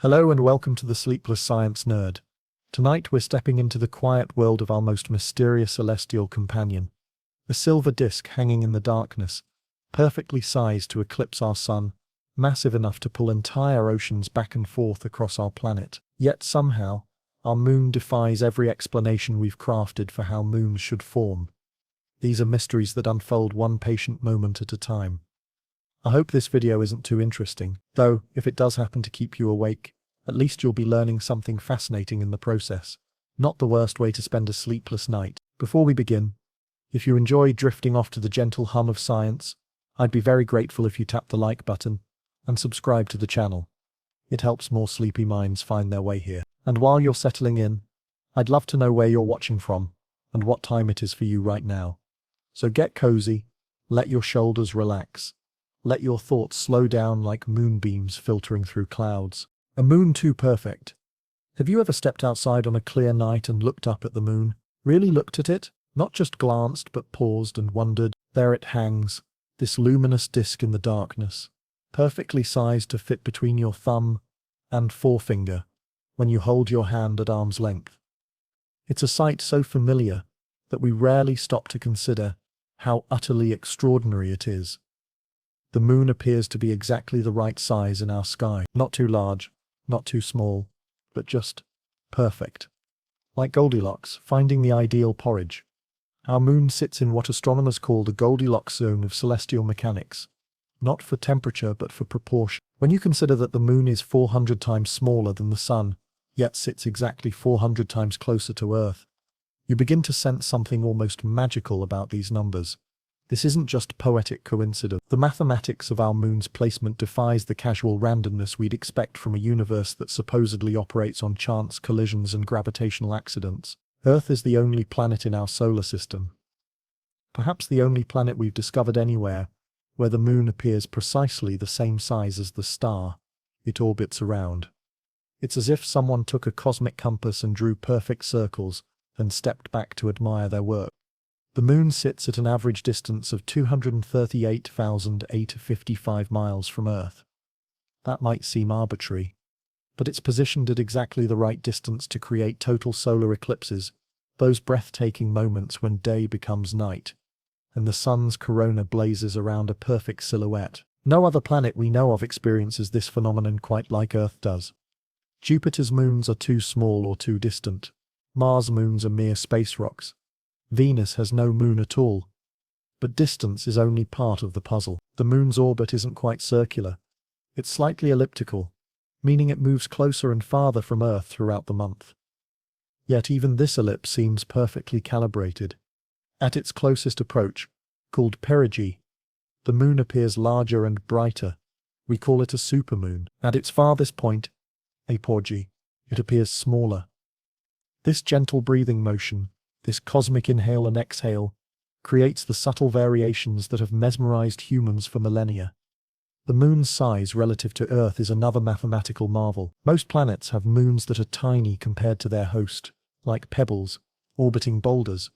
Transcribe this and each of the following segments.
Hello and welcome to the Sleepless Science Nerd. Tonight we're stepping into the quiet world of our most mysterious celestial companion, a silver disk hanging in the darkness, perfectly sized to eclipse our sun, massive enough to pull entire oceans back and forth across our planet. Yet somehow, our moon defies every explanation we've crafted for how moons should form. These are mysteries that unfold one patient moment at a time. I hope this video isn't too interesting, though if it does happen to keep you awake, at least you'll be learning something fascinating in the process. Not the worst way to spend a sleepless night. Before we begin, if you enjoy drifting off to the gentle hum of science, I'd be very grateful if you tap the like button and subscribe to the channel. It helps more sleepy minds find their way here. And while you're settling in, I'd love to know where you're watching from and what time it is for you right now. So get cozy, let your shoulders relax. Let your thoughts slow down like moonbeams filtering through clouds. A moon too perfect. Have you ever stepped outside on a clear night and looked up at the moon? Really looked at it? Not just glanced but paused and wondered. There it hangs, this luminous disk in the darkness, perfectly sized to fit between your thumb and forefinger when you hold your hand at arm's length. It's a sight so familiar that we rarely stop to consider how utterly extraordinary it is. The moon appears to be exactly the right size in our sky. Not too large, not too small, but just perfect. Like Goldilocks, finding the ideal porridge. Our moon sits in what astronomers call the Goldilocks zone of celestial mechanics. Not for temperature, but for proportion. When you consider that the moon is 400 times smaller than the sun, yet sits exactly 400 times closer to Earth, you begin to sense something almost magical about these numbers. This isn't just poetic coincidence. The mathematics of our moon's placement defies the casual randomness we'd expect from a universe that supposedly operates on chance collisions and gravitational accidents. Earth is the only planet in our solar system. Perhaps the only planet we've discovered anywhere where the moon appears precisely the same size as the star it orbits around. It's as if someone took a cosmic compass and drew perfect circles, then stepped back to admire their work. The moon sits at an average distance of 238,855 miles from Earth. That might seem arbitrary, but it's positioned at exactly the right distance to create total solar eclipses, those breathtaking moments when day becomes night, and the sun's corona blazes around a perfect silhouette. No other planet we know of experiences this phenomenon quite like Earth does. Jupiter's moons are too small or too distant. Mars' moons are mere space rocks. Venus has no moon at all. But distance is only part of the puzzle. The moon's orbit isn't quite circular. It's slightly elliptical, meaning it moves closer and farther from Earth throughout the month. Yet even this ellipse seems perfectly calibrated. At its closest approach, called perigee, the moon appears larger and brighter. We call it a supermoon. At its farthest point, apogee, it appears smaller. This gentle breathing motion, this cosmic inhale and exhale, creates the subtle variations that have mesmerized humans for millennia. The moon's size relative to Earth is another mathematical marvel. Most planets have moons that are tiny compared to their host, like pebbles, orbiting boulders.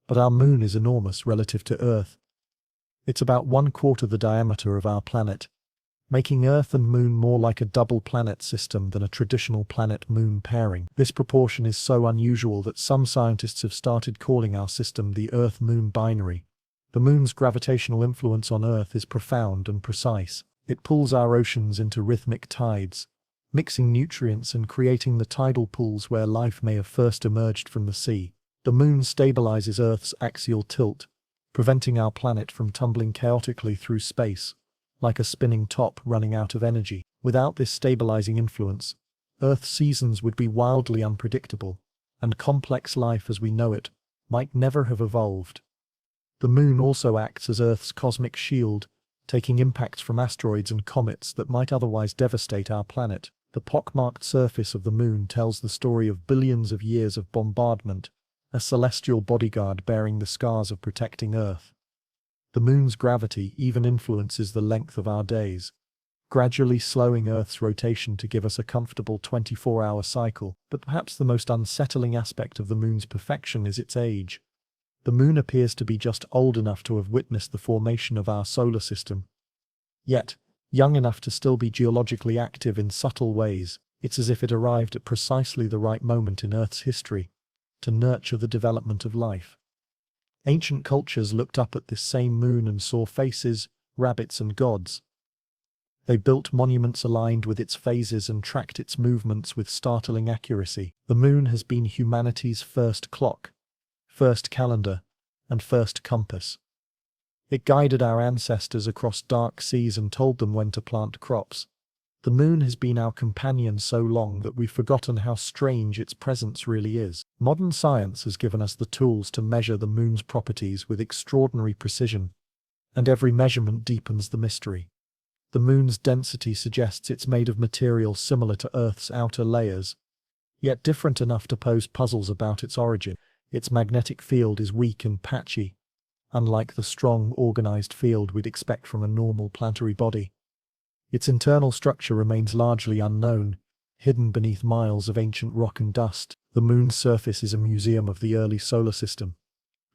But our moon is enormous relative to Earth. It's about 1/4 the diameter of our planet, making Earth and Moon more like a double planet system than a traditional planet-moon pairing. This proportion is so unusual that some scientists have started calling our system the Earth-Moon binary. The Moon's gravitational influence on Earth is profound and precise. It pulls our oceans into rhythmic tides, mixing nutrients and creating the tidal pools where life may have first emerged from the sea. The Moon stabilizes Earth's axial tilt, preventing our planet from tumbling chaotically through space, like a spinning top running out of energy. Without this stabilizing influence, Earth's seasons would be wildly unpredictable, and complex life as we know it might never have evolved. The moon also acts as Earth's cosmic shield, taking impacts from asteroids and comets that might otherwise devastate our planet. The pockmarked surface of the moon tells the story of billions of years of bombardment, a celestial bodyguard bearing the scars of protecting Earth. The moon's gravity even influences the length of our days, gradually slowing Earth's rotation to give us a comfortable 24-hour cycle. But perhaps the most unsettling aspect of the moon's perfection is its age. The moon appears to be just old enough to have witnessed the formation of our solar system, yet young enough to still be geologically active in subtle ways. It's as if it arrived at precisely the right moment in Earth's history to nurture the development of life. Ancient cultures looked up at this same moon and saw faces, rabbits and gods. They built monuments aligned with its phases and tracked its movements with startling accuracy. The moon has been humanity's first clock, first calendar, and first compass. It guided our ancestors across dark seas and told them when to plant crops. The moon has been our companion so long that we've forgotten how strange its presence really is. Modern science has given us the tools to measure the moon's properties with extraordinary precision, and every measurement deepens the mystery. The moon's density suggests it's made of material similar to Earth's outer layers, yet different enough to pose puzzles about its origin. Its magnetic field is weak and patchy, unlike the strong, organized field we'd expect from a normal planetary body. Its internal structure remains largely unknown, hidden beneath miles of ancient rock and dust. The moon's surface is a museum of the early solar system,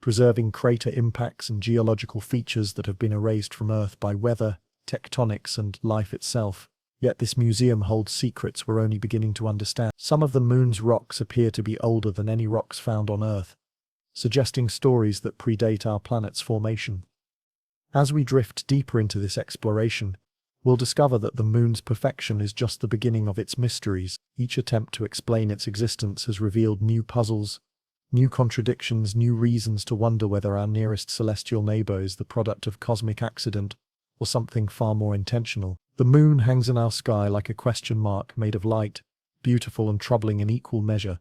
preserving crater impacts and geological features that have been erased from Earth by weather, tectonics, and life itself. Yet this museum holds secrets we're only beginning to understand. Some of the moon's rocks appear to be older than any rocks found on Earth, suggesting stories that predate our planet's formation. As we drift deeper into this exploration, we'll discover that the moon's perfection is just the beginning of its mysteries. Each attempt to explain its existence has revealed new puzzles, new contradictions, new reasons to wonder whether our nearest celestial neighbor is the product of cosmic accident or something far more intentional. The moon hangs in our sky like a question mark made of light, beautiful and troubling in equal measure.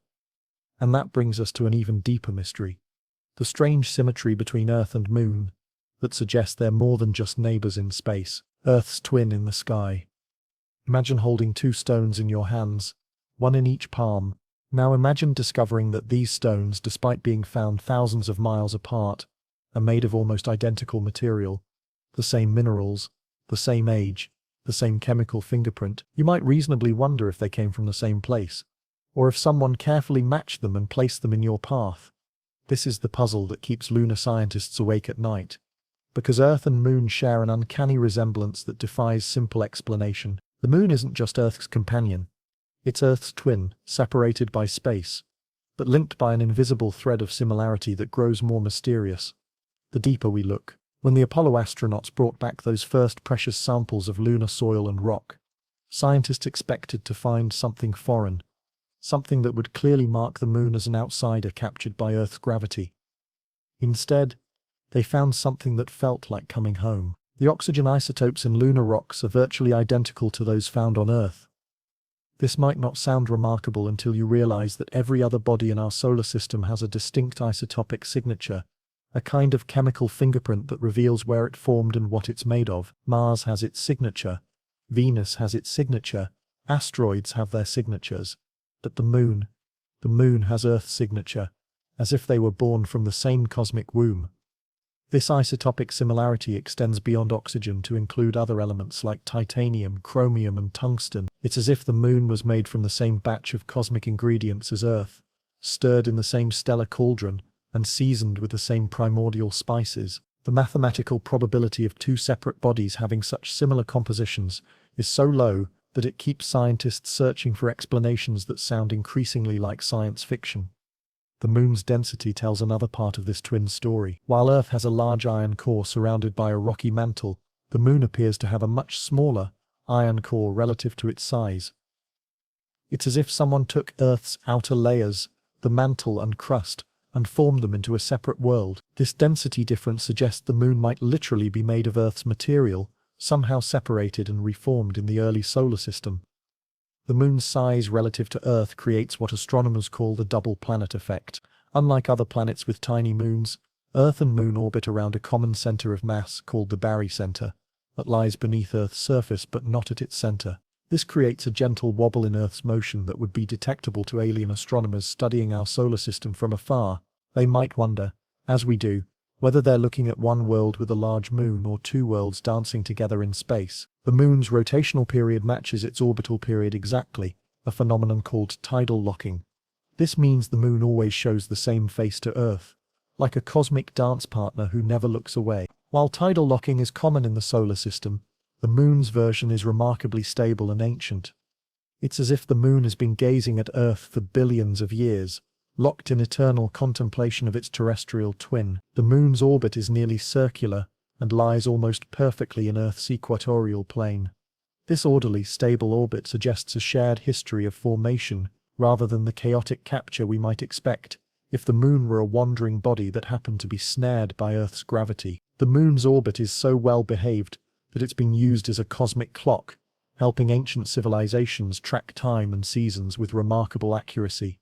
And that brings us to an even deeper mystery: the strange symmetry between Earth and moon that suggests they're more than just neighbors in space. Earth's twin in the sky. Imagine holding two stones in your hands, one in each palm. Now imagine discovering that these stones, despite being found thousands of miles apart, are made of almost identical material. The same minerals, the same age, the same chemical fingerprint. You might reasonably wonder if they came from the same place, or if someone carefully matched them and placed them in your path. This is the puzzle that keeps lunar scientists awake at night, because Earth and Moon share an uncanny resemblance that defies simple explanation. The Moon isn't just Earth's companion. It's Earth's twin, separated by space, but linked by an invisible thread of similarity that grows more mysterious the deeper we look. When the Apollo astronauts brought back those first precious samples of lunar soil and rock, scientists expected to find something foreign, something that would clearly mark the Moon as an outsider captured by Earth's gravity. Instead, they found something that felt like coming home. The oxygen isotopes in lunar rocks are virtually identical to those found on Earth. This might not sound remarkable until you realize that every other body in our solar system has a distinct isotopic signature, a kind of chemical fingerprint that reveals where it formed and what it's made of. Mars has its signature, Venus has its signature, asteroids have their signatures, but the Moon has Earth's signature, as if they were born from the same cosmic womb. This isotopic similarity extends beyond oxygen to include other elements like titanium, chromium, and tungsten. It's as if the Moon was made from the same batch of cosmic ingredients as Earth, stirred in the same stellar cauldron, and seasoned with the same primordial spices. The mathematical probability of two separate bodies having such similar compositions is so low that it keeps scientists searching for explanations that sound increasingly like science fiction. The Moon's density tells another part of this twin story. While Earth has a large iron core surrounded by a rocky mantle, the Moon appears to have a much smaller iron core relative to its size. It's as if someone took Earth's outer layers, the mantle and crust, and formed them into a separate world. This density difference suggests the Moon might literally be made of Earth's material, somehow separated and reformed in the early solar system. The Moon's size relative to Earth creates what astronomers call the double planet effect. Unlike other planets with tiny moons, Earth and Moon orbit around a common center of mass called the barycenter, that lies beneath Earth's surface but not at its center. This creates a gentle wobble in Earth's motion that would be detectable to alien astronomers studying our solar system from afar. They might wonder, as we do, whether they're looking at one world with a large moon or two worlds dancing together in space. The Moon's rotational period matches its orbital period exactly, a phenomenon called tidal locking. This means the Moon always shows the same face to Earth, like a cosmic dance partner who never looks away. While tidal locking is common in the solar system, the Moon's version is remarkably stable and ancient. It's as if the moon has been gazing at Earth for billions of years, locked in eternal contemplation of its terrestrial twin. The moon's orbit is nearly circular and lies almost perfectly in Earth's equatorial plane. This orderly, stable orbit suggests a shared history of formation rather than the chaotic capture we might expect if the moon were a wandering body that happened to be snared by Earth's gravity. The moon's orbit is so well behaved that it's been used as a cosmic clock, helping ancient civilizations track time and seasons with remarkable accuracy.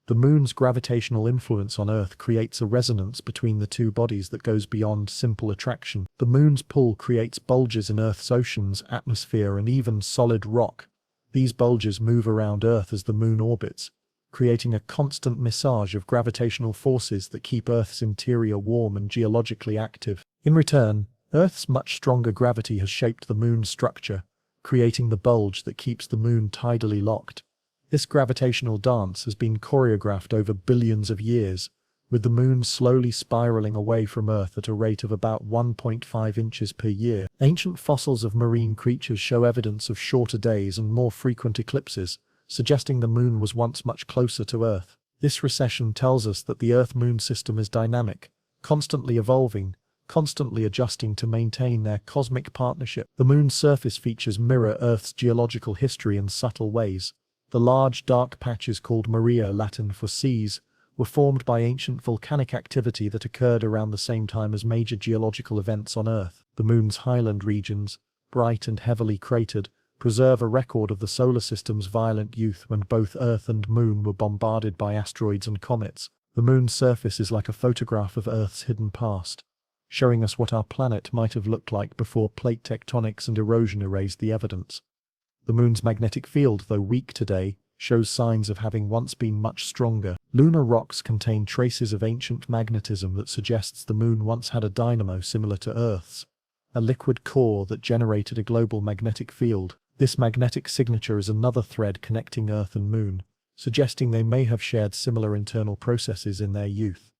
The moon's gravitational influence on Earth creates a resonance between the two bodies that goes beyond simple attraction. The moon's pull creates bulges in Earth's oceans, atmosphere, and even solid rock. These bulges move around Earth as the moon orbits, creating a constant massage of gravitational forces that keep Earth's interior warm and geologically active. In return, Earth's much stronger gravity has shaped the moon's structure, creating the bulge that keeps the moon tidally locked. This gravitational dance has been choreographed over billions of years, with the moon slowly spiraling away from Earth at a rate of about 1.5 inches per year. Ancient fossils of marine creatures show evidence of shorter days and more frequent eclipses, suggesting the moon was once much closer to Earth. This recession tells us that the Earth-Moon system is dynamic, constantly evolving, constantly adjusting to maintain their cosmic partnership. The moon's surface features mirror Earth's geological history in subtle ways. The large dark patches called Maria, Latin for seas, were formed by ancient volcanic activity that occurred around the same time as major geological events on Earth. The moon's highland regions, bright and heavily cratered, preserve a record of the solar system's violent youth when both Earth and Moon were bombarded by asteroids and comets. The moon's surface is like a photograph of Earth's hidden past, showing us what our planet might have looked like before plate tectonics and erosion erased the evidence. The moon's magnetic field, though weak today, shows signs of having once been much stronger. Lunar rocks contain traces of ancient magnetism that suggests the moon once had a dynamo similar to Earth's, a liquid core that generated a global magnetic field. This magnetic signature is another thread connecting Earth and Moon, suggesting they may have shared similar internal processes in their youth.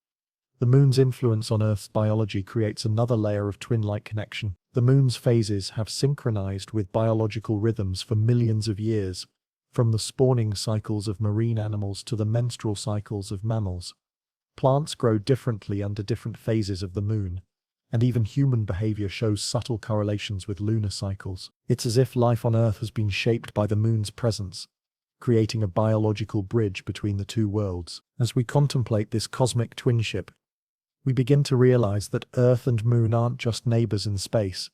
The moon's influence on Earth's biology creates another layer of twin-like connection. The moon's phases have synchronized with biological rhythms for millions of years, from the spawning cycles of marine animals to the menstrual cycles of mammals. Plants grow differently under different phases of the moon, and even human behavior shows subtle correlations with lunar cycles. It's as if life on Earth has been shaped by the moon's presence, creating a biological bridge between the two worlds. As we contemplate this cosmic twinship, we begin to realize that Earth and Moon aren't just neighbors in space.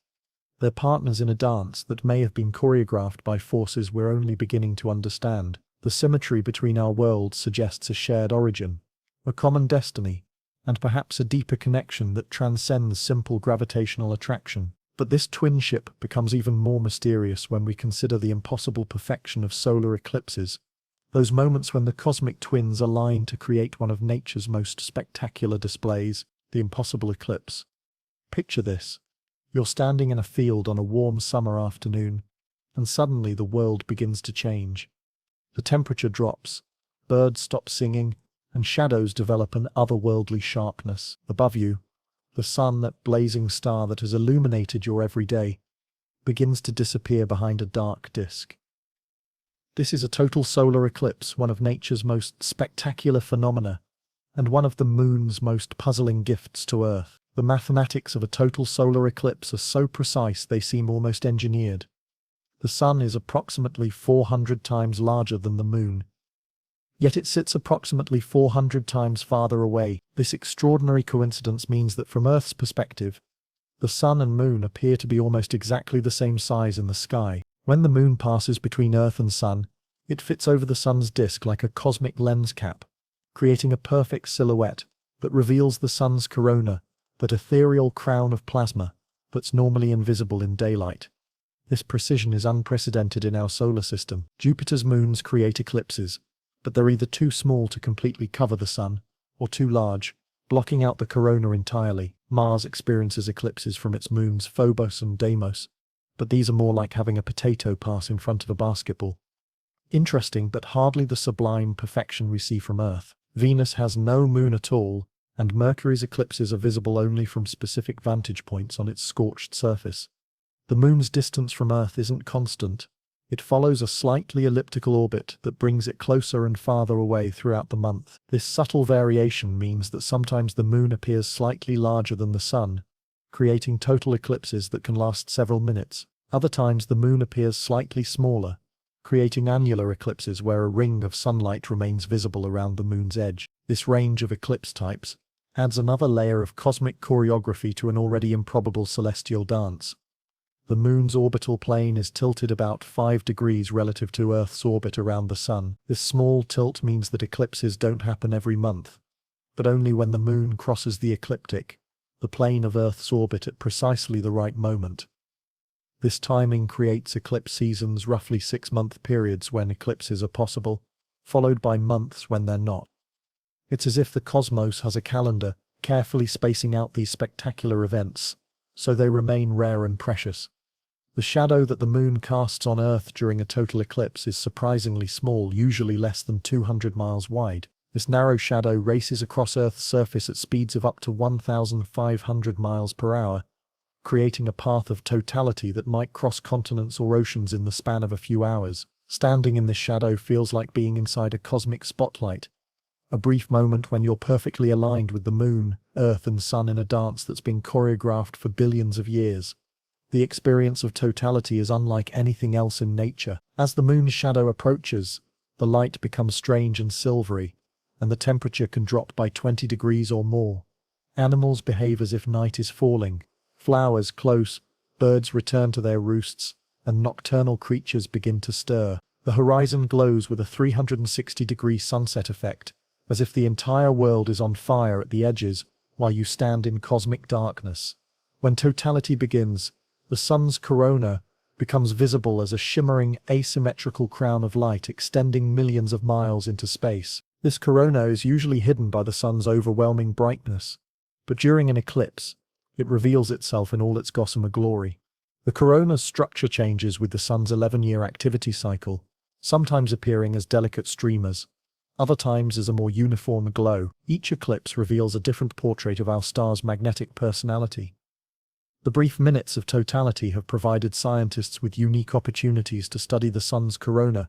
They're partners in a dance that may have been choreographed by forces we're only beginning to understand. The symmetry between our worlds suggests a shared origin, a common destiny, and perhaps a deeper connection that transcends simple gravitational attraction. But this twinship becomes even more mysterious when we consider the impossible perfection of solar eclipses. Those moments when the cosmic twins align to create one of nature's most spectacular displays, the impossible eclipse. Picture this. You're standing in a field on a warm summer afternoon, and suddenly the world begins to change. The temperature drops, birds stop singing, and shadows develop an otherworldly sharpness. Above you, the sun, that blazing star that has illuminated your every day, begins to disappear behind a dark disk. This is a total solar eclipse, one of nature's most spectacular phenomena, and one of the moon's most puzzling gifts to Earth. The mathematics of a total solar eclipse are so precise they seem almost engineered. The sun is approximately 400 times larger than the moon, yet it sits approximately 400 times farther away. This extraordinary coincidence means that from Earth's perspective, the sun and moon appear to be almost exactly the same size in the sky. When the moon passes between Earth and sun, it fits over the sun's disk like a cosmic lens cap, creating a perfect silhouette that reveals the sun's corona, that ethereal crown of plasma that's normally invisible in daylight. This precision is unprecedented in our solar system. Jupiter's moons create eclipses, but they're either too small to completely cover the sun, or too large, blocking out the corona entirely. Mars experiences eclipses from its moons Phobos and Deimos, but these are more like having a potato pass in front of a basketball. Interesting, but hardly the sublime perfection we see from Earth. Venus has no moon at all, and Mercury's eclipses are visible only from specific vantage points on its scorched surface. The moon's distance from Earth isn't constant, It follows a slightly elliptical orbit that brings it closer and farther away throughout the month. This subtle variation means that sometimes the moon appears slightly larger than the sun, creating total eclipses that can last several minutes. Other times the moon appears slightly smaller, creating annular eclipses where a ring of sunlight remains visible around the moon's edge. This range of eclipse types adds another layer of cosmic choreography to an already improbable celestial dance. The moon's orbital plane is tilted about 5 degrees relative to Earth's orbit around the sun. This small tilt means that eclipses don't happen every month, but only when the moon crosses the ecliptic, the plane of Earth's orbit at precisely the right moment. This timing creates eclipse seasons, roughly 6-month periods when eclipses are possible, followed by months when they're not. It's as if the cosmos has a calendar, carefully spacing out these spectacular events, so they remain rare and precious. The shadow that the moon casts on Earth during a total eclipse is surprisingly small, usually less than 200 miles wide. This narrow shadow races across Earth's surface at speeds of up to 1,500 miles per hour, creating a path of totality that might cross continents or oceans in the span of a few hours. Standing in this shadow feels like being inside a cosmic spotlight, a brief moment when you're perfectly aligned with the moon, Earth and sun in a dance that's been choreographed for billions of years. The experience of totality is unlike anything else in nature. As the moon's shadow approaches, the light becomes strange and silvery, and the temperature can drop by 20 degrees or more. Animals behave as if night is falling, flowers close, birds return to their roosts, and nocturnal creatures begin to stir. The horizon glows with a 360-degree sunset effect, as if the entire world is on fire at the edges while you stand in cosmic darkness. When totality begins, the sun's corona becomes visible as a shimmering, asymmetrical crown of light extending millions of miles into space. This corona is usually hidden by the sun's overwhelming brightness, but during an eclipse, it reveals itself in all its gossamer glory. The corona's structure changes with the sun's 11-year activity cycle, sometimes appearing as delicate streamers, other times as a more uniform glow. Each eclipse reveals a different portrait of our star's magnetic personality. The brief minutes of totality have provided scientists with unique opportunities to study the sun's corona,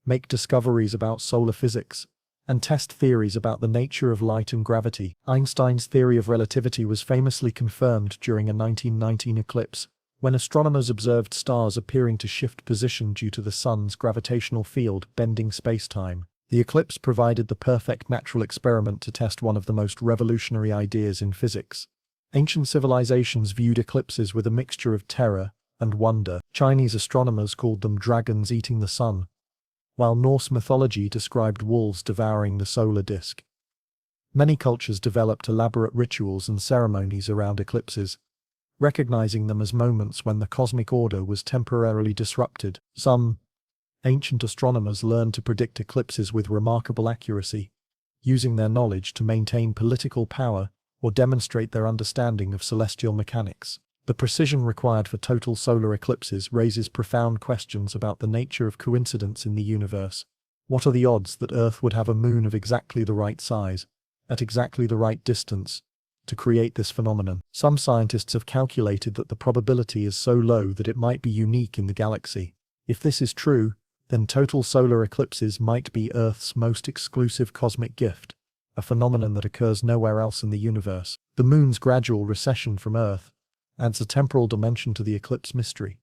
make discoveries about solar physics, and test theories about the nature of light and gravity. Einstein's theory of relativity was famously confirmed during a 1919 eclipse, when astronomers observed stars appearing to shift position due to the sun's gravitational field bending space-time. The eclipse provided the perfect natural experiment to test one of the most revolutionary ideas in physics. Ancient civilizations viewed eclipses with a mixture of terror and wonder. Chinese astronomers called them dragons eating the sun, while Norse mythology described wolves devouring the solar disk. Many cultures developed elaborate rituals and ceremonies around eclipses, recognizing them as moments when the cosmic order was temporarily disrupted. Some ancient astronomers learned to predict eclipses with remarkable accuracy, using their knowledge to maintain political power or demonstrate their understanding of celestial mechanics. The precision required for total solar eclipses raises profound questions about the nature of coincidence in the universe. What are the odds that Earth would have a moon of exactly the right size, at exactly the right distance, to create this phenomenon? Some scientists have calculated that the probability is so low that it might be unique in the galaxy. If this is true, then total solar eclipses might be Earth's most exclusive cosmic gift, a phenomenon that occurs nowhere else in the universe. The moon's gradual recession from Earth adds a temporal dimension to the eclipse mystery.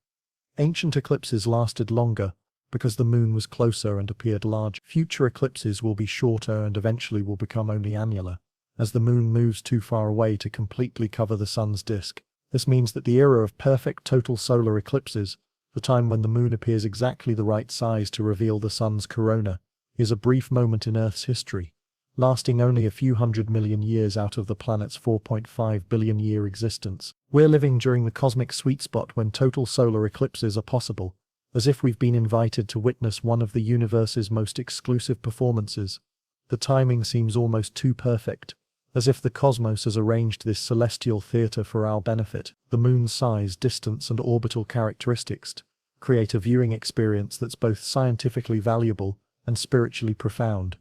Ancient eclipses lasted longer because the moon was closer and appeared large. Future eclipses will be shorter and eventually will become only annular, as the moon moves too far away to completely cover the sun's disk. This means that the era of perfect total solar eclipses, the time when the moon appears exactly the right size to reveal the sun's corona, is a brief moment in Earth's history, lasting only a few 100 million years out of the planet's 4.5 billion year existence. We're living during the cosmic sweet spot when total solar eclipses are possible, as if we've been invited to witness one of the universe's most exclusive performances. The timing seems almost too perfect, as if the cosmos has arranged this celestial theater for our benefit. The moon's size, distance, and orbital characteristics create a viewing experience that's both scientifically valuable and spiritually profound.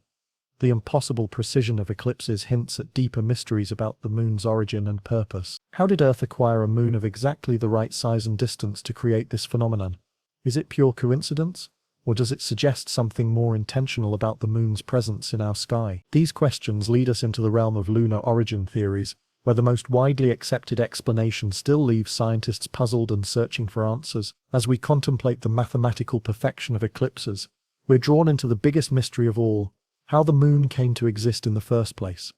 The impossible precision of eclipses hints at deeper mysteries about the moon's origin and purpose. How did Earth acquire a moon of exactly the right size and distance to create this phenomenon? Is it pure coincidence? Or does it suggest something more intentional about the moon's presence in our sky? These questions lead us into the realm of lunar origin theories, where the most widely accepted explanation still leaves scientists puzzled and searching for answers. As we contemplate the mathematical perfection of eclipses, we're drawn into the biggest mystery of all: how the moon came to exist in the first place.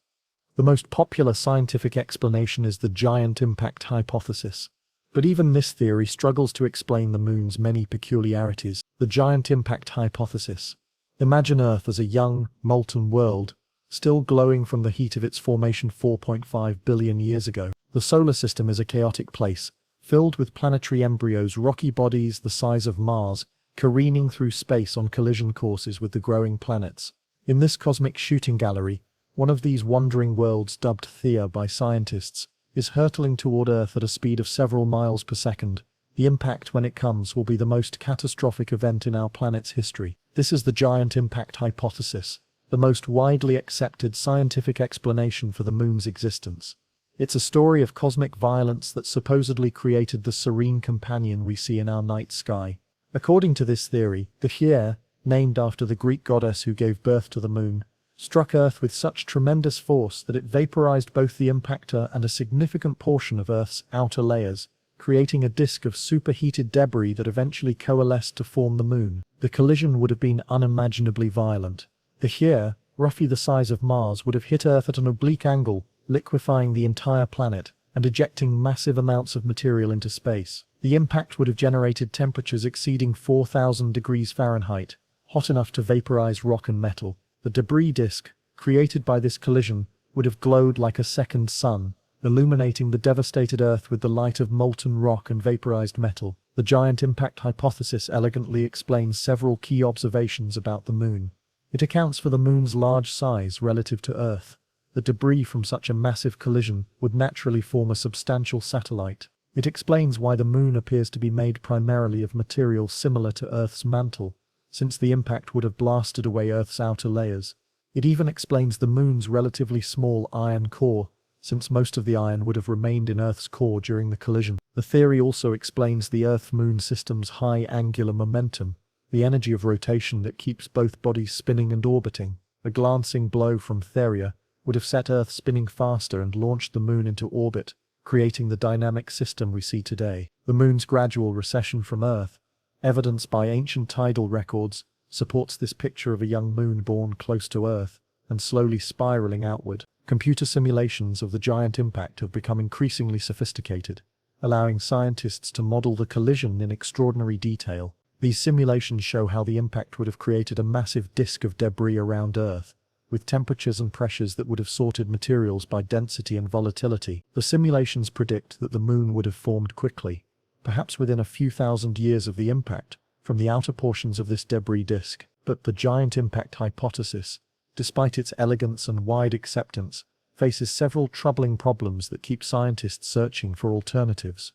The most popular scientific explanation is the giant impact hypothesis. But even this theory struggles to explain the moon's many peculiarities. The giant impact hypothesis. Imagine Earth as a young, molten world, still glowing from the heat of its formation 4.5 billion years ago. The solar system is a chaotic place, filled with planetary embryos, rocky bodies the size of Mars, careening through space on collision courses with the growing planets. In this cosmic shooting gallery, one of these wandering worlds, dubbed Theia by scientists, is hurtling toward Earth at a speed of several miles per second. The impact, when it comes, will be the most catastrophic event in our planet's history. This is the giant impact hypothesis, the most widely accepted scientific explanation for the moon's existence. It's a story of cosmic violence that supposedly created the serene companion we see in our night sky. According to this theory, the Theia, named after the Greek goddess who gave birth to the moon, struck Earth with such tremendous force that it vaporized both the impactor and a significant portion of Earth's outer layers, creating a disk of superheated debris that eventually coalesced to form the moon. The collision would have been unimaginably violent. The Theia, roughly the size of Mars, would have hit Earth at an oblique angle, liquefying the entire planet and ejecting massive amounts of material into space. The impact would have generated temperatures exceeding 4,000 degrees Fahrenheit, hot enough to vaporize rock and metal. The debris disk, created by this collision, would have glowed like a second sun, illuminating the devastated Earth with the light of molten rock and vaporized metal. The giant impact hypothesis elegantly explains several key observations about the moon. It accounts for the moon's large size relative to Earth. The debris from such a massive collision would naturally form a substantial satellite. It explains why the moon appears to be made primarily of material similar to Earth's mantle, since the impact would have blasted away Earth's outer layers. It even explains the moon's relatively small iron core, since most of the iron would have remained in Earth's core during the collision. The theory also explains the Earth-Moon system's high angular momentum, the energy of rotation that keeps both bodies spinning and orbiting. A glancing blow from Theia would have set Earth spinning faster and launched the moon into orbit, creating the dynamic system we see today. The moon's gradual recession from Earth, evidenced by ancient tidal records, supports this picture of a young moon born close to Earth and slowly spiraling outward. Computer simulations of the giant impact have become increasingly sophisticated, allowing scientists to model the collision in extraordinary detail. These simulations show how the impact would have created a massive disk of debris around Earth, with temperatures and pressures that would have sorted materials by density and volatility. The simulations predict that the moon would have formed quickly, perhaps within a few thousand years of the impact, from the outer portions of this debris disk. But the giant impact hypothesis, despite its elegance and wide acceptance, faces several troubling problems that keep scientists searching for alternatives.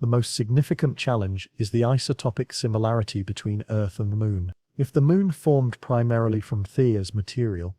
The most significant challenge is the isotopic similarity between Earth and the moon. If the moon formed primarily from Theia's material,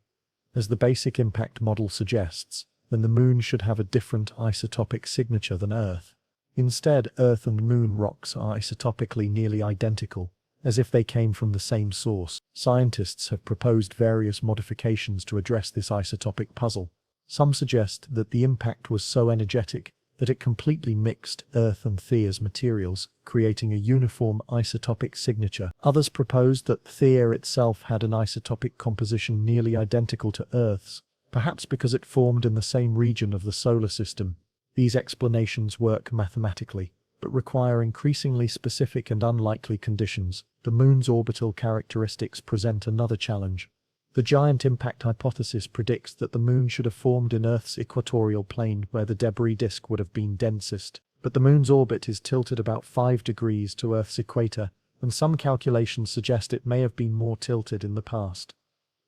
as the basic impact model suggests, then the moon should have a different isotopic signature than Earth. Instead, Earth and moon rocks are isotopically nearly identical, as if they came from the same source. Scientists have proposed various modifications to address this isotopic puzzle. Some suggest that the impact was so energetic that it completely mixed Earth and Theia's materials, creating a uniform isotopic signature. Others proposed that Theia itself had an isotopic composition nearly identical to Earth's, perhaps because it formed in the same region of the solar system. These explanations work mathematically, but require increasingly specific and unlikely conditions. The moon's orbital characteristics present another challenge. The giant impact hypothesis predicts that the moon should have formed in Earth's equatorial plane where the debris disk would have been densest, but the moon's orbit is tilted about 5 degrees to Earth's equator, and some calculations suggest it may have been more tilted in the past.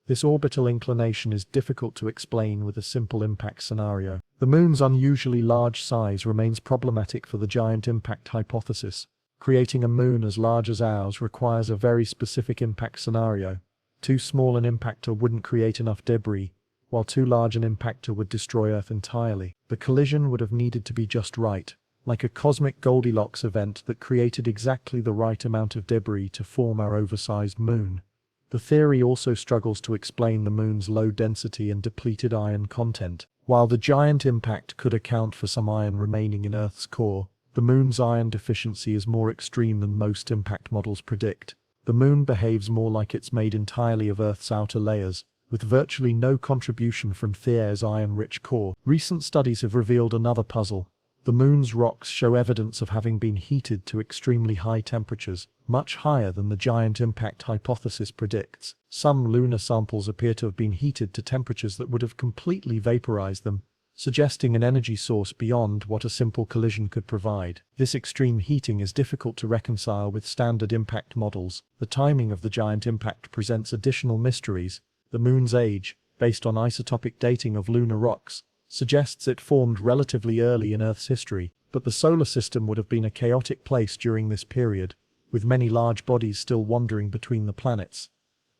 This orbital inclination is difficult to explain with a simple impact scenario. The moon's unusually large size remains problematic for the giant impact hypothesis. Creating a moon as large as ours requires a very specific impact scenario. Too small an impactor wouldn't create enough debris, while too large an impactor would destroy Earth entirely. The collision would have needed to be just right, like a cosmic Goldilocks event that created exactly the right amount of debris to form our oversized moon. The theory also struggles to explain the moon's low density and depleted iron content. While the giant impact could account for some iron remaining in Earth's core, the moon's iron deficiency is more extreme than most impact models predict. The moon behaves more like it's made entirely of Earth's outer layers, with virtually no contribution from Thea's iron-rich core. Recent studies have revealed another puzzle. The moon's rocks show evidence of having been heated to extremely high temperatures, much higher than the giant impact hypothesis predicts. Some lunar samples appear to have been heated to temperatures that would have completely vaporized them, suggesting an energy source beyond what a simple collision could provide. This extreme heating is difficult to reconcile with standard impact models. The timing of the giant impact presents additional mysteries. The moon's age, based on isotopic dating of lunar rocks, suggests it formed relatively early in Earth's history, but the solar system would have been a chaotic place during this period, with many large bodies still wandering between the planets.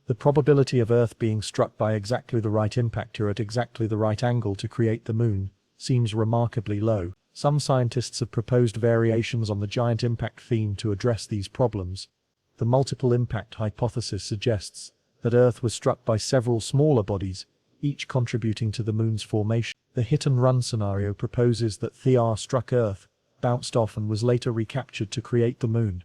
The probability of Earth being struck by exactly the right impactor at exactly the right angle to create the moon seems remarkably low. Some scientists have proposed variations on the giant impact theme to address these problems. The multiple impact hypothesis suggests that Earth was struck by several smaller bodies, each contributing to the moon's formation. The hit-and-run scenario proposes that Thea struck Earth, bounced off and was later recaptured to create the moon.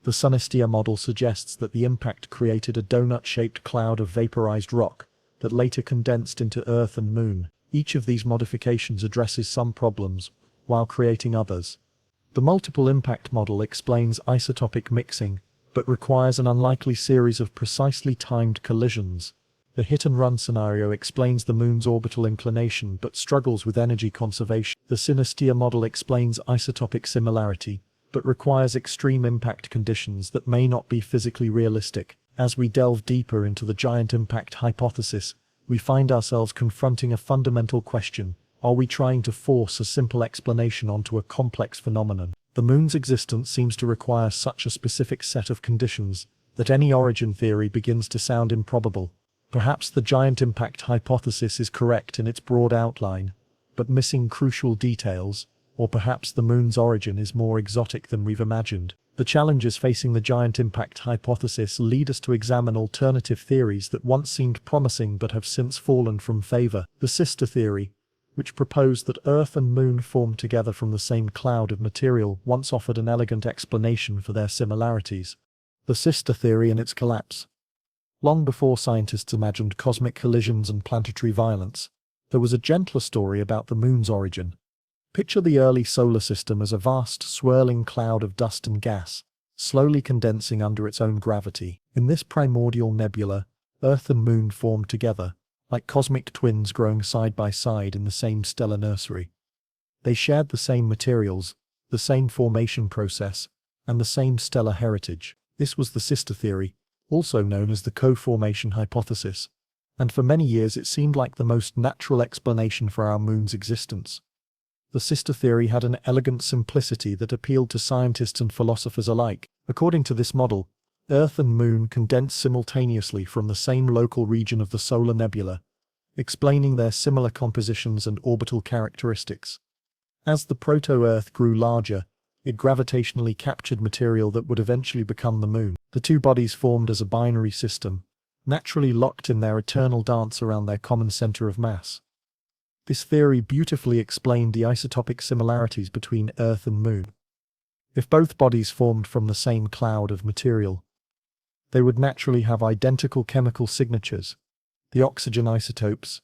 The Sunistia model suggests that the impact created a donut-shaped cloud of vaporized rock that later condensed into Earth and Moon. Each of these modifications addresses some problems, while creating others. The multiple impact model explains isotopic mixing, but requires an unlikely series of precisely timed collisions. The hit-and-run scenario explains the moon's orbital inclination but struggles with energy conservation. The Sinistia model explains isotopic similarity, but requires extreme impact conditions that may not be physically realistic. As we delve deeper into the giant impact hypothesis, we find ourselves confronting a fundamental question. Are we trying to force a simple explanation onto a complex phenomenon? The moon's existence seems to require such a specific set of conditions that any origin theory begins to sound improbable. Perhaps the giant impact hypothesis is correct in its broad outline, but missing crucial details, or perhaps the moon's origin is more exotic than we've imagined. The challenges facing the giant impact hypothesis lead us to examine alternative theories that once seemed promising but have since fallen from favor. The sister theory, which proposed that Earth and Moon formed together from the same cloud of material, once offered an elegant explanation for their similarities. The sister theory and its collapse. Long before scientists imagined cosmic collisions and planetary violence, there was a gentler story about the moon's origin. Picture the early solar system as a vast, swirling cloud of dust and gas, slowly condensing under its own gravity. In this primordial nebula, Earth and Moon formed together, like cosmic twins growing side by side in the same stellar nursery. They shared the same materials, the same formation process, and the same stellar heritage. This was the sister theory, also known as the co-formation hypothesis, and for many years it seemed like the most natural explanation for our moon's existence. The sister theory had an elegant simplicity that appealed to scientists and philosophers alike. According to this model, Earth and Moon condensed simultaneously from the same local region of the solar nebula, explaining their similar compositions and orbital characteristics. As the proto-Earth grew larger, it gravitationally captured material that would eventually become the Moon. The two bodies formed as a binary system, naturally locked in their eternal dance around their common center of mass. This theory beautifully explained the isotopic similarities between Earth and Moon. If both bodies formed from the same cloud of material, they would naturally have identical chemical signatures. The oxygen isotopes,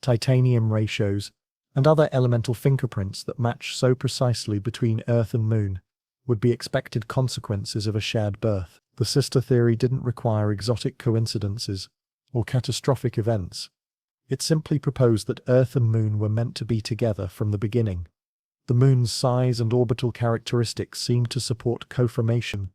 titanium ratios, and other elemental fingerprints that match so precisely between Earth and Moon would be expected consequences of a shared birth. The sister theory didn't require exotic coincidences or catastrophic events. It simply proposed that Earth and Moon were meant to be together from the beginning. The Moon's size and orbital characteristics seemed to support co-formation.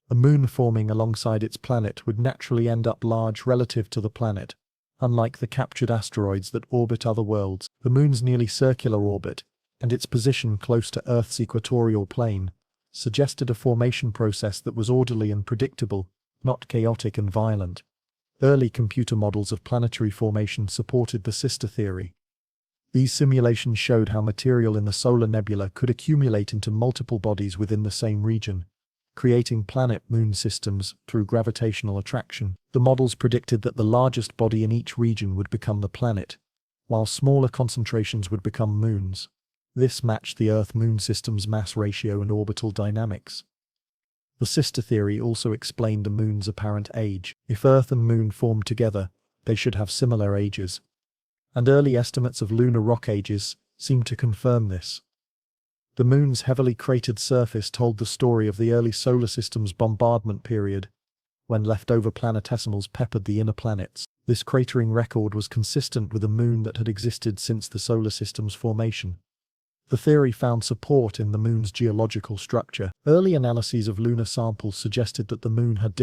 A moon forming alongside its planet would naturally end up large relative to the planet, unlike the captured asteroids that orbit other worlds. The Moon's nearly circular orbit, and its position close to Earth's equatorial plane, suggested a formation process that was orderly and predictable, not chaotic and violent. Early computer models of planetary formation supported the sister theory. These simulations showed how material in the solar nebula could accumulate into multiple bodies within the same region, creating planet-moon systems through gravitational attraction. The models predicted that the largest body in each region would become the planet, while smaller concentrations would become moons. This matched the Earth-Moon system's mass ratio and orbital dynamics. The sister theory also explained the Moon's apparent age. If Earth and Moon formed together, they should have similar ages. And early estimates of lunar rock ages seemed to confirm this. The Moon's heavily cratered surface told the story of the early solar system's bombardment period, when leftover planetesimals peppered the inner planets. This cratering record was consistent with a Moon that had existed since the solar system's formation. The theory found support in the Moon's geological structure. Early analyses of lunar samples suggested that the Moon had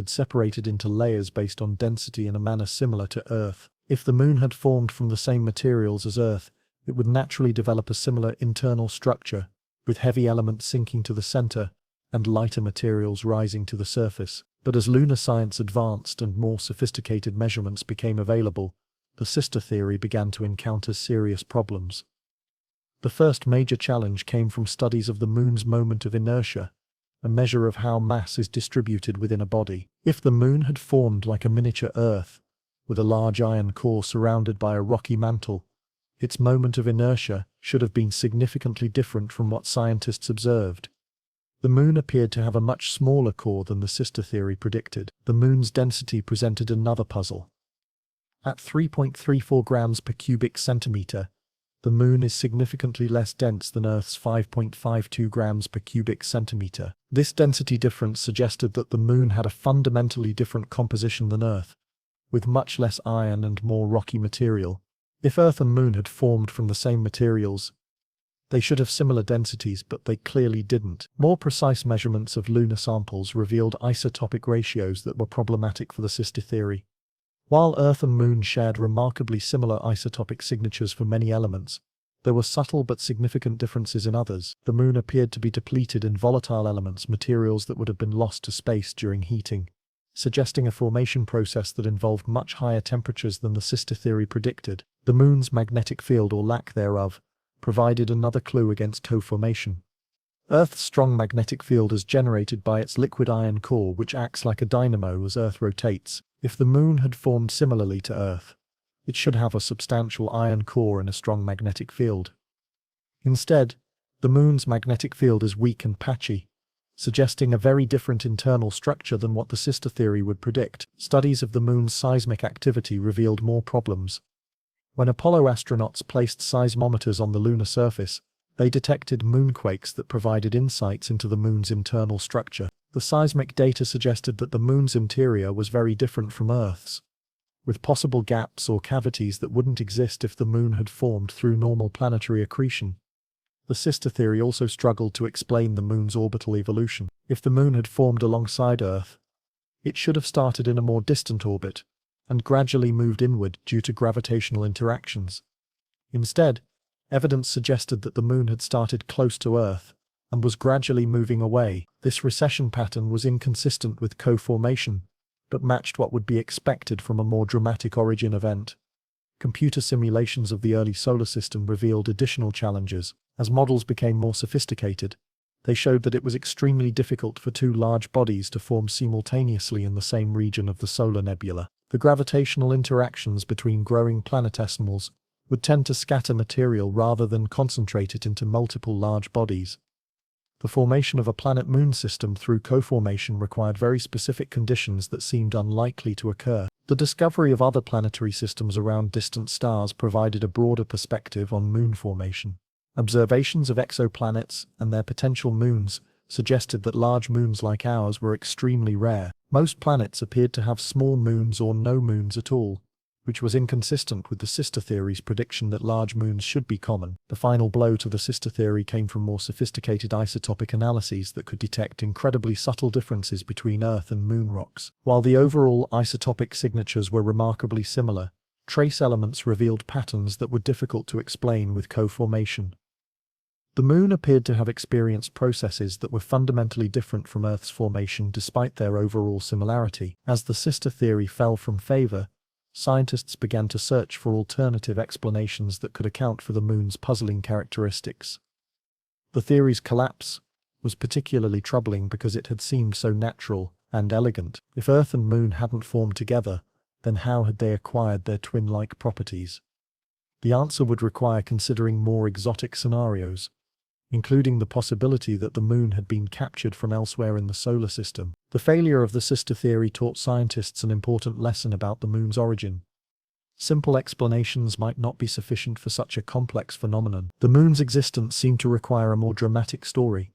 separated into layers based on density in a manner similar to Earth. If the Moon had formed from the same materials as Earth, it would naturally develop a similar internal structure, with heavy elements sinking to the center and lighter materials rising to the surface. But as lunar science advanced and more sophisticated measurements became available, the sister theory began to encounter serious problems. The first major challenge came from studies of the Moon's moment of inertia, a measure of how mass is distributed within a body. If the Moon had formed like a miniature Earth, with a large iron core surrounded by a rocky mantle, its moment of inertia should have been significantly different from what scientists observed. The Moon appeared to have a much smaller core than the sister theory predicted. The Moon's density presented another puzzle. At 3.34 grams per cubic centimeter, the Moon is significantly less dense than Earth's 5.52 grams per cubic centimeter. This density difference suggested that the Moon had a fundamentally different composition than Earth, with much less iron and more rocky material. If Earth and Moon had formed from the same materials, they should have similar densities, but they clearly didn't. More precise measurements of lunar samples revealed isotopic ratios that were problematic for the sister theory. While Earth and Moon shared remarkably similar isotopic signatures for many elements, there were subtle but significant differences in others. The Moon appeared to be depleted in volatile elements, materials that would have been lost to space during heating, suggesting a formation process that involved much higher temperatures than the sister theory predicted. The Moon's magnetic field, or lack thereof, provided another clue against co-formation. Earth's strong magnetic field is generated by its liquid iron core, which acts like a dynamo as Earth rotates. If the Moon had formed similarly to Earth, it should have a substantial iron core and a strong magnetic field. Instead, the Moon's magnetic field is weak and patchy, suggesting a very different internal structure than what the sister theory would predict. Studies of the Moon's seismic activity revealed more problems. When Apollo astronauts placed seismometers on the lunar surface, they detected moonquakes that provided insights into the Moon's internal structure. The seismic data suggested that the Moon's interior was very different from Earth's, with possible gaps or cavities that wouldn't exist if the Moon had formed through normal planetary accretion. The sister theory also struggled to explain the Moon's orbital evolution. If the Moon had formed alongside Earth, it should have started in a more distant orbit and gradually moved inward due to gravitational interactions. Instead, evidence suggested that the Moon had started close to Earth and was gradually moving away. This recession pattern was inconsistent with co-formation, but matched what would be expected from a more dramatic origin event. Computer simulations of the early solar system revealed additional challenges. As models became more sophisticated, they showed that it was extremely difficult for two large bodies to form simultaneously in the same region of the solar nebula. The gravitational interactions between growing planetesimals would tend to scatter material rather than concentrate it into multiple large bodies. The formation of a planet-moon system through co-formation required very specific conditions that seemed unlikely to occur. The discovery of other planetary systems around distant stars provided a broader perspective on moon formation. Observations of exoplanets and their potential moons suggested that large moons like ours were extremely rare. Most planets appeared to have small moons or no moons at all, which was inconsistent with the sister theory's prediction that large moons should be common. The final blow to the sister theory came from more sophisticated isotopic analyses that could detect incredibly subtle differences between Earth and Moon rocks. While the overall isotopic signatures were remarkably similar, trace elements revealed patterns that were difficult to explain with co-formation. The Moon appeared to have experienced processes that were fundamentally different from Earth's formation despite their overall similarity. As the sister theory fell from favor, scientists began to search for alternative explanations that could account for the moon's puzzling characteristics. The theory's collapse was particularly troubling because it had seemed so natural and elegant. If Earth and Moon hadn't formed together, then how had they acquired their twin-like properties? The answer would require considering more exotic scenarios, including the possibility that the Moon had been captured from elsewhere in the solar system. The failure of the sister theory taught scientists an important lesson about the Moon's origin. Simple explanations might not be sufficient for such a complex phenomenon. The Moon's existence seemed to require a more dramatic story,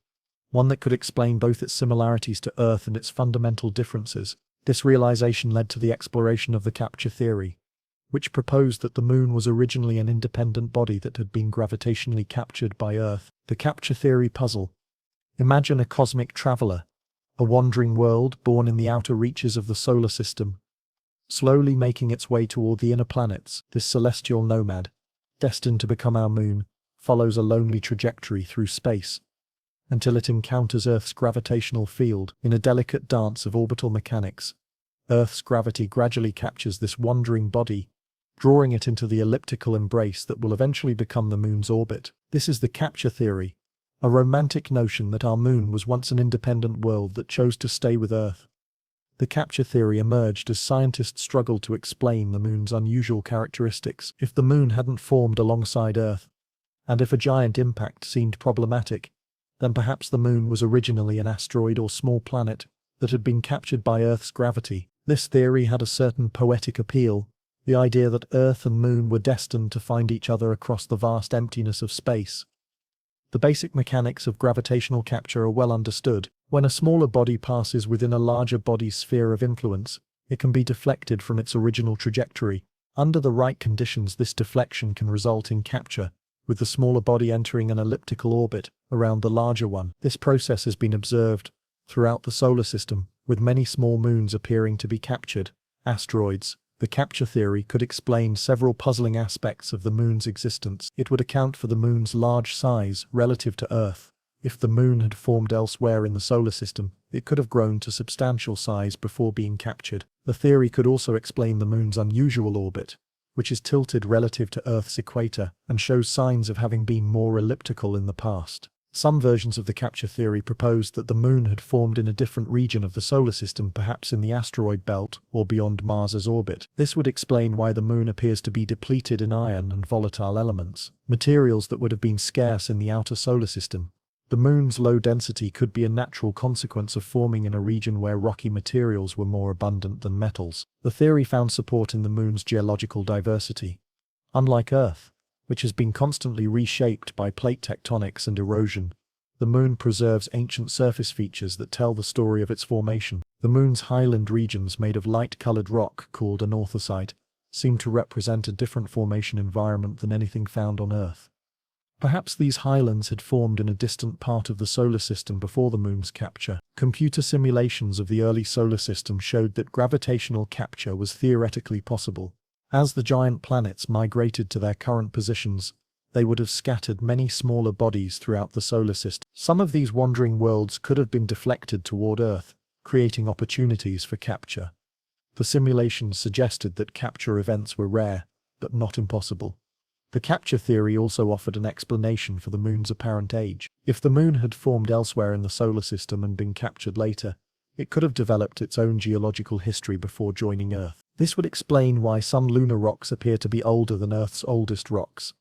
one that could explain both its similarities to Earth and its fundamental differences. This realization led to the exploration of the capture theory, which proposed that the Moon was originally an independent body that had been gravitationally captured by Earth. The capture theory puzzle. Imagine a cosmic traveler, a wandering world born in the outer reaches of the solar system, slowly making its way toward the inner planets. This celestial nomad, destined to become our Moon, follows a lonely trajectory through space, until it encounters Earth's gravitational field. In a delicate dance of orbital mechanics, Earth's gravity gradually captures this wandering body, drawing it into the elliptical embrace that will eventually become the Moon's orbit. This is the capture theory, a romantic notion that our Moon was once an independent world that chose to stay with Earth. The capture theory emerged as scientists struggled to explain the Moon's unusual characteristics. If the Moon hadn't formed alongside Earth, and if a giant impact seemed problematic, then perhaps the Moon was originally an asteroid or small planet that had been captured by Earth's gravity. This theory had a certain poetic appeal, the idea that Earth and Moon were destined to find each other across the vast emptiness of space. The basic mechanics of gravitational capture are well understood. When a smaller body passes within a larger body's sphere of influence, it can be deflected from its original trajectory. Under the right conditions, this deflection can result in capture, with the smaller body entering an elliptical orbit around the larger one. This process has been observed throughout the solar system, with many small moons appearing to be captured asteroids. The capture theory could explain several puzzling aspects of the Moon's existence. It would account for the Moon's large size relative to Earth. If the Moon had formed elsewhere in the solar system, it could have grown to substantial size before being captured. The theory could also explain the Moon's unusual orbit, which is tilted relative to Earth's equator and shows signs of having been more elliptical in the past. Some versions of the capture theory proposed that the Moon had formed in a different region of the solar system, perhaps in the asteroid belt or beyond Mars's orbit. This would explain why the Moon appears to be depleted in iron and volatile elements, materials that would have been scarce in the outer solar system. The Moon's low density could be a natural consequence of forming in a region where rocky materials were more abundant than metals. The theory found support in the Moon's geological diversity. Unlike Earth, which has been constantly reshaped by plate tectonics and erosion, the Moon preserves ancient surface features that tell the story of its formation. The Moon's highland regions, made of light-colored rock called anorthosite, seem to represent a different formation environment than anything found on Earth. Perhaps these highlands had formed in a distant part of the solar system before the Moon's capture. Computer simulations of the early solar system showed that gravitational capture was theoretically possible. As the giant planets migrated to their current positions, they would have scattered many smaller bodies throughout the solar system. Some of these wandering worlds could have been deflected toward Earth, creating opportunities for capture. The simulations suggested that capture events were rare, but not impossible. The capture theory also offered an explanation for the Moon's apparent age. If the Moon had formed elsewhere in the solar system and been captured later, it could have developed its own geological history before joining Earth. This would explain why some lunar rocks appear to be older than Earth's oldest rocks,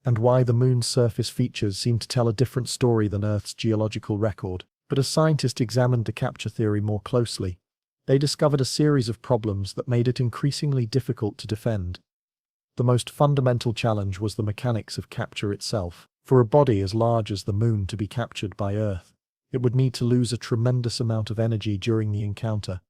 and why the Moon's surface features seem to tell a different story than Earth's geological record. But as scientists examined the capture theory more closely, they discovered a series of problems that made it increasingly difficult to defend. The most fundamental challenge was the mechanics of capture itself. For a body as large as the Moon to be captured by Earth, it would need to lose a tremendous amount of energy during the encounter.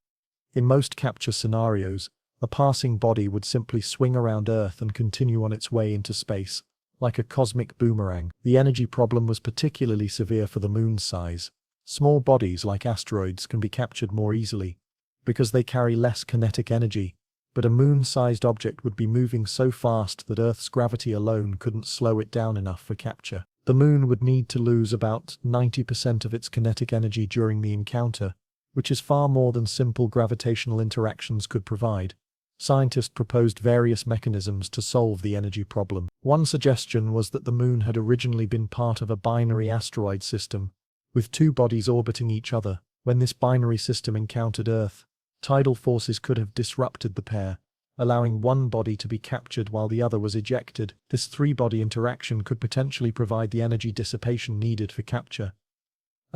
In most capture scenarios, a passing body would simply swing around Earth and continue on its way into space, like a cosmic boomerang. The energy problem was particularly severe for the Moon's size. Small bodies like asteroids can be captured more easily, because they carry less kinetic energy, but a Moon-sized object would be moving so fast that Earth's gravity alone couldn't slow it down enough for capture. The Moon would need to lose about 90% of its kinetic energy during the encounter, which is far more than simple gravitational interactions could provide. Scientists proposed various mechanisms to solve the energy problem. One suggestion was that the moon had originally been part of a binary asteroid system, with two bodies orbiting each other. When this binary system encountered Earth, tidal forces could have disrupted the pair, allowing one body to be captured while the other was ejected. This three-body interaction could potentially provide the energy dissipation needed for capture.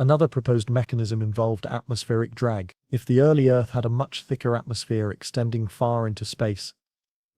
Another proposed mechanism involved atmospheric drag. If the early Earth had a much thicker atmosphere extending far into space,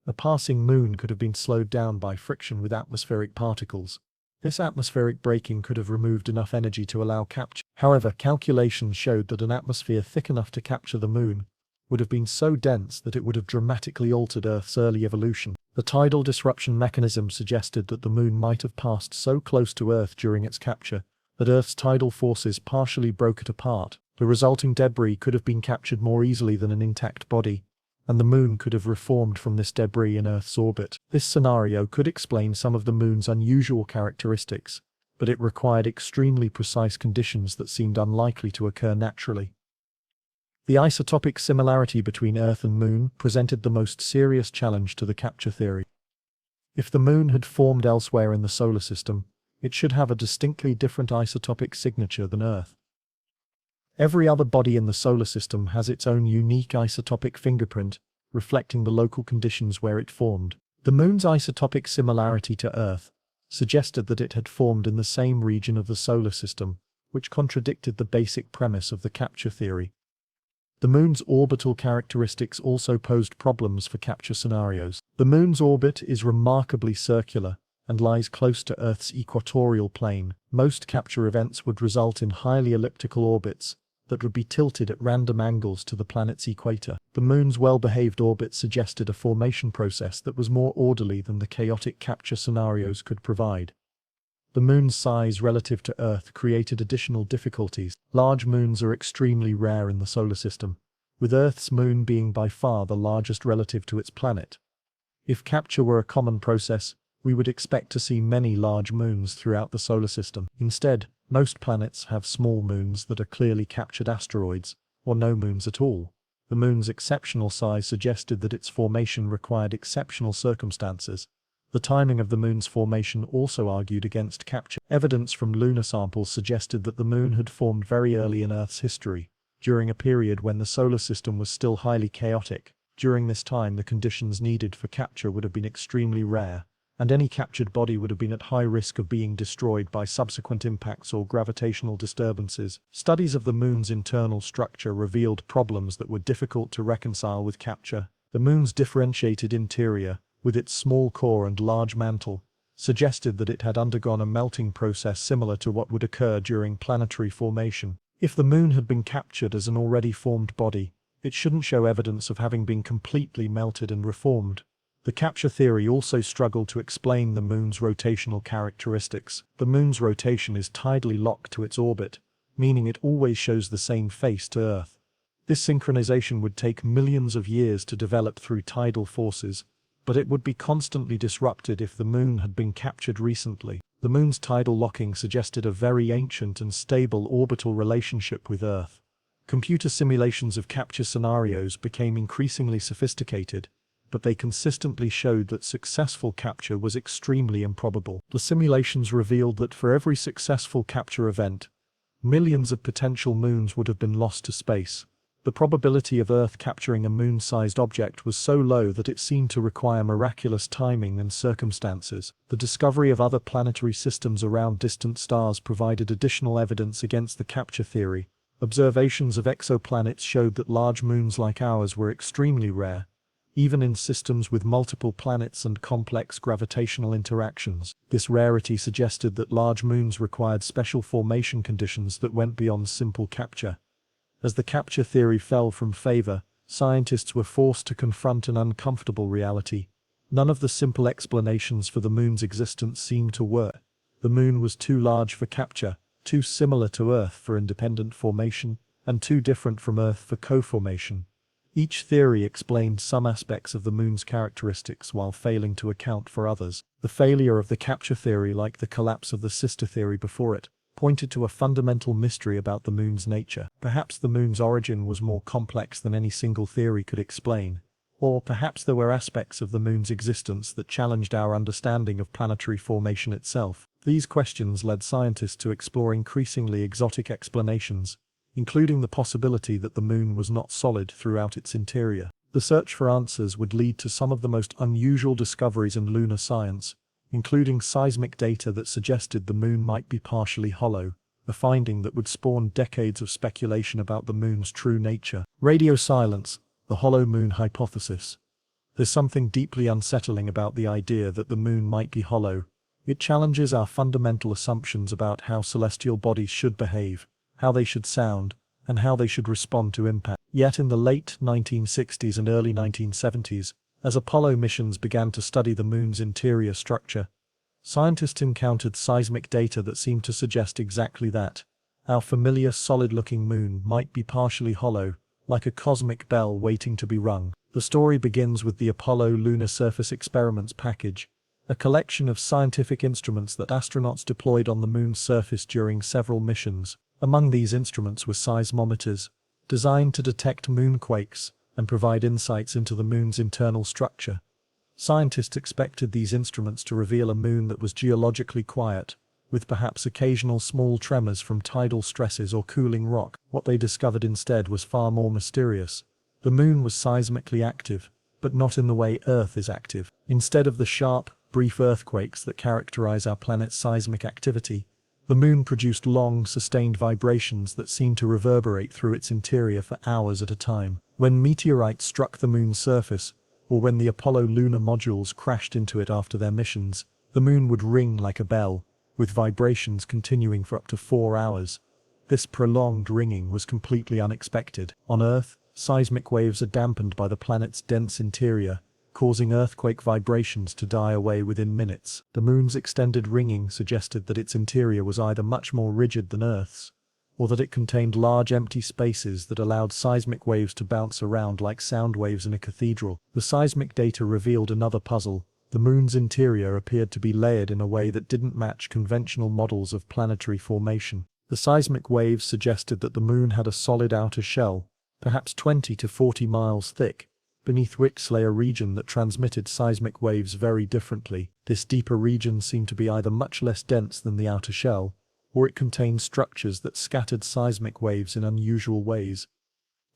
a passing moon could have been slowed down by friction with atmospheric particles. This atmospheric braking could have removed enough energy to allow capture. However, calculations showed that an atmosphere thick enough to capture the moon would have been so dense that it would have dramatically altered Earth's early evolution. The tidal disruption mechanism suggested that the moon might have passed so close to Earth during its capture that Earth's tidal forces partially broke it apart. The resulting debris could have been captured more easily than an intact body, and the moon could have reformed from this debris in Earth's orbit. This scenario could explain some of the moon's unusual characteristics, but it required extremely precise conditions that seemed unlikely to occur naturally. The isotopic similarity between Earth and Moon presented the most serious challenge to the capture theory. If the Moon had formed elsewhere in the solar system, it should have a distinctly different isotopic signature than Earth. Every other body in the solar system has its own unique isotopic fingerprint, reflecting the local conditions where it formed. The Moon's isotopic similarity to Earth suggested that it had formed in the same region of the solar system, which contradicted the basic premise of the capture theory. The Moon's orbital characteristics also posed problems for capture scenarios. The Moon's orbit is remarkably circular and lies close to Earth's equatorial plane. Most capture events would result in highly elliptical orbits that would be tilted at random angles to the planet's equator. The Moon's well-behaved orbit suggested a formation process that was more orderly than the chaotic capture scenarios could provide. The Moon's size relative to Earth created additional difficulties. Large moons are extremely rare in the solar system, with Earth's moon being by far the largest relative to its planet. If capture were a common process, we would expect to see many large moons throughout the solar system. Instead, most planets have small moons that are clearly captured asteroids, or no moons at all. The Moon's exceptional size suggested that its formation required exceptional circumstances. The timing of the Moon's formation also argued against capture. Evidence from lunar samples suggested that the Moon had formed very early in Earth's history, during a period when the solar system was still highly chaotic. During this time, the conditions needed for capture would have been extremely rare, and any captured body would have been at high risk of being destroyed by subsequent impacts or gravitational disturbances. Studies of the Moon's internal structure revealed problems that were difficult to reconcile with capture. The Moon's differentiated interior, with its small core and large mantle, suggested that it had undergone a melting process similar to what would occur during planetary formation. If the Moon had been captured as an already formed body, it shouldn't show evidence of having been completely melted and reformed. The capture theory also struggled to explain the Moon's rotational characteristics. The Moon's rotation is tidally locked to its orbit, meaning it always shows the same face to Earth. This synchronization would take millions of years to develop through tidal forces, but it would be constantly disrupted if the Moon had been captured recently. The Moon's tidal locking suggested a very ancient and stable orbital relationship with Earth. Computer simulations of capture scenarios became increasingly sophisticated, but they consistently showed that successful capture was extremely improbable. The simulations revealed that for every successful capture event, millions of potential moons would have been lost to space. The probability of Earth capturing a moon-sized object was so low that it seemed to require miraculous timing and circumstances. The discovery of other planetary systems around distant stars provided additional evidence against the capture theory. Observations of exoplanets showed that large moons like ours were extremely rare, even in systems with multiple planets and complex gravitational interactions. This rarity suggested that large moons required special formation conditions that went beyond simple capture. As the capture theory fell from favor, scientists were forced to confront an uncomfortable reality. None of the simple explanations for the Moon's existence seemed to work. The Moon was too large for capture, too similar to Earth for independent formation, and too different from Earth for co-formation. Each theory explained some aspects of the Moon's characteristics while failing to account for others. The failure of the capture theory, like the collapse of the sister theory before it, pointed to a fundamental mystery about the Moon's nature. Perhaps the Moon's origin was more complex than any single theory could explain, Or perhaps there were aspects of the moon's existence that challenged our understanding of planetary formation itself. These questions led scientists to explore increasingly exotic explanations, including the possibility that the moon was not solid throughout its interior. The search for answers would lead to some of the most unusual discoveries in lunar science, including seismic data that suggested the moon might be partially hollow, a finding that would spawn decades of speculation about the moon's true nature. Radio silence, the hollow moon hypothesis. There's something deeply unsettling about the idea that the moon might be hollow. It challenges our fundamental assumptions about how celestial bodies should behave, how they should sound, and how they should respond to impact. Yet in the late 1960s and early 1970s, as Apollo missions began to study the moon's interior structure, scientists encountered seismic data that seemed to suggest exactly that. Our familiar solid-looking moon might be partially hollow, like a cosmic bell waiting to be rung. The story begins with the Apollo Lunar Surface Experiments package, a collection of scientific instruments that astronauts deployed on the moon's surface during several missions. Among these instruments were seismometers, designed to detect moonquakes and provide insights into the moon's internal structure. Scientists expected these instruments to reveal a moon that was geologically quiet, with perhaps occasional small tremors from tidal stresses or cooling rock. What they discovered instead was far more mysterious. The moon was seismically active, but not in the way Earth is active. Instead of the sharp, brief earthquakes that characterize our planet's seismic activity, the moon produced long, sustained vibrations that seemed to reverberate through its interior for hours at a time. When meteorites struck the moon's surface, or when the Apollo lunar modules crashed into it after their missions, the moon would ring like a bell, with vibrations continuing for up to 4 hours. This prolonged ringing was completely unexpected. On Earth, seismic waves are dampened by the planet's dense interior, causing earthquake vibrations to die away within minutes. The moon's extended ringing suggested that its interior was either much more rigid than Earth's, or that it contained large empty spaces that allowed seismic waves to bounce around like sound waves in a cathedral. The seismic data revealed another puzzle. The moon's interior appeared to be layered in a way that didn't match conventional models of planetary formation. The seismic waves suggested that the moon had a solid outer shell, perhaps 20 to 40 miles thick, beneath which lay a region that transmitted seismic waves very differently. This deeper region seemed to be either much less dense than the outer shell, or it contained structures that scattered seismic waves in unusual ways.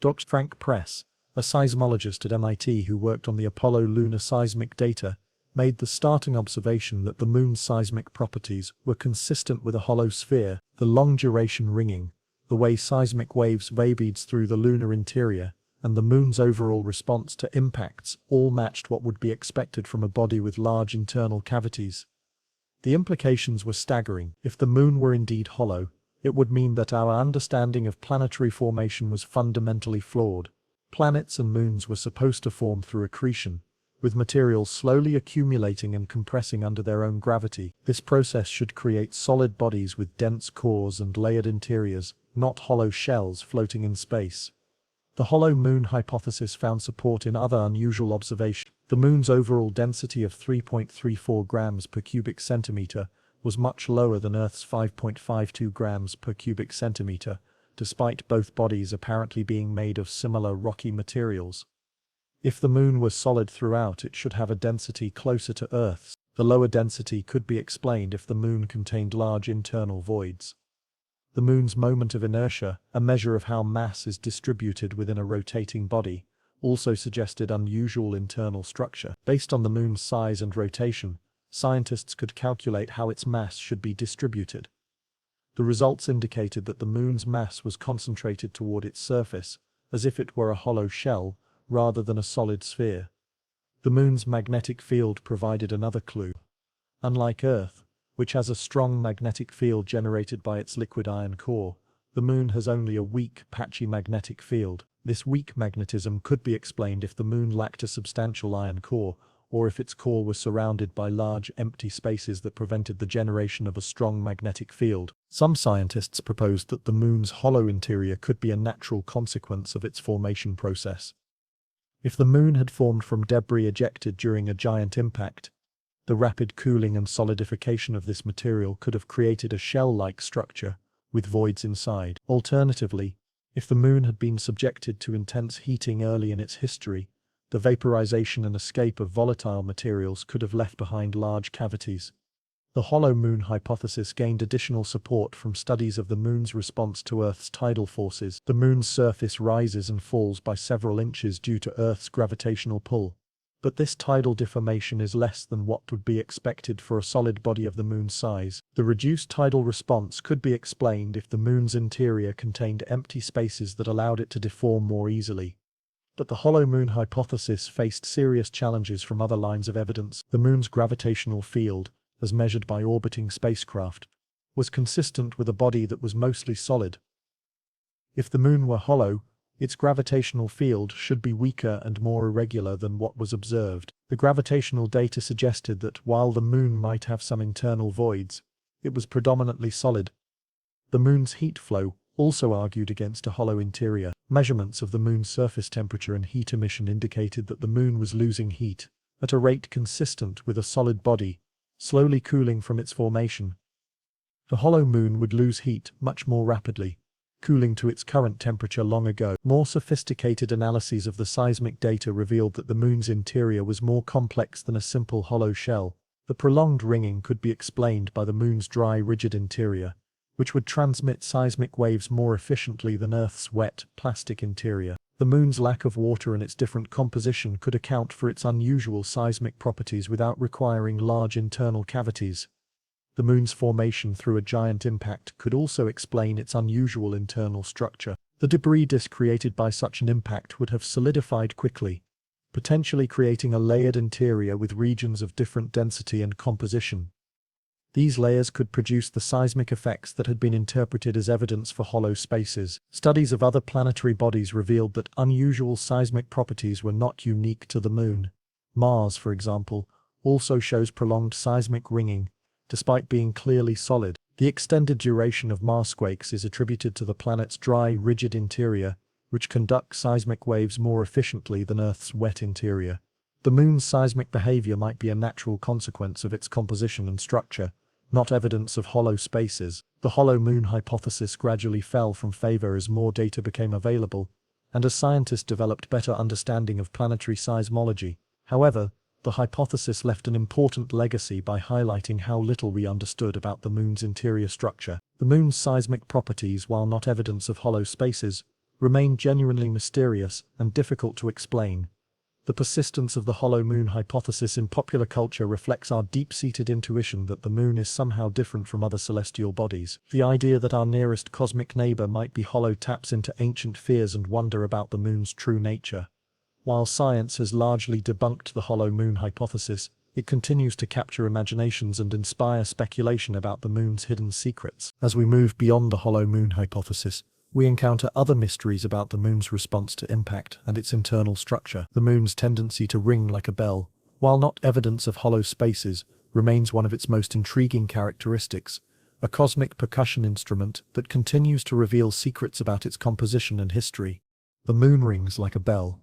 Dr. Frank Press, a seismologist at MIT who worked on the Apollo lunar seismic data, made the starting observation that the moon's seismic properties were consistent with a hollow sphere. The long-duration ringing, the way seismic waves vibrated through the lunar interior, and the moon's overall response to impacts all matched what would be expected from a body with large internal cavities. The implications were staggering. If the moon were indeed hollow, it would mean that our understanding of planetary formation was fundamentally flawed. Planets and moons were supposed to form through accretion, with materials slowly accumulating and compressing under their own gravity. This process should create solid bodies with dense cores and layered interiors, not hollow shells floating in space. The hollow moon hypothesis found support in other unusual observations. The moon's overall density of 3.34 grams per cubic centimeter was much lower than Earth's 5.52 grams per cubic centimeter, despite both bodies apparently being made of similar rocky materials. If the moon was solid throughout, it should have a density closer to Earth's. The lower density could be explained if the moon contained large internal voids. The moon's moment of inertia, a measure of how mass is distributed within a rotating body, also suggested unusual internal structure. Based on the moon's size and rotation, scientists could calculate how its mass should be distributed. The results indicated that the moon's mass was concentrated toward its surface, as if it were a hollow shell, rather than a solid sphere. The moon's magnetic field provided another clue. Unlike Earth, which has a strong magnetic field generated by its liquid iron core, the moon has only a weak, patchy magnetic field. This weak magnetism could be explained if the moon lacked a substantial iron core, or if its core was surrounded by large empty spaces that prevented the generation of a strong magnetic field. Some scientists proposed that the moon's hollow interior could be a natural consequence of its formation process. If the moon had formed from debris ejected during a giant impact, the rapid cooling and solidification of this material could have created a shell-like structure, with voids inside. Alternatively, if the moon had been subjected to intense heating early in its history, The vaporization and escape of volatile materials could have left behind large cavities. The hollow moon hypothesis gained additional support from studies of the moon's response to Earth's tidal forces. The moon's surface rises and falls by several inches due to Earth's gravitational pull. But this tidal deformation is less than what would be expected for a solid body of the moon's size. The reduced tidal response could be explained if the moon's interior contained empty spaces that allowed it to deform more easily. But the hollow moon hypothesis faced serious challenges from other lines of evidence. The moon's gravitational field, as measured by orbiting spacecraft, was consistent with a body that was mostly solid. If the moon were hollow, its gravitational field should be weaker and more irregular than what was observed. The gravitational data suggested that while the moon might have some internal voids, it was predominantly solid. The moon's heat flow also argued against a hollow interior. Measurements of the moon's surface temperature and heat emission indicated that the moon was losing heat at a rate consistent with a solid body, slowly cooling from its formation. The hollow moon would lose heat much more rapidly, cooling to its current temperature long ago. More sophisticated analyses of the seismic data revealed that the moon's interior was more complex than a simple hollow shell. The prolonged ringing could be explained by the moon's dry, rigid interior, which would transmit seismic waves more efficiently than Earth's wet, plastic interior. The moon's lack of water and its different composition could account for its unusual seismic properties without requiring large internal cavities. The moon's formation through a giant impact could also explain its unusual internal structure. The debris disk created by such an impact would have solidified quickly, potentially creating a layered interior with regions of different density and composition. These layers could produce the seismic effects that had been interpreted as evidence for hollow spaces. Studies of other planetary bodies revealed that unusual seismic properties were not unique to the moon. Mars, for example, also shows prolonged seismic ringing, despite being clearly solid. The extended duration of Marsquakes is attributed to the planet's dry, rigid interior, which conducts seismic waves more efficiently than Earth's wet interior. The moon's seismic behavior might be a natural consequence of its composition and structure, not evidence of hollow spaces. The hollow moon hypothesis gradually fell from favor as more data became available, and as scientists developed better understanding of planetary seismology. However, the hypothesis left an important legacy by highlighting how little we understood about the moon's interior structure. The moon's seismic properties, while not evidence of hollow spaces, remain genuinely mysterious and difficult to explain. The persistence of the hollow moon hypothesis in popular culture reflects our deep-seated intuition that the moon is somehow different from other celestial bodies. The idea that our nearest cosmic neighbor might be hollow taps into ancient fears and wonder about the moon's true nature. While science has largely debunked the hollow moon hypothesis, it continues to capture imaginations and inspire speculation about the moon's hidden secrets. As we move beyond the hollow moon hypothesis, we encounter other mysteries about the moon's response to impact and its internal structure. The moon's tendency to ring like a bell, while not evidence of hollow spaces, remains one of its most intriguing characteristics, a cosmic percussion instrument that continues to reveal secrets about its composition and history. The moon rings like a bell.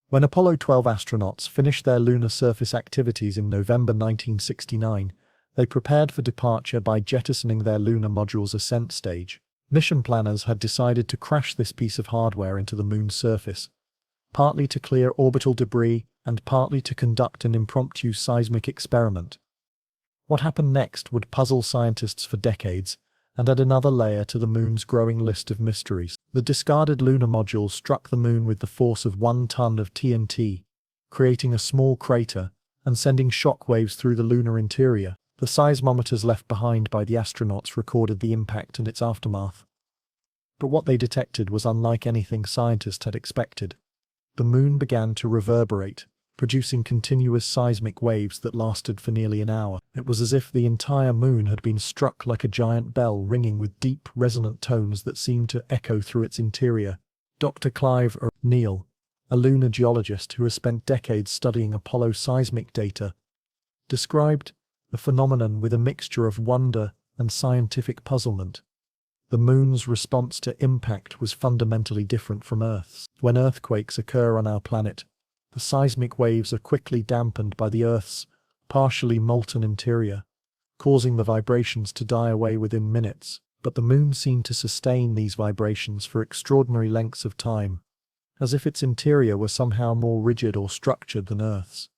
When Apollo 12 astronauts finished their lunar surface activities in November 1969, they prepared for departure by jettisoning their lunar module's ascent stage. Mission planners had decided to crash this piece of hardware into the moon's surface, partly to clear orbital debris and partly to conduct an impromptu seismic experiment. What happened next would puzzle scientists for decades and add another layer to the moon's growing list of mysteries. The discarded lunar module struck the moon with the force of 1 ton of TNT, creating a small crater and sending shock waves through the lunar interior. The seismometers left behind by the astronauts recorded the impact and its aftermath. But what they detected was unlike anything scientists had expected. The moon began to reverberate, producing continuous seismic waves that lasted for nearly an hour. It was as if the entire moon had been struck like a giant bell, ringing with deep, resonant tones that seemed to echo through its interior. Dr. Clive Neal, a lunar geologist who has spent decades studying Apollo seismic data, described the phenomenon with a mixture of wonder and scientific puzzlement. The moon's response to impact was fundamentally different from Earth's. When earthquakes occur on our planet, the seismic waves are quickly dampened by the Earth's partially molten interior, causing the vibrations to die away within minutes. But the moon seemed to sustain these vibrations for extraordinary lengths of time. as if its interior were somehow more rigid or structured than Earth's.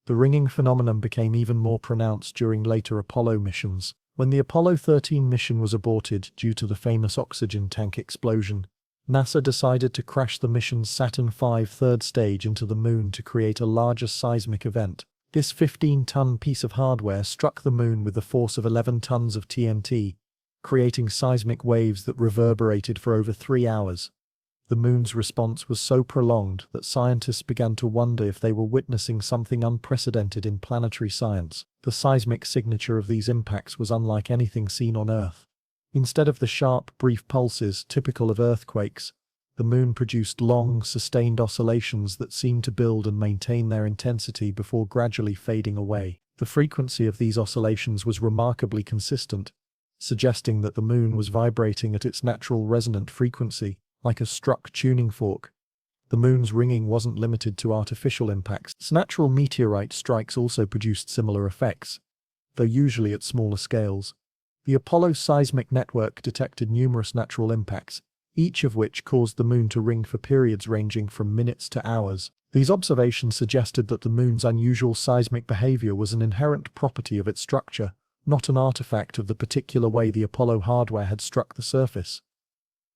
The ringing phenomenon became even more pronounced during later Apollo missions. When the Apollo 13 mission was aborted due to the famous oxygen tank explosion, NASA decided to crash the mission's Saturn V third stage into the Moon to create a larger seismic event. This 15-ton piece of hardware struck the Moon with the force of 11 tons of TNT, creating seismic waves that reverberated for over 3 hours. The Moon's response was so prolonged that scientists began to wonder if they were witnessing something unprecedented in planetary science. The seismic signature of these impacts was unlike anything seen on Earth. Instead of the sharp, brief pulses typical of earthquakes, the Moon produced long, sustained oscillations that seemed to build and maintain their intensity before gradually fading away. The frequency of these oscillations was remarkably consistent, suggesting that the Moon was vibrating at its natural resonant frequency, like a struck tuning fork. The Moon's ringing wasn't limited to artificial impacts. Natural meteorite strikes also produced similar effects, though usually at smaller scales. The Apollo seismic network detected numerous natural impacts, each of which caused the Moon to ring for periods ranging from minutes to hours. These observations suggested that the Moon's unusual seismic behavior was an inherent property of its structure, not an artifact of the particular way the Apollo hardware had struck the surface.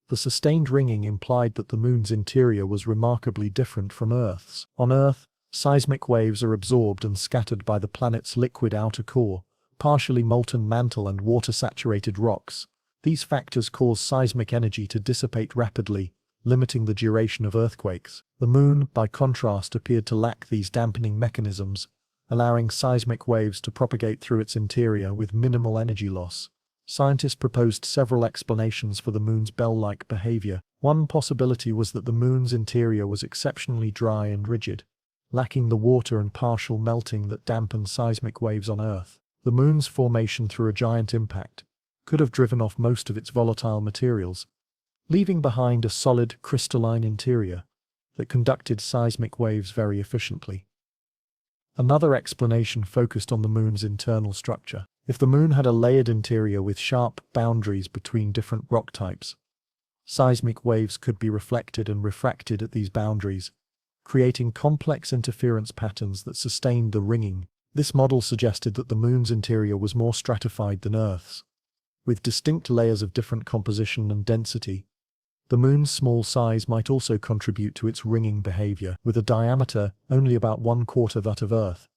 The sustained ringing implied that the Moon's interior was remarkably different from Earth's. On Earth, seismic waves are absorbed and scattered by the planet's liquid outer core, partially molten mantle and water-saturated rocks. These factors cause seismic energy to dissipate rapidly, limiting the duration of earthquakes. The Moon, by contrast, appeared to lack these dampening mechanisms, allowing seismic waves to propagate through its interior with minimal energy loss. Scientists proposed several explanations for the Moon's bell-like behavior. One possibility was that the Moon's interior was exceptionally dry and rigid, lacking the water and partial melting that dampen seismic waves on Earth. The Moon's formation through a giant impact could have driven off most of its volatile materials, leaving behind a solid, crystalline interior that conducted seismic waves very efficiently. Another explanation focused on the Moon's internal structure. If the Moon had a layered interior with sharp boundaries between different rock types, seismic waves could be reflected and refracted at these boundaries, creating complex interference patterns that sustained the ringing. This model suggested that the Moon's interior was more stratified than Earth's, with distinct layers of different composition and density. The Moon's small size might also contribute to its ringing behavior. With a diameter only about 1/4 that of Earth,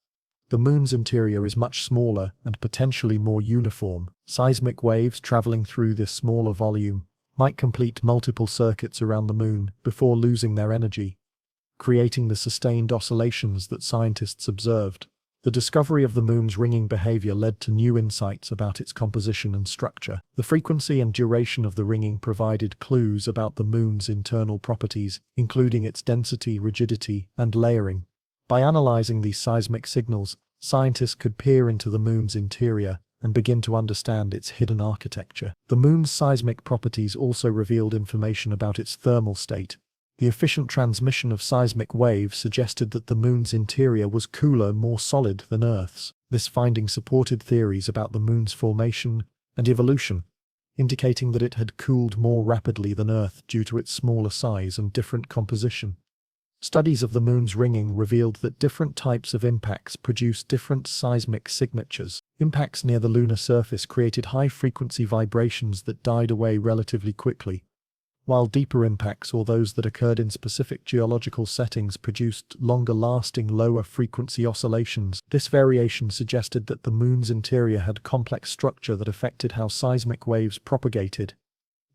the Moon's interior is much smaller and potentially more uniform. Seismic waves traveling through this smaller volume might complete multiple circuits around the Moon before losing their energy, creating the sustained oscillations that scientists observed. The discovery of the Moon's ringing behavior led to new insights about its composition and structure. The frequency and duration of the ringing provided clues about the Moon's internal properties, including its density, rigidity, and layering. By analyzing these seismic signals, scientists could peer into the Moon's interior and begin to understand its hidden architecture. The Moon's seismic properties also revealed information about its thermal state. The efficient transmission of seismic waves suggested that the Moon's interior was cooler, more solid than Earth's. This finding supported theories about the Moon's formation and evolution, indicating that it had cooled more rapidly than Earth due to its smaller size and different composition. Studies of the Moon's ringing revealed that different types of impacts produced different seismic signatures. Impacts near the lunar surface created high-frequency vibrations that died away relatively quickly, while deeper impacts, or those that occurred in specific geological settings, produced longer-lasting, lower-frequency oscillations. This variation suggested that the Moon's interior had complex structure that affected how seismic waves propagated.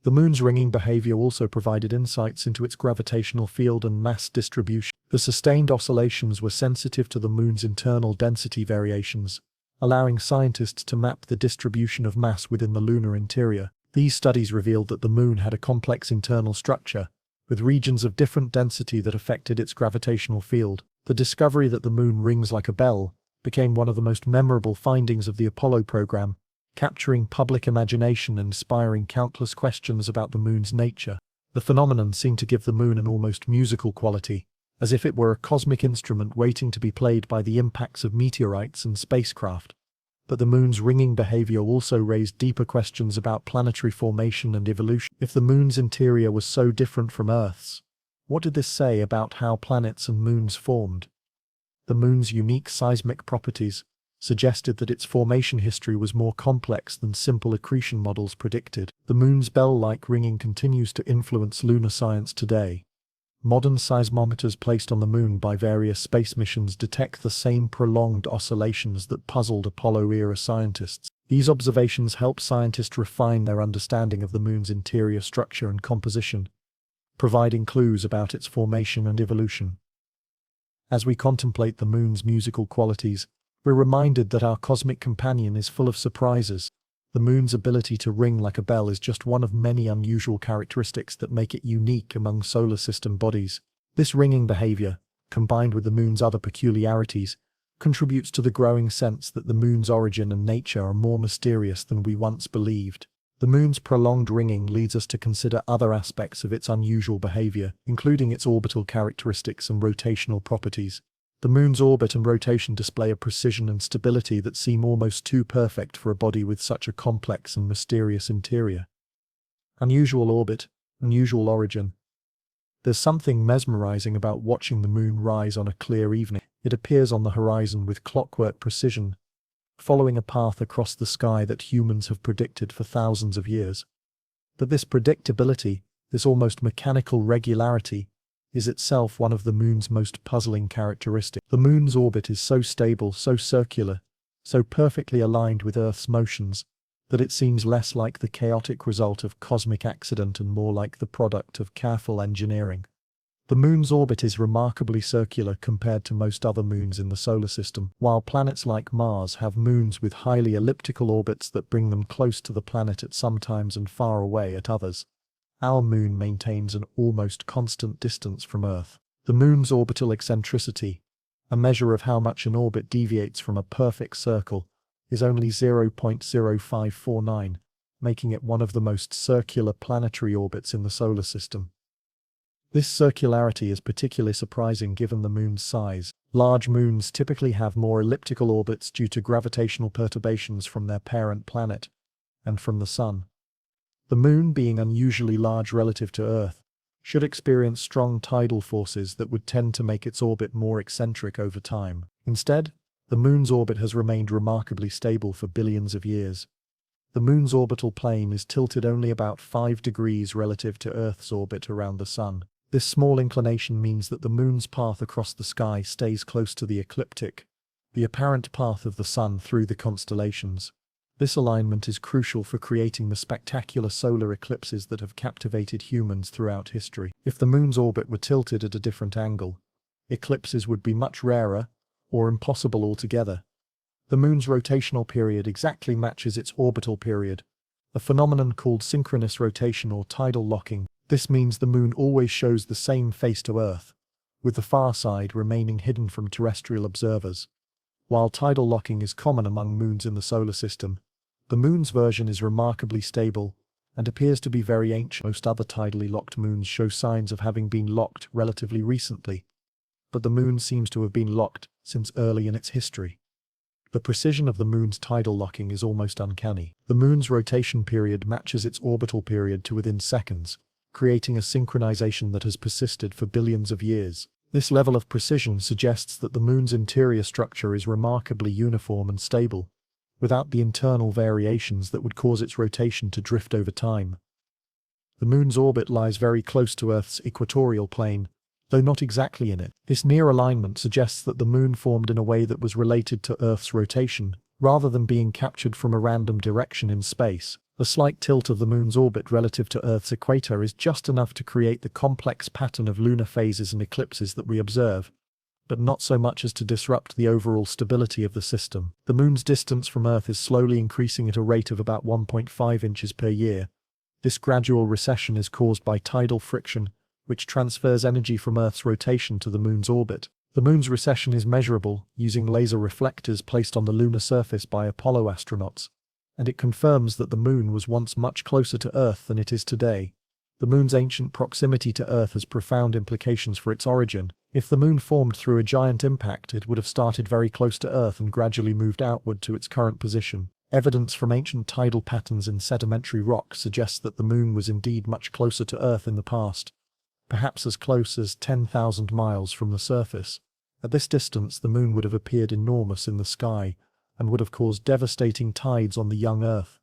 The Moon's ringing behavior also provided insights into its gravitational field and mass distribution. The sustained oscillations were sensitive to the Moon's internal density variations, allowing scientists to map the distribution of mass within the lunar interior. These studies revealed that the Moon had a complex internal structure, with regions of different density that affected its gravitational field. The discovery that the Moon rings like a bell became one of the most memorable findings of the Apollo program, capturing public imagination and inspiring countless questions about the Moon's nature. The phenomenon seemed to give the Moon an almost musical quality, as if it were a cosmic instrument waiting to be played by the impacts of meteorites and spacecraft. But the Moon's ringing behavior also raised deeper questions about planetary formation and evolution. If the Moon's interior was so different from Earth's, What did this say about how planets and moons formed? The moon's unique seismic properties suggested that its formation history was more complex than simple accretion models predicted. The moon's bell-like ringing continues to influence lunar science today. Modern seismometers placed on the moon by various space missions detect the same prolonged oscillations that puzzled Apollo-era scientists. These observations help scientists refine their understanding of the moon's interior structure and composition, providing clues about its formation and evolution. As we contemplate the moon's musical qualities, we're reminded that our cosmic companion is full of surprises. The moon's ability to ring like a bell is just one of many unusual characteristics that make it unique among solar system bodies. This ringing behavior, combined with the moon's other peculiarities, contributes to the growing sense that the moon's origin and nature are more mysterious than we once believed. The moon's prolonged ringing leads us to consider other aspects of its unusual behavior, including its orbital characteristics and rotational properties. The moon's orbit and rotation display a precision and stability that seem almost too perfect for a body with such a complex and mysterious interior. Unusual orbit, unusual origin. There's something mesmerizing about watching the moon rise on a clear evening. It appears on the horizon with clockwork precision, following a path across the sky that humans have predicted for thousands of years. But this predictability, this almost mechanical regularity, is itself one of the moon's most puzzling characteristics. The moon's orbit is so stable, so circular, so perfectly aligned with Earth's motions, that it seems less like the chaotic result of cosmic accident and more like the product of careful engineering. The moon's orbit is remarkably circular compared to most other moons in the solar system. While planets like Mars have moons with highly elliptical orbits that bring them close to the planet at some times and far away at others, our moon maintains an almost constant distance from Earth. The moon's orbital eccentricity, a measure of how much an orbit deviates from a perfect circle, is only 0.0549, making it one of the most circular planetary orbits in the solar system. This circularity is particularly surprising given the moon's size. Large moons typically have more elliptical orbits due to gravitational perturbations from their parent planet and from the Sun. The moon, being unusually large relative to Earth, should experience strong tidal forces that would tend to make its orbit more eccentric over time. Instead, the moon's orbit has remained remarkably stable for billions of years. The moon's orbital plane is tilted only about 5 degrees relative to Earth's orbit around the Sun. This small inclination means that the moon's path across the sky stays close to the ecliptic, the apparent path of the Sun through the constellations. This alignment is crucial for creating the spectacular solar eclipses that have captivated humans throughout history. If the moon's orbit were tilted at a different angle, eclipses would be much rarer, or impossible altogether. The moon's rotational period exactly matches its orbital period, a phenomenon called synchronous rotation or tidal locking. This means the moon always shows the same face to Earth, with the far side remaining hidden from terrestrial observers. While tidal locking is common among moons in the solar system, the moon's version is remarkably stable and appears to be very ancient. Most other tidally locked moons show signs of having been locked relatively recently, but the moon seems to have been locked since early in its history. The precision of the moon's tidal locking is almost uncanny. The moon's rotation period matches its orbital period to within seconds, creating a synchronization that has persisted for billions of years. This level of precision suggests that the moon's interior structure is remarkably uniform and stable, without the internal variations that would cause its rotation to drift over time. The moon's orbit lies very close to Earth's equatorial plane, though not exactly in it. This near alignment suggests that the moon formed in a way that was related to Earth's rotation, rather than being captured from a random direction in space. The slight tilt of the moon's orbit relative to Earth's equator is just enough to create the complex pattern of lunar phases and eclipses that we observe, but not so much as to disrupt the overall stability of the system. The moon's distance from Earth is slowly increasing at a rate of about 1.5 inches per year. This gradual recession is caused by tidal friction, which transfers energy from Earth's rotation to the moon's orbit. The moon's recession is measurable using laser reflectors placed on the lunar surface by Apollo astronauts, and it confirms that the moon was once much closer to Earth than it is today. The moon's ancient proximity to Earth has profound implications for its origin. If the moon formed through a giant impact, it would have started very close to Earth and gradually moved outward to its current position. Evidence from ancient tidal patterns in sedimentary rock suggests that the moon was indeed much closer to Earth in the past, perhaps as close as 10,000 miles from the surface. At this distance, the moon would have appeared enormous in the sky and would have caused devastating tides on the young Earth.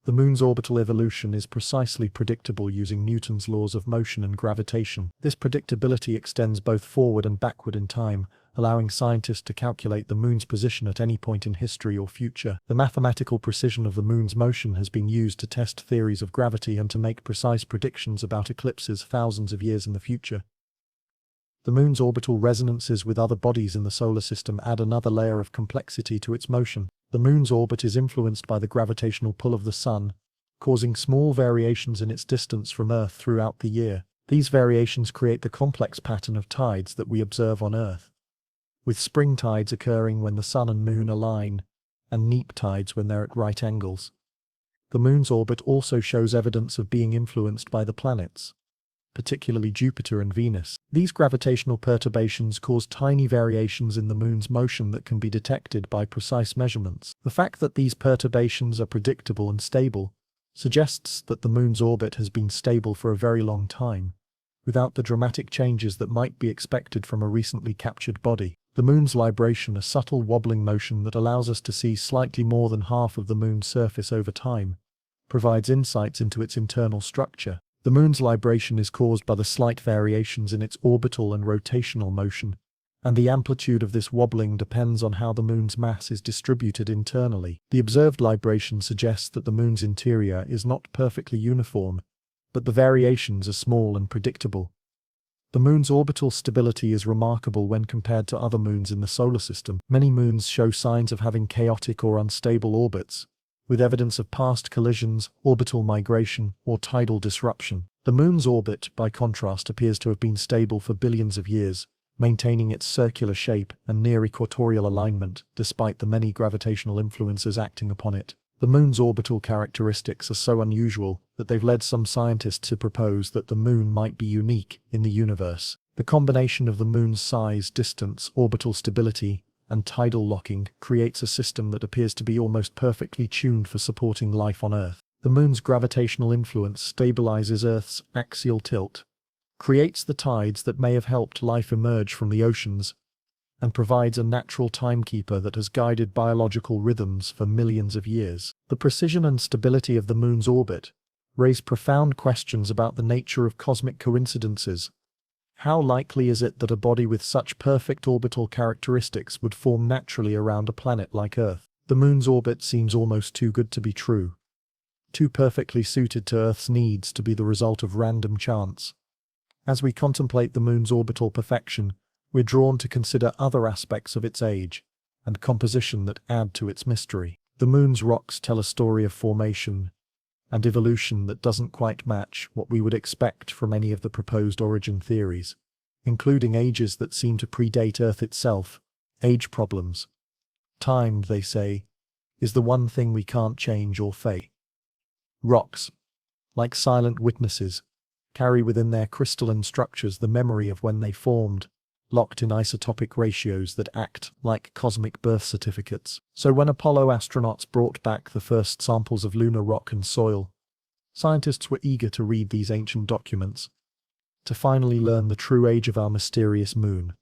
The moon's orbital evolution is precisely predictable using Newton's laws of motion and gravitation. This predictability extends both forward and backward in time, allowing scientists to calculate the moon's position at any point in history or future. The mathematical precision of the moon's motion has been used to test theories of gravity and to make precise predictions about eclipses thousands of years in the future. The moon's orbital resonances with other bodies in the solar system add another layer of complexity to its motion. The moon's orbit is influenced by the gravitational pull of the sun, causing small variations in its distance from Earth throughout the year. These variations create the complex pattern of tides that we observe on Earth, with spring tides occurring when the sun and moon align, and neap tides when they're at right angles. The moon's orbit also shows evidence of being influenced by the planets, particularly Jupiter and Venus. These gravitational perturbations cause tiny variations in the moon's motion that can be detected by precise measurements. The fact that these perturbations are predictable and stable suggests that the moon's orbit has been stable for a very long time, without the dramatic changes that might be expected from a recently captured body. The moon's libration, a subtle wobbling motion that allows us to see slightly more than half of the moon's surface over time, provides insights into its internal structure. The moon's libration is caused by the slight variations in its orbital and rotational motion, and the amplitude of this wobbling depends on how the moon's mass is distributed internally. The observed libration suggests that the moon's interior is not perfectly uniform, but the variations are small and predictable. The moon's orbital stability is remarkable when compared to other moons in the solar system. Many moons show signs of having chaotic or unstable orbits, with evidence of past collisions, orbital migration, or tidal disruption. The moon's orbit, by contrast, appears to have been stable for billions of years, maintaining its circular shape and near equatorial alignment despite the many gravitational influences acting upon it. The moon's orbital characteristics are so unusual that they've led some scientists to propose that the moon might be unique in the universe. The combination of the moon's size, distance, orbital stability, and tidal locking creates a system that appears to be almost perfectly tuned for supporting life on Earth. The moon's gravitational influence stabilizes Earth's axial tilt, creates the tides that may have helped life emerge from the oceans, and provides a natural timekeeper that has guided biological rhythms for millions of years. The precision and stability of the moon's orbit raise profound questions about the nature of cosmic coincidences. How likely is it that a body with such perfect orbital characteristics would form naturally around a planet like Earth? The moon's orbit seems almost too good to be true, too perfectly suited to Earth's needs to be the result of random chance. As we contemplate the moon's orbital perfection, we're drawn to consider other aspects of its age and composition that add to its mystery. The moon's rocks tell a story of formation and evolution that doesn't quite match what we would expect from any of the proposed origin theories, including ages that seem to predate Earth itself. Age problems. Time, they say, is the one thing we can't change or fake. Rocks, like silent witnesses, carry within their crystalline structures the memory of when they formed, locked in isotopic ratios that act like cosmic birth certificates. So when Apollo astronauts brought back the first samples of lunar rock and soil, scientists were eager to read these ancient documents, to finally learn the true age of our mysterious moon.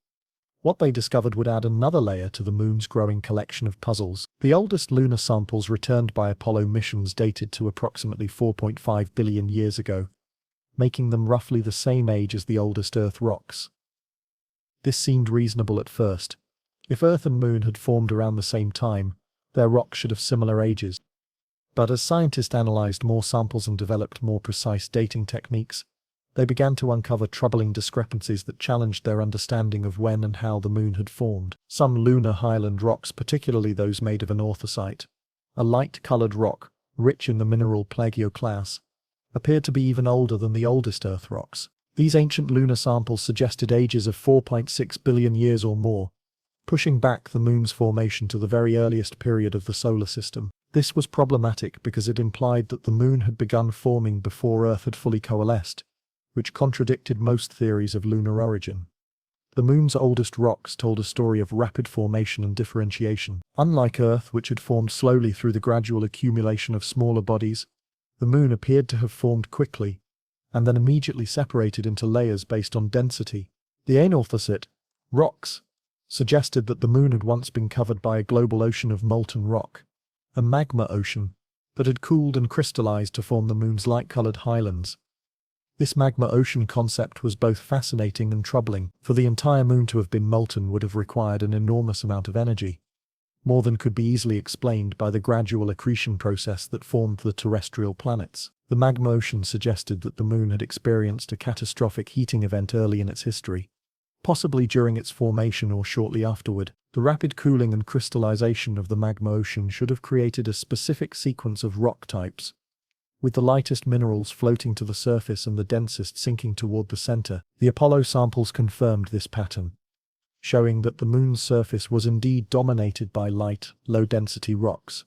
What they discovered would add another layer to the moon's growing collection of puzzles. The oldest lunar samples returned by Apollo missions dated to approximately 4.5 billion years ago, making them roughly the same age as the oldest Earth rocks. This seemed reasonable at first. If Earth and Moon had formed around the same time, their rocks should have similar ages. But as scientists analyzed more samples and developed more precise dating techniques, they began to uncover troubling discrepancies that challenged their understanding of when and how the Moon had formed. Some lunar highland rocks, particularly those made of anorthosite, a light-colored rock, rich in the mineral plagioclase, appeared to be even older than the oldest Earth rocks. These ancient lunar samples suggested ages of 4.6 billion years or more, pushing back the Moon's formation to the very earliest period of the solar system. This was problematic because it implied that the Moon had begun forming before Earth had fully coalesced, which contradicted most theories of lunar origin. The Moon's oldest rocks told a story of rapid formation and differentiation. Unlike Earth, which had formed slowly through the gradual accumulation of smaller bodies, the Moon appeared to have formed quickly, and then immediately separated into layers based on density. The anorthosite rocks suggested that the moon had once been covered by a global ocean of molten rock, a magma ocean, that had cooled and crystallized to form the moon's light-colored highlands. This magma ocean concept was both fascinating and troubling, for the entire moon to have been molten would have required an enormous amount of energy, more than could be easily explained by the gradual accretion process that formed the terrestrial planets. The magma ocean suggested that the moon had experienced a catastrophic heating event early in its history, possibly during its formation or shortly afterward. The rapid cooling and crystallization of the magma ocean should have created a specific sequence of rock types, with the lightest minerals floating to the surface and the densest sinking toward the center. The Apollo samples confirmed this pattern, showing that the moon's surface was indeed dominated by light, low-density rocks,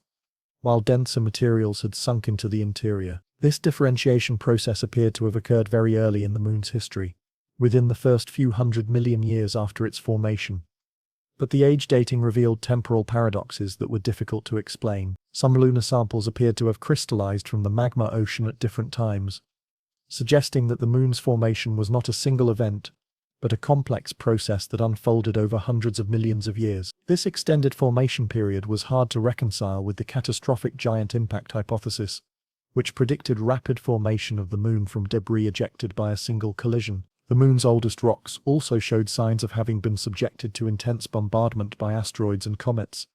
while denser materials had sunk into the interior. This differentiation process appeared to have occurred very early in the moon's history, within the first few 100 million years after its formation. But the age dating revealed temporal paradoxes that were difficult to explain. Some lunar samples appeared to have crystallized from the magma ocean at different times, suggesting that the moon's formation was not a single event, but a complex process that unfolded over hundreds of millions of years. This extended formation period was hard to reconcile with the catastrophic giant impact hypothesis, which predicted rapid formation of the moon from debris ejected by a single collision. The moon's oldest rocks also showed signs of having been subjected to intense bombardment by asteroids and comets.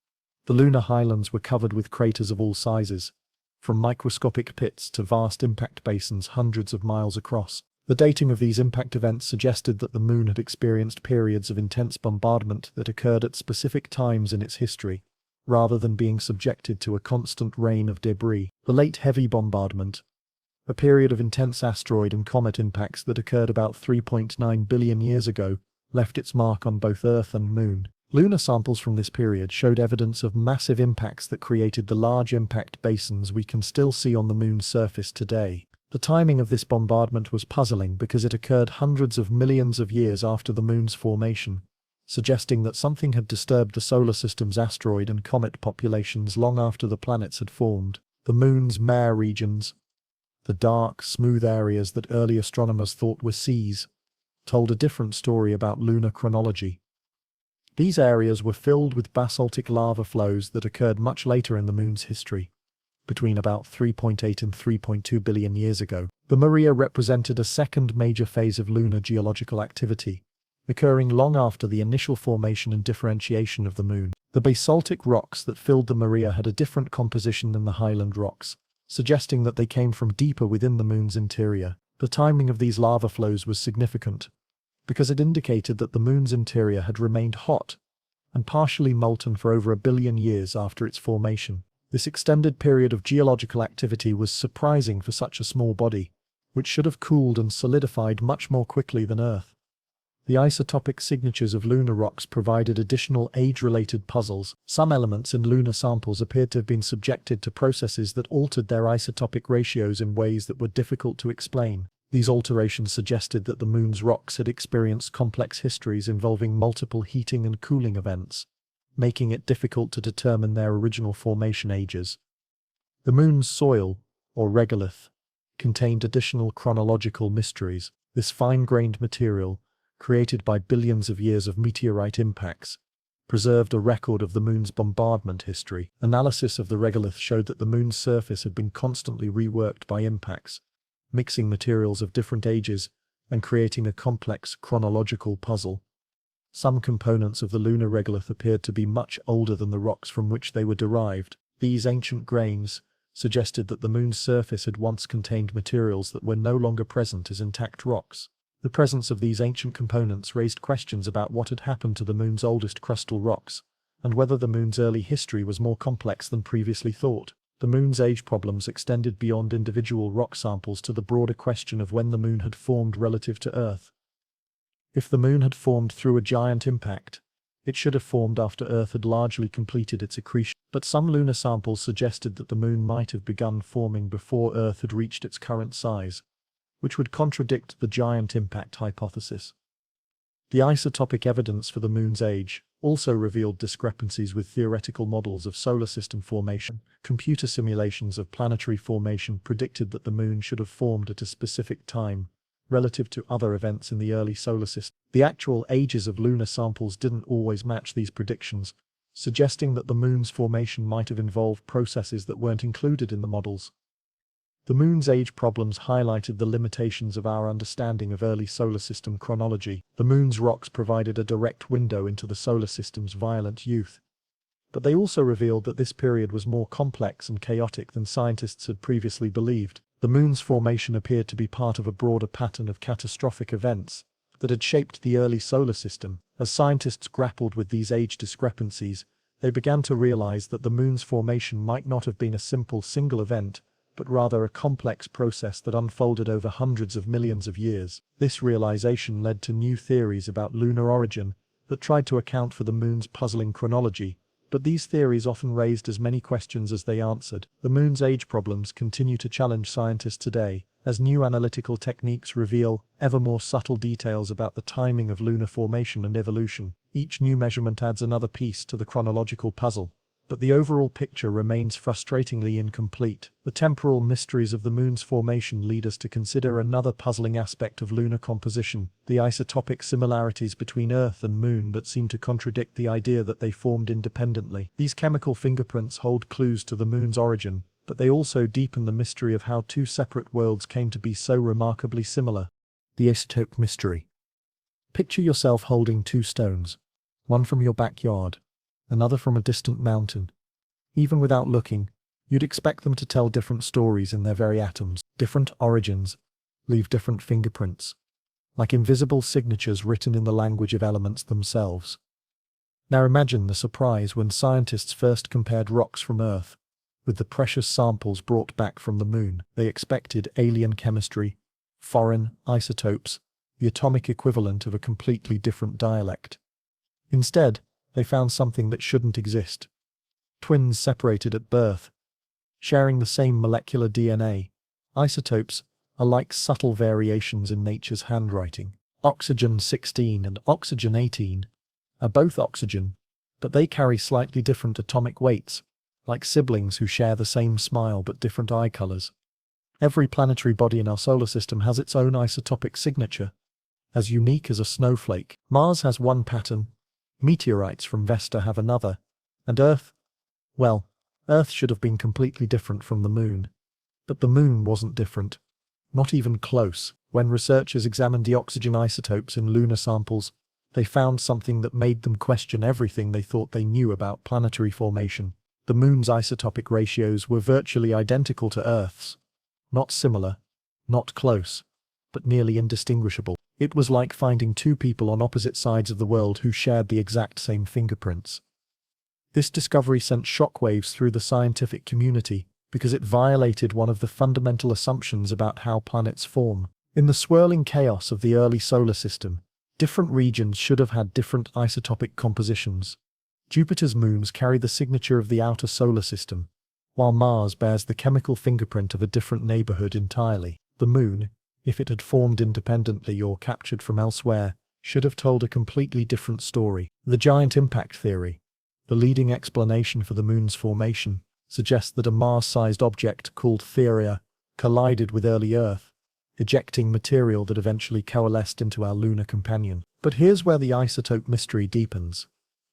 The lunar highlands were covered with craters of all sizes, from microscopic pits to vast impact basins hundreds of miles across. The dating of these impact events suggested that the moon had experienced periods of intense bombardment that occurred at specific times in its history, rather than being subjected to a constant rain of debris. The late heavy bombardment, a period of intense asteroid and comet impacts that occurred about 3.9 billion years ago, left its mark on both Earth and Moon. Lunar samples from this period showed evidence of massive impacts that created the large impact basins we can still see on the Moon's surface today. The timing of this bombardment was puzzling because it occurred hundreds of millions of years after the Moon's formation, suggesting that something had disturbed the solar system's asteroid and comet populations long after the planets had formed. The Moon's mare regions, the dark, smooth areas that early astronomers thought were seas, told a different story about lunar chronology. These areas were filled with basaltic lava flows that occurred much later in the Moon's history, between about 3.8 and 3.2 billion years ago. The Maria represented a second major phase of lunar geological activity, occurring long after the initial formation and differentiation of the Moon. The basaltic rocks that filled the Maria had a different composition than the highland rocks, suggesting that they came from deeper within the Moon's interior. The timing of these lava flows was significant, because it indicated that the Moon's interior had remained hot and partially molten for over 1 billion years after its formation. This extended period of geological activity was surprising for such a small body, which should have cooled and solidified much more quickly than Earth. The isotopic signatures of lunar rocks provided additional age-related puzzles. Some elements in lunar samples appeared to have been subjected to processes that altered their isotopic ratios in ways that were difficult to explain. These alterations suggested that the Moon's rocks had experienced complex histories involving multiple heating and cooling events, making it difficult to determine their original formation ages. The Moon's soil, or regolith, contained additional chronological mysteries. This fine-grained material, created by billions of years of meteorite impacts, preserved a record of the Moon's bombardment history. Analysis of the regolith showed that the Moon's surface had been constantly reworked by impacts, mixing materials of different ages and creating a complex chronological puzzle. Some components of the lunar regolith appeared to be much older than the rocks from which they were derived. These ancient grains suggested that the Moon's surface had once contained materials that were no longer present as intact rocks. The presence of these ancient components raised questions about what had happened to the Moon's oldest crustal rocks, and whether the Moon's early history was more complex than previously thought. The Moon's age problems extended beyond individual rock samples to the broader question of when the Moon had formed relative to Earth. If the Moon had formed through a giant impact, it should have formed after Earth had largely completed its accretion. But some lunar samples suggested that the Moon might have begun forming before Earth had reached its current size, which would contradict the giant impact hypothesis. The isotopic evidence for the Moon's age also revealed discrepancies with theoretical models of solar system formation. Computer simulations of planetary formation predicted that the Moon should have formed at a specific time, relative to other events in the early solar system. The actual ages of lunar samples didn't always match these predictions, suggesting that the Moon's formation might have involved processes that weren't included in the models. The Moon's age problems highlighted the limitations of our understanding of early solar system chronology. The Moon's rocks provided a direct window into the solar system's violent youth, but they also revealed that this period was more complex and chaotic than scientists had previously believed. The Moon's formation appeared to be part of a broader pattern of catastrophic events that had shaped the early solar system. As scientists grappled with these age discrepancies, they began to realize that the Moon's formation might not have been a simple single event, but rather a complex process that unfolded over hundreds of millions of years. This realization led to new theories about lunar origin that tried to account for the Moon's puzzling chronology, but these theories often raised as many questions as they answered. The Moon's age problems continue to challenge scientists today, as new analytical techniques reveal ever more subtle details about the timing of lunar formation and evolution. Each new measurement adds another piece to the chronological puzzle, but the overall picture remains frustratingly incomplete. The temporal mysteries of the Moon's formation lead us to consider another puzzling aspect of lunar composition: the isotopic similarities between Earth and Moon that seem to contradict the idea that they formed independently. These chemical fingerprints hold clues to the Moon's origin, but they also deepen the mystery of how two separate worlds came to be so remarkably similar. The isotope mystery. Picture yourself holding two stones, one from your backyard, another from a distant mountain. Even without looking, you'd expect them to tell different stories in their very atoms. Different origins leave different fingerprints, like invisible signatures written in the language of elements themselves. Now imagine the surprise when scientists first compared rocks from Earth with the precious samples brought back from the Moon. They expected alien chemistry, foreign isotopes, the atomic equivalent of a completely different dialect. Instead, they found something that shouldn't exist. Twins separated at birth, sharing the same molecular DNA. Isotopes are like subtle variations in nature's handwriting. Oxygen-16 and oxygen-18 are both oxygen, but they carry slightly different atomic weights, like siblings who share the same smile but different eye colors. Every planetary body in our solar system has its own isotopic signature, as unique as a snowflake. Mars has one pattern, meteorites from Vesta have another, and Earth, well, Earth should have been completely different from the Moon. But the Moon wasn't different, not even close. When researchers examined the oxygen isotopes in lunar samples, they found something that made them question everything they thought they knew about planetary formation. The Moon's isotopic ratios were virtually identical to Earth's. Not similar, not close, but nearly indistinguishable. It was like finding two people on opposite sides of the world who shared the exact same fingerprints. This discovery sent shockwaves through the scientific community because it violated one of the fundamental assumptions about how planets form. In the swirling chaos of the early solar system, different regions should have had different isotopic compositions. Jupiter's moons carry the signature of the outer solar system, while Mars bears the chemical fingerprint of a different neighborhood entirely. The Moon, if it had formed independently or captured from elsewhere, should have told a completely different story. The giant impact theory, the leading explanation for the Moon's formation, suggests that a Mars-sized object called Theria collided with early Earth, ejecting material that eventually coalesced into our lunar companion. But here's where the isotope mystery deepens.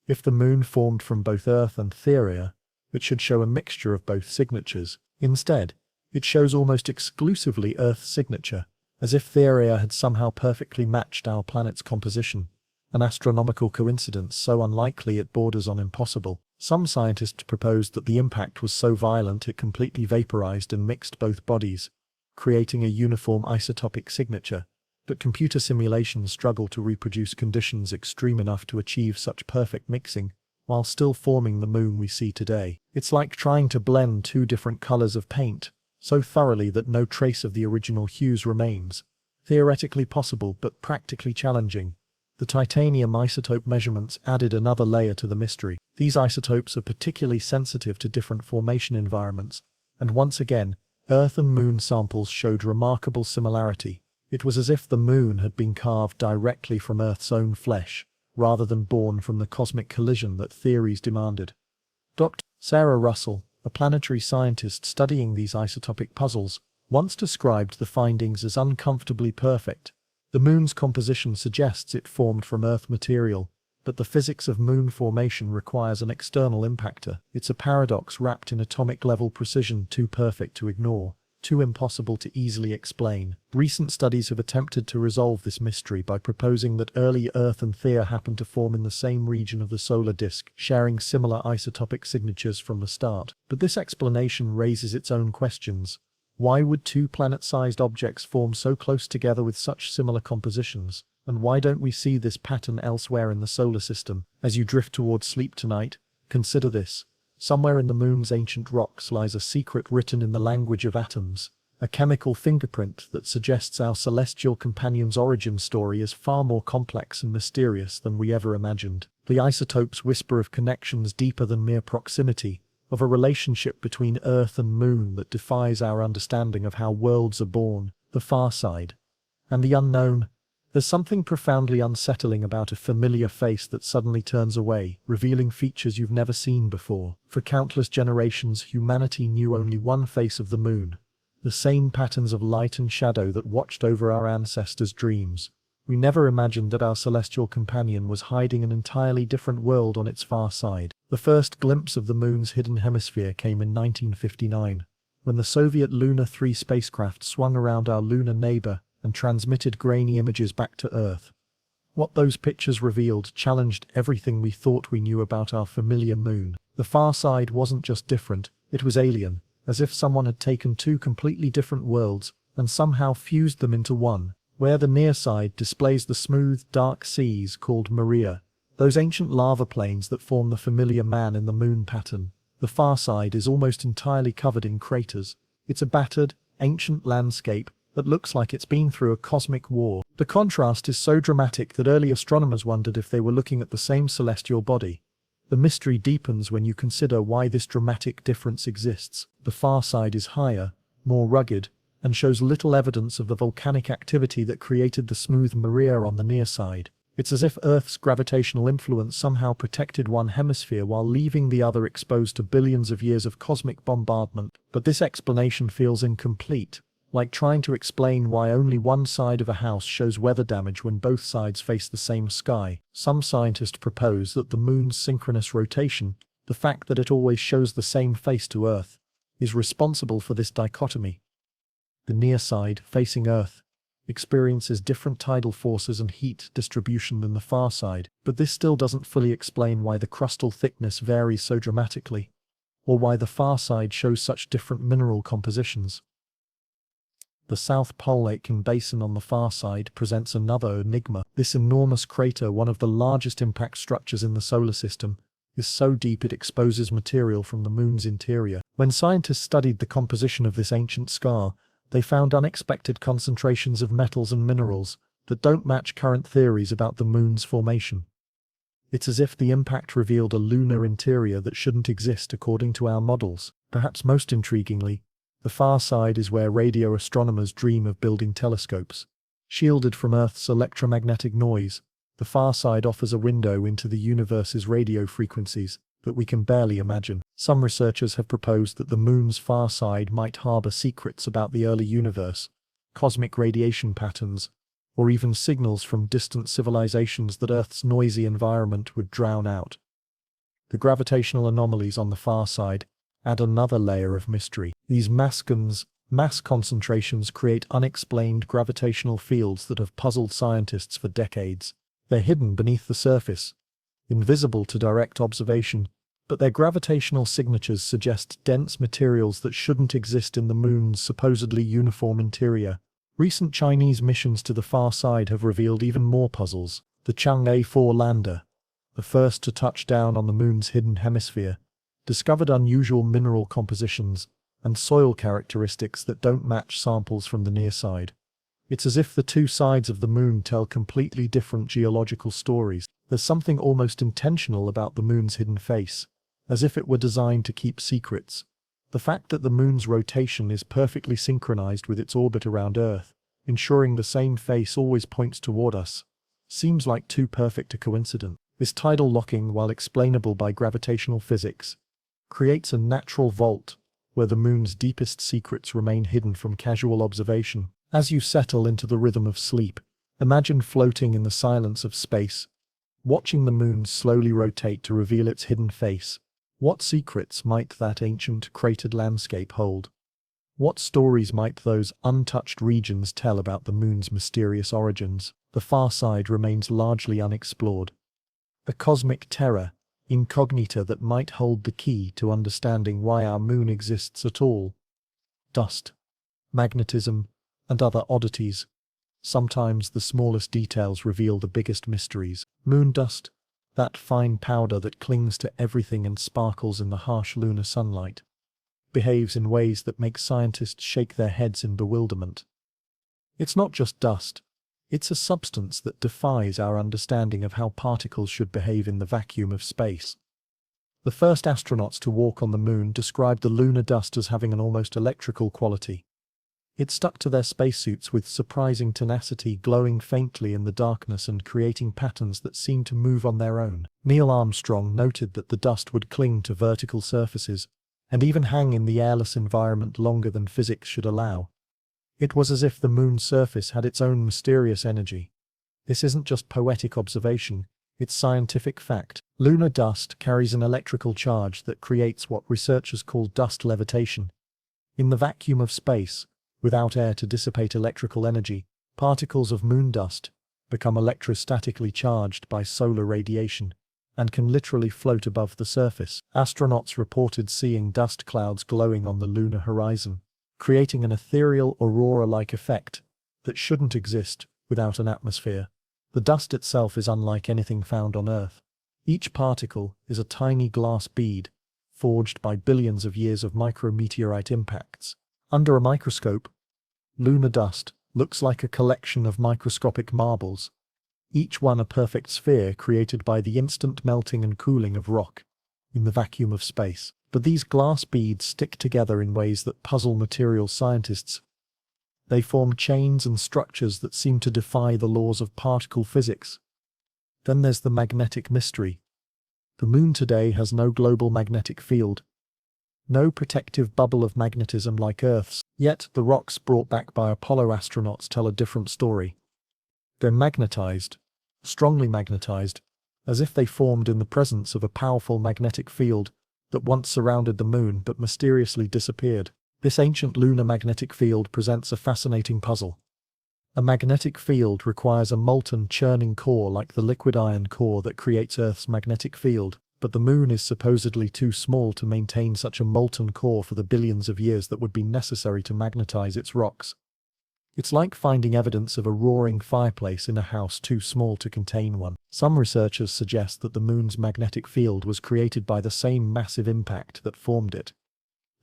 If the Moon formed from both Earth and Theria, it should show a mixture of both signatures. Instead, it shows almost exclusively Earth's signature, as if Theria had somehow perfectly matched our planet's composition, an astronomical coincidence so unlikely it borders on impossible. Some scientists proposed that the impact was so violent it completely vaporized and mixed both bodies, creating a uniform isotopic signature, but computer simulations struggle to reproduce conditions extreme enough to achieve such perfect mixing, while still forming the Moon we see today. It's like trying to blend two different colors of paint so thoroughly that no trace of the original hues remains. Theoretically possible but practically challenging. The titanium isotope measurements added another layer to the mystery. These isotopes are particularly sensitive to different formation environments, and once again, Earth and Moon samples showed remarkable similarity. It was as if the moon had been carved directly from Earth's own flesh, rather than born from the cosmic collision that theories demanded. Dr. Sarah Russell, a planetary scientist studying these isotopic puzzles, once described the findings as uncomfortably perfect. The moon's composition suggests it formed from Earth material, but the physics of moon formation requires an external impactor. It's a paradox wrapped in atomic-level precision, too perfect to ignore, too impossible to easily explain. Recent studies have attempted to resolve this mystery by proposing that early Earth and Theia happened to form in the same region of the solar disk, sharing similar isotopic signatures from the start. But this explanation raises its own questions. Why would two planet-sized objects form so close together with such similar compositions? And why don't we see this pattern elsewhere in the solar system? As you drift towards sleep tonight, consider this. Somewhere in the moon's ancient rocks lies a secret written in the language of atoms, a chemical fingerprint that suggests our celestial companion's origin story is far more complex and mysterious than we ever imagined. The isotopes whisper of connections deeper than mere proximity, of a relationship between Earth and Moon that defies our understanding of how worlds are born, the far side, and the unknown. There's something profoundly unsettling about a familiar face that suddenly turns away, revealing features you've never seen before. For countless generations, humanity knew only one face of the moon, the same patterns of light and shadow that watched over our ancestors' dreams. We never imagined that our celestial companion was hiding an entirely different world on its far side. The first glimpse of the moon's hidden hemisphere came in 1959, when the Soviet Luna 3 spacecraft swung around our lunar neighbor and transmitted grainy images back to Earth. What those pictures revealed challenged everything we thought we knew about our familiar moon. The far side wasn't just different, it was alien, as if someone had taken two completely different worlds and somehow fused them into one. Where the near side displays the smooth, dark seas called Maria, those ancient lava plains that form the familiar man in the moon pattern, the far side is almost entirely covered in craters. It's a battered, ancient landscape that looks like it's been through a cosmic war. The contrast is so dramatic that early astronomers wondered if they were looking at the same celestial body. The mystery deepens when you consider why this dramatic difference exists. The far side is higher, more rugged, and shows little evidence of the volcanic activity that created the smooth Maria on the near side. It's as if Earth's gravitational influence somehow protected one hemisphere while leaving the other exposed to billions of years of cosmic bombardment. But this explanation feels incomplete, like trying to explain why only one side of a house shows weather damage when both sides face the same sky. Some scientists propose that the moon's synchronous rotation, the fact that it always shows the same face to Earth, is responsible for this dichotomy. The near side, facing Earth, experiences different tidal forces and heat distribution than the far side, but this still doesn't fully explain why the crustal thickness varies so dramatically, or why the far side shows such different mineral compositions. The South Pole Aitken Basin on the far side presents another enigma. This enormous crater, one of the largest impact structures in the solar system, is so deep it exposes material from the moon's interior. When scientists studied the composition of this ancient scar, they found unexpected concentrations of metals and minerals that don't match current theories about the moon's formation. It's as if the impact revealed a lunar interior that shouldn't exist according to our models. Perhaps most intriguingly, the far side is where radio astronomers dream of building telescopes. Shielded from Earth's electromagnetic noise, the far side offers a window into the universe's radio frequencies that we can barely imagine. Some researchers have proposed that the moon's far side might harbor secrets about the early universe, cosmic radiation patterns, or even signals from distant civilizations that Earth's noisy environment would drown out. The gravitational anomalies on the far side add another layer of mystery. These mass concentrations create unexplained gravitational fields that have puzzled scientists for decades. They're hidden beneath the surface, invisible to direct observation, but their gravitational signatures suggest dense materials that shouldn't exist in the moon's supposedly uniform interior. Recent Chinese missions to the far side have revealed even more puzzles. The Chang'e 4 lander, the first to touch down on the moon's hidden hemisphere, discovered unusual mineral compositions and soil characteristics that don't match samples from the near side. It's as if the two sides of the moon tell completely different geological stories. There's something almost intentional about the moon's hidden face, as if it were designed to keep secrets. The fact that the moon's rotation is perfectly synchronized with its orbit around Earth ensuring the same face always points toward us. Seems like too perfect a coincidence. This tidal locking, while explainable by gravitational physics, creates a natural vault where the moon's deepest secrets remain hidden from casual observation. As you settle into the rhythm of sleep, imagine floating in the silence of space, watching the moon slowly rotate to reveal its hidden face. What secrets might that ancient cratered landscape hold? What stories might those untouched regions tell about the moon's mysterious origins? The far side remains largely unexplored. A cosmic terror, incognita that might hold the key to understanding why our moon exists at all. Dust, magnetism, and other oddities. Sometimes the smallest details reveal the biggest mysteries. Moon dust, that fine powder that clings to everything and sparkles in the harsh lunar sunlight, behaves in ways that make scientists shake their heads in bewilderment. It's not just dust. It's a substance that defies our understanding of how particles should behave in the vacuum of space. The first astronauts to walk on the moon described the lunar dust as having an almost electrical quality. It stuck to their spacesuits with surprising tenacity, glowing faintly in the darkness and creating patterns that seemed to move on their own. Neil Armstrong noted that the dust would cling to vertical surfaces and even hang in the airless environment longer than physics should allow. It was as if the moon's surface had its own mysterious energy. This isn't just poetic observation, it's scientific fact. Lunar dust carries an electrical charge that creates what researchers call dust levitation. In the vacuum of space, without air to dissipate electrical energy, particles of moon dust become electrostatically charged by solar radiation and can literally float above the surface. Astronauts reported seeing dust clouds glowing on the lunar horizon, creating an ethereal aurora-like effect that shouldn't exist without an atmosphere. The dust itself is unlike anything found on Earth. Each particle is a tiny glass bead, forged by billions of years of micrometeorite impacts. Under a microscope, lunar dust looks like a collection of microscopic marbles, each one a perfect sphere created by the instant melting and cooling of rock in the vacuum of space. But these glass beads stick together in ways that puzzle material scientists. They form chains and structures that seem to defy the laws of particle physics. Then there's the magnetic mystery. The moon today has no global magnetic field, no protective bubble of magnetism like Earth's, yet the rocks brought back by Apollo astronauts tell a different story. They're magnetized, strongly magnetized, as if they formed in the presence of a powerful magnetic field that once surrounded the moon but mysteriously disappeared. This ancient lunar magnetic field presents a fascinating puzzle. A magnetic field requires a molten, churning core like the liquid iron core that creates Earth's magnetic field, but the moon is supposedly too small to maintain such a molten core for the billions of years that would be necessary to magnetize its rocks. It's like finding evidence of a roaring fireplace in a house too small to contain one. Some researchers suggest that the moon's magnetic field was created by the same massive impact that formed it.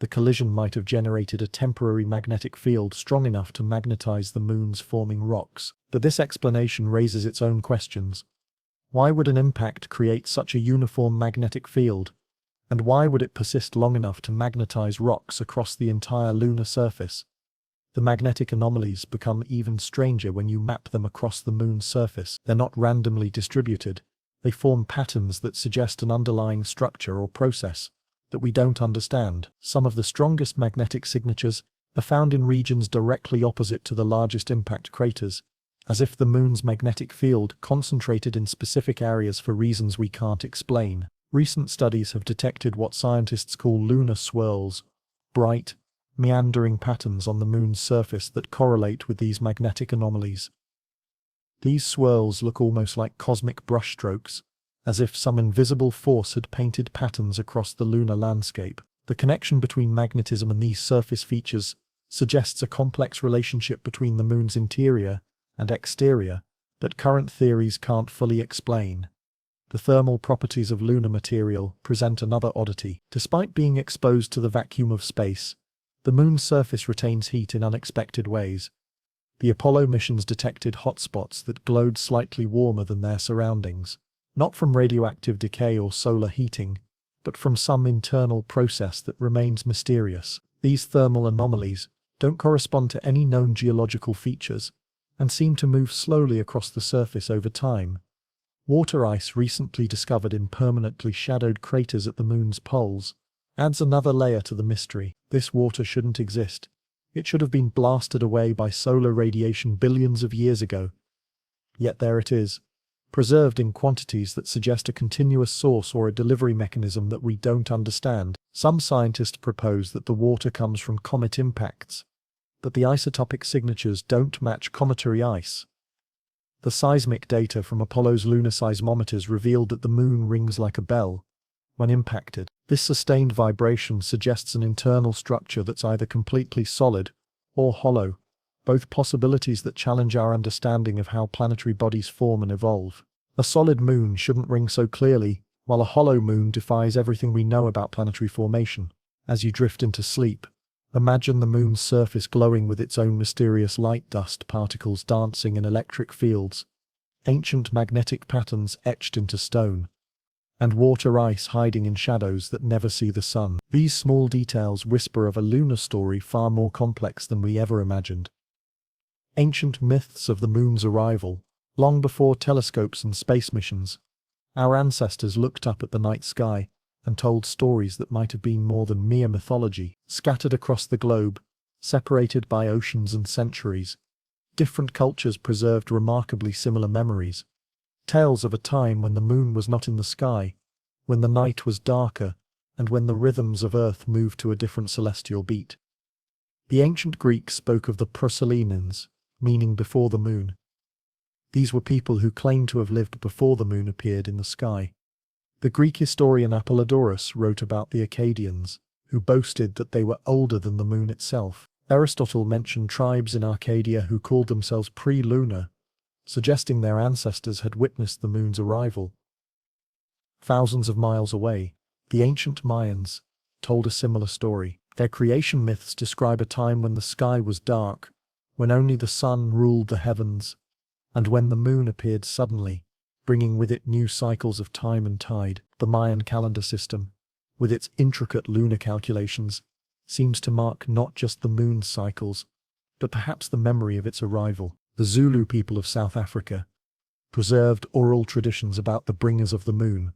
The collision might have generated a temporary magnetic field strong enough to magnetize the moon's forming rocks. But this explanation raises its own questions. Why would an impact create such a uniform magnetic field? And why would it persist long enough to magnetize rocks across the entire lunar surface? The magnetic anomalies become even stranger when you map them across the moon's surface. They're not randomly distributed. They form patterns that suggest an underlying structure or process that we don't understand. Some of the strongest magnetic signatures are found in regions directly opposite to the largest impact craters, as if the moon's magnetic field concentrated in specific areas for reasons we can't explain. Recent studies have detected what scientists call lunar swirls, bright, meandering patterns on the moon's surface that correlate with these magnetic anomalies. These swirls look almost like cosmic brushstrokes, as if some invisible force had painted patterns across the lunar landscape. The connection between magnetism and these surface features suggests a complex relationship between the moon's interior and exterior that current theories can't fully explain. The thermal properties of lunar material present another oddity. Despite being exposed to the vacuum of space, the moon's surface retains heat in unexpected ways. The Apollo missions detected hotspots that glowed slightly warmer than their surroundings, not from radioactive decay or solar heating, but from some internal process that remains mysterious. These thermal anomalies don't correspond to any known geological features, and seem to move slowly across the surface over time. Water ice recently discovered in permanently shadowed craters at the moon's poles adds another layer to the mystery. This water shouldn't exist. It should have been blasted away by solar radiation billions of years ago. Yet there it is, preserved in quantities that suggest a continuous source or a delivery mechanism that we don't understand. Some scientists propose that the water comes from comet impacts, but the isotopic signatures don't match cometary ice. The seismic data from Apollo's lunar seismometers revealed that the moon rings like a bell when impacted. This sustained vibration suggests an internal structure that's either completely solid or hollow, both possibilities that challenge our understanding of how planetary bodies form and evolve. A solid moon shouldn't ring so clearly, while a hollow moon defies everything we know about planetary formation. As you drift into sleep, imagine the moon's surface glowing with its own mysterious light dust particles dancing in electric fields, ancient magnetic patterns etched into stone, and water ice hiding in shadows that never see the sun. These small details whisper of a lunar story far more complex than we ever imagined. Ancient myths of the moon's arrival. Long before telescopes and space missions, our ancestors looked up at the night sky and told stories that might have been more than mere mythology. Scattered across the globe, separated by oceans and centuries, different cultures preserved remarkably similar memories. Tales of a time when the moon was not in the sky, when the night was darker, and when the rhythms of Earth moved to a different celestial beat. The ancient Greeks spoke of the Proserpines, meaning before the moon. These were people who claimed to have lived before the moon appeared in the sky. The Greek historian Apollodorus wrote about the Akkadians, who boasted that they were older than the moon itself. Aristotle mentioned tribes in Arcadia who called themselves pre-lunar, suggesting their ancestors had witnessed the moon's arrival. Thousands of miles away, the ancient Mayans told a similar story. Their creation myths describe a time when the sky was dark, when only the sun ruled the heavens, and when the moon appeared suddenly, bringing with it new cycles of time and tide. The Mayan calendar system, with its intricate lunar calculations, seems to mark not just the moon's cycles, but perhaps the memory of its arrival. The Zulu people of South Africa preserved oral traditions about the bringers of the moon,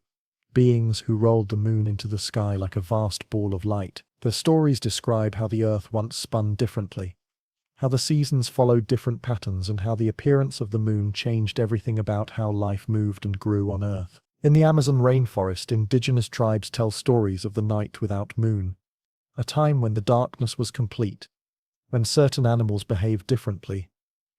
beings who rolled the moon into the sky like a vast ball of light. Their stories describe how the Earth once spun differently, how the seasons followed different patterns, and how the appearance of the moon changed everything about how life moved and grew on Earth. In the Amazon rainforest, indigenous tribes tell stories of the night without moon, a time when the darkness was complete, when certain animals behaved differently,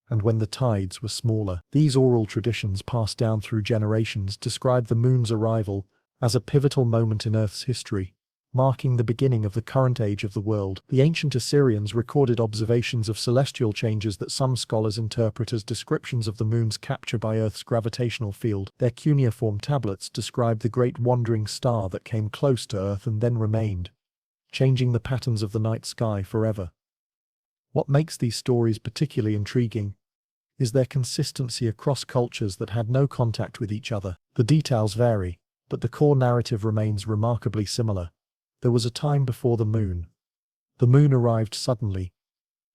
and when the tides were smaller. These oral traditions passed down through generations describe the moon's arrival as a pivotal moment in Earth's history, marking the beginning of the current age of the world. The ancient Assyrians recorded observations of celestial changes that some scholars interpret as descriptions of the moon's capture by Earth's gravitational field. Their cuneiform tablets describe the great wandering star that came close to Earth and then remained, changing the patterns of the night sky forever. What makes these stories particularly intriguing is their consistency across cultures that had no contact with each other. The details vary, but the core narrative remains remarkably similar. There was a time before the moon. The moon arrived suddenly,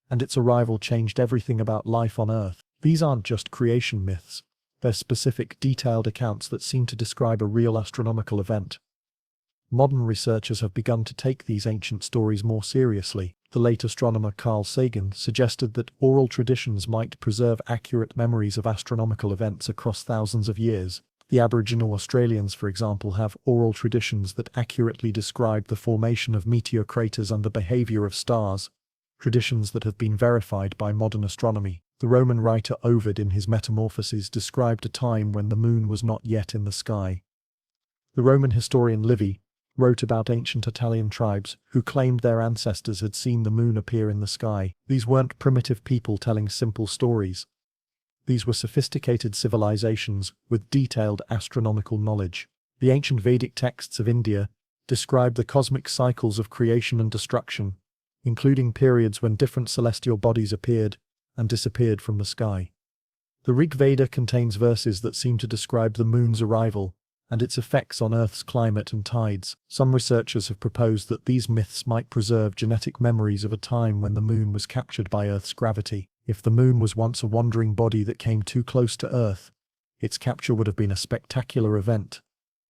and its arrival changed everything about life on Earth. These aren't just creation myths, they're specific, detailed accounts that seem to describe a real astronomical event. Modern researchers have begun to take these ancient stories more seriously. The late astronomer Carl Sagan suggested that oral traditions might preserve accurate memories of astronomical events across thousands of years. The Aboriginal Australians, for example, have oral traditions that accurately describe the formation of meteor craters and the behavior of stars, traditions that have been verified by modern astronomy. The Roman writer Ovid in his Metamorphoses described a time when the moon was not yet in the sky. The Roman historian Livy wrote about ancient Italian tribes who claimed their ancestors had seen the moon appear in the sky. These weren't primitive people telling simple stories. These were sophisticated civilizations with detailed astronomical knowledge. The ancient Vedic texts of India describe the cosmic cycles of creation and destruction, including periods when different celestial bodies appeared and disappeared from the sky. The Rig Veda contains verses that seem to describe the moon's arrival and its effects on Earth's climate and tides. Some researchers have proposed that these myths might preserve genetic memories of a time when the moon was captured by Earth's gravity. If the moon was once a wandering body that came too close to Earth, its capture would have been a spectacular event.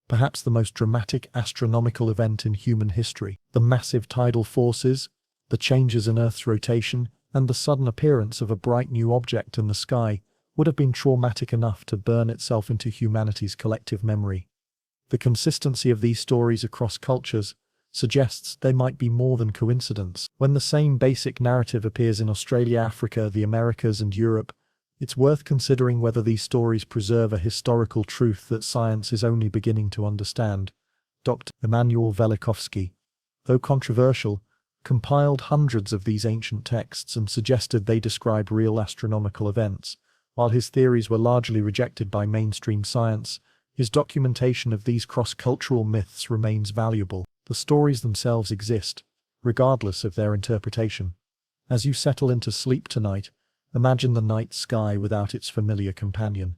Perhaps the most dramatic astronomical event in human history. The massive tidal forces, the changes in Earth's rotation, and the sudden appearance of a bright new object in the sky would have been traumatic enough to burn itself into humanity's collective memory. The consistency of these stories across cultures suggests they might be more than coincidence. When the same basic narrative appears in Australia, Africa, the Americas, and Europe, it's worth considering whether these stories preserve a historical truth that science is only beginning to understand. Dr. Emanuel Velikovsky, though controversial, compiled hundreds of these ancient texts and suggested they describe real astronomical events. While his theories were largely rejected by mainstream science, his documentation of these cross-cultural myths remains valuable. The stories themselves exist, regardless of their interpretation. As you settle into sleep tonight, imagine the night sky without its familiar companion.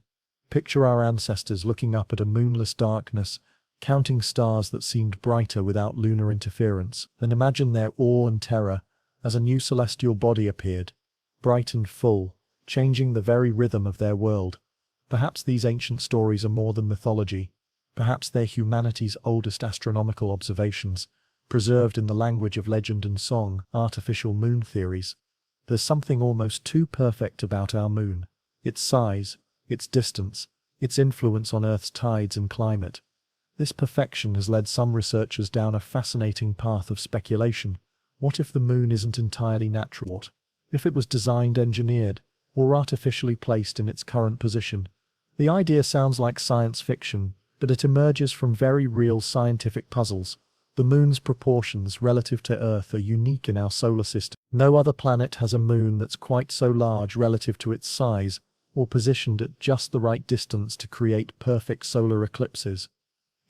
Picture our ancestors looking up at a moonless darkness, counting stars that seemed brighter without lunar interference. Then imagine their awe and terror as a new celestial body appeared, bright and full, changing the very rhythm of their world. Perhaps these ancient stories are more than mythology. Perhaps they're humanity's oldest astronomical observations, preserved in the language of legend and song. Artificial moon theories. There's something almost too perfect about our moon. Its size, its distance, its influence on Earth's tides and climate. This perfection has led some researchers down a fascinating path of speculation. What if the moon isn't entirely natural? What if it was designed, engineered, or artificially placed in its current position? The idea sounds like science fiction, but it emerges from very real scientific puzzles. The moon's proportions relative to Earth are unique in our solar system. No other planet has a moon that's quite so large relative to its size, or positioned at just the right distance to create perfect solar eclipses.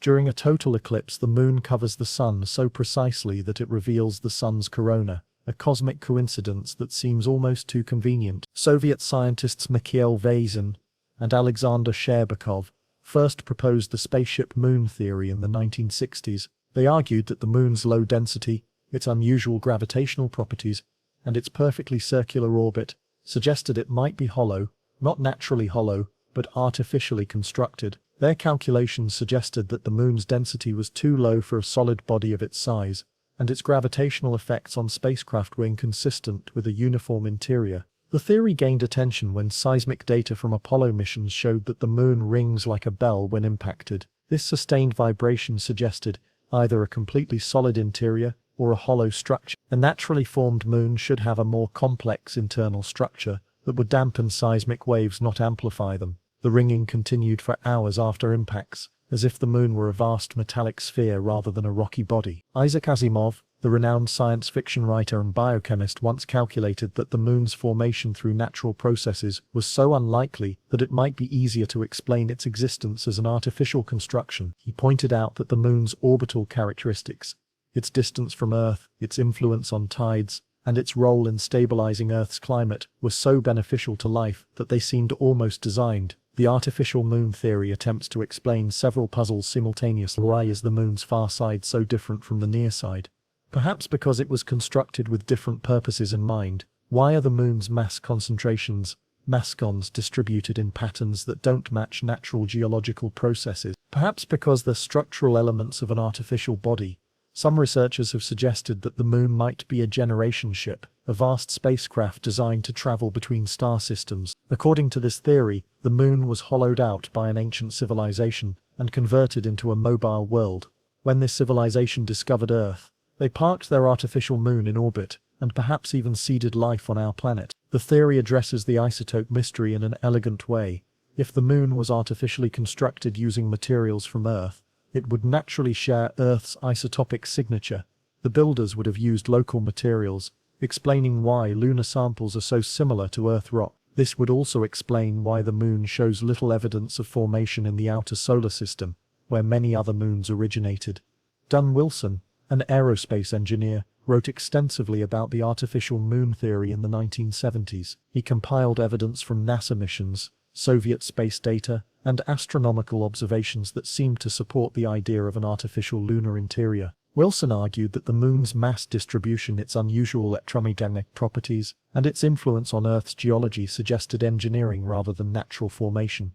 During a total eclipse, the moon covers the sun so precisely that it reveals the sun's corona, a cosmic coincidence that seems almost too convenient. Soviet scientists Mikhail Vazin and Alexander Sherbakov first proposed the spaceship moon theory in the 1960s. They argued that the moon's low density, its unusual gravitational properties, and its perfectly circular orbit suggested it might be hollow, not naturally hollow, but artificially constructed. Their calculations suggested that the moon's density was too low for a solid body of its size, and its gravitational effects on spacecraft were inconsistent with a uniform interior. The theory gained attention when seismic data from Apollo missions showed that the moon rings like a bell when impacted. This sustained vibration suggested either a completely solid interior or a hollow structure. A naturally formed moon should have a more complex internal structure that would dampen seismic waves, not amplify them. The ringing continued for hours after impacts, as if the moon were a vast metallic sphere rather than a rocky body. Isaac Asimov, the renowned science fiction writer and biochemist, once calculated that the moon's formation through natural processes was so unlikely that it might be easier to explain its existence as an artificial construction. He pointed out that the moon's orbital characteristics, its distance from Earth, its influence on tides, and its role in stabilizing Earth's climate were so beneficial to life that they seemed almost designed. The artificial moon theory attempts to explain several puzzles simultaneously. Why is the moon's far side so different from the near side? Perhaps because it was constructed with different purposes in mind. Why are the moon's mass concentrations, mascons, distributed in patterns that don't match natural geological processes? Perhaps because they're structural elements of an artificial body. Some researchers have suggested that the moon might be a generation ship, a vast spacecraft designed to travel between star systems. According to this theory, the moon was hollowed out by an ancient civilization and converted into a mobile world. When this civilization discovered Earth, they parked their artificial moon in orbit, and perhaps even seeded life on our planet. The theory addresses the isotope mystery in an elegant way. If the moon was artificially constructed using materials from Earth, it would naturally share Earth's isotopic signature. The builders would have used local materials, explaining why lunar samples are so similar to Earth rock. This would also explain why the moon shows little evidence of formation in the outer solar system, where many other moons originated. Dunn Wilson, an aerospace engineer, wrote extensively about the artificial moon theory in the 1970s. He compiled evidence from NASA missions, Soviet space data, and astronomical observations that seemed to support the idea of an artificial lunar interior. Wilson argued that the Moon's mass distribution, its unusual electromagnetic properties, and its influence on Earth's geology suggested engineering rather than natural formation.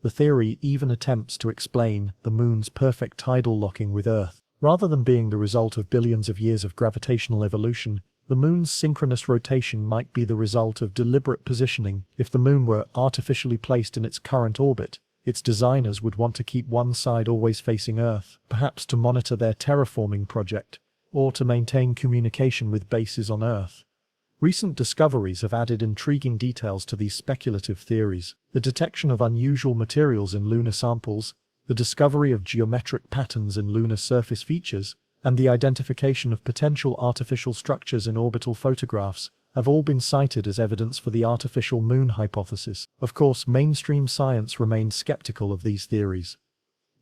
The theory even attempts to explain the Moon's perfect tidal locking with Earth. Rather than being the result of billions of years of gravitational evolution, the Moon's synchronous rotation might be the result of deliberate positioning. If the Moon were artificially placed in its current orbit, its designers would want to keep one side always facing Earth, perhaps to monitor their terraforming project, or to maintain communication with bases on Earth. Recent discoveries have added intriguing details to these speculative theories. The detection of unusual materials in lunar samples, the discovery of geometric patterns in lunar surface features, and the identification of potential artificial structures in orbital photographs have all been cited as evidence for the artificial moon hypothesis. Of course, mainstream science remains skeptical of these theories.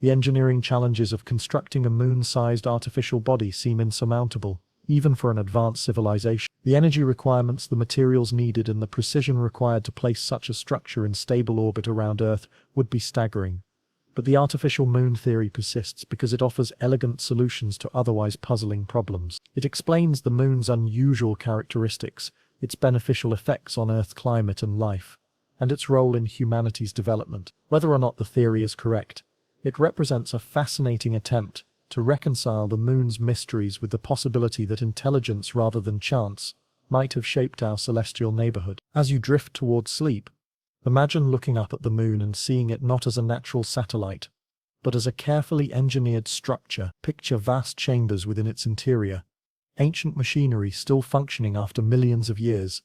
The engineering challenges of constructing a moon-sized artificial body seem insurmountable, even for an advanced civilization. The energy requirements, the materials needed, and the precision required to place such a structure in stable orbit around Earth would be staggering. But the artificial moon theory persists because it offers elegant solutions to otherwise puzzling problems. It explains the Moon's unusual characteristics, its beneficial effects on Earth climate and life, and its role in humanity's development. Whether or not the theory is correct, it represents a fascinating attempt to reconcile the Moon's mysteries with the possibility that intelligence rather than chance might have shaped our celestial neighborhood. As you drift towards sleep, imagine looking up at the Moon and seeing it not as a natural satellite, but as a carefully engineered structure. Picture vast chambers within its interior, ancient machinery still functioning after millions of years,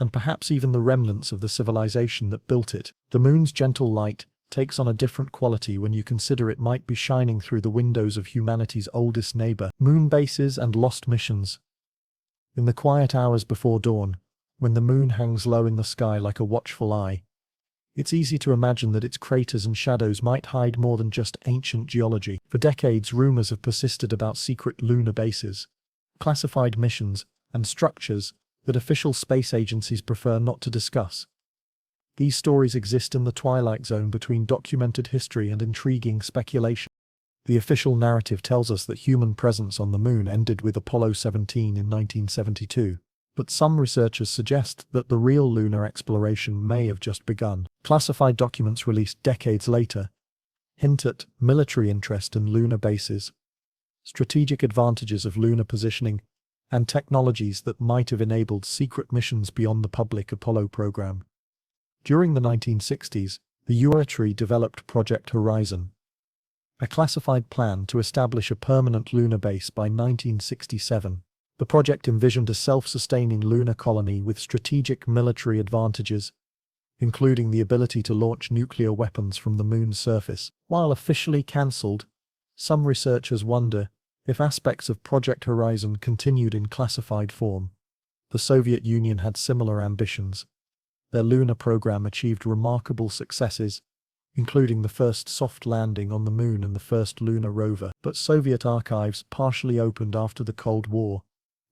and perhaps even the remnants of the civilization that built it. The Moon's gentle light takes on a different quality when you consider it might be shining through the windows of humanity's oldest neighbor. Moon bases and lost missions. In the quiet hours before dawn, when the Moon hangs low in the sky like a watchful eye, it's easy to imagine that its craters and shadows might hide more than just ancient geology. For decades, rumors have persisted about secret lunar bases, classified missions, and structures that official space agencies prefer not to discuss. These stories exist in the twilight zone between documented history and intriguing speculation. The official narrative tells us that human presence on the Moon ended with Apollo 17 in 1972. But some researchers suggest that the real lunar exploration may have just begun. Classified documents released decades later hint at military interest in lunar bases, strategic advantages of lunar positioning, and technologies that might have enabled secret missions beyond the public Apollo program. During the 1960s, the US developed Project Horizon, a classified plan to establish a permanent lunar base by 1967. The project envisioned a self-sustaining lunar colony with strategic military advantages, including the ability to launch nuclear weapons from the Moon's surface. While officially cancelled, some researchers wonder if aspects of Project Horizon continued in classified form. The Soviet Union had similar ambitions. Their lunar program achieved remarkable successes, including the first soft landing on the Moon and the first lunar rover. But Soviet archives, partially opened after the Cold War,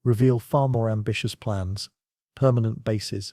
reveal far more ambitious plans, permanent bases,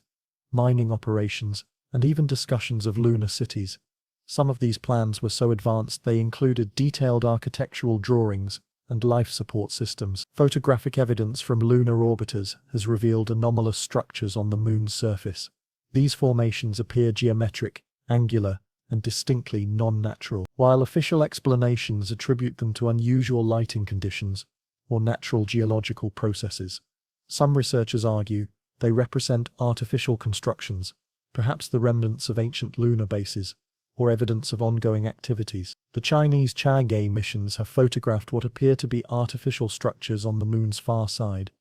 mining operations, and even discussions of lunar cities. Some of these plans were so advanced they included detailed architectural drawings and life support systems. Photographic evidence from lunar orbiters has revealed anomalous structures on the Moon's surface. These formations appear geometric, angular, and distinctly non-natural, while official explanations attribute them to unusual lighting conditions or natural geological processes. Some researchers argue they represent artificial constructions, perhaps the remnants of ancient lunar bases, or evidence of ongoing activities. The Chinese Chang'e missions have photographed what appear to be artificial structures on the Moon's far side.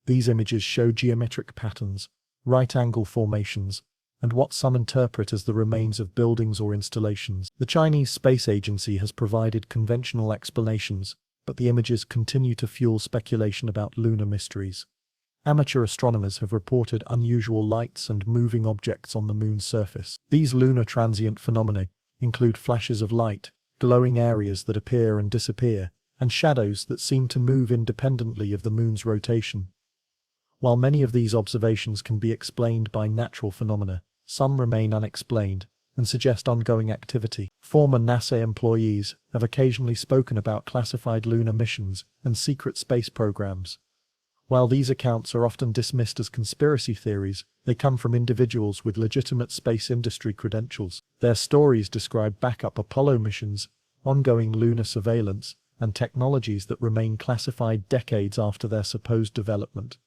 These images show geometric patterns, right-angle formations, and what some interpret as the remains of buildings or installations. The Chinese Space Agency has provided conventional explanations, but the images continue to fuel speculation about lunar mysteries. Amateur astronomers have reported unusual lights and moving objects on the Moon's surface. These lunar transient phenomena include flashes of light, glowing areas that appear and disappear, and shadows that seem to move independently of the Moon's rotation. While many of these observations can be explained by natural phenomena, some remain unexplained, and suggest ongoing activity. Former NASA employees have occasionally spoken about classified lunar missions and secret space programs. While these accounts are often dismissed as conspiracy theories, they come from individuals with legitimate space industry credentials. Their stories describe backup Apollo missions, ongoing lunar surveillance, and technologies that remain classified decades after their supposed development.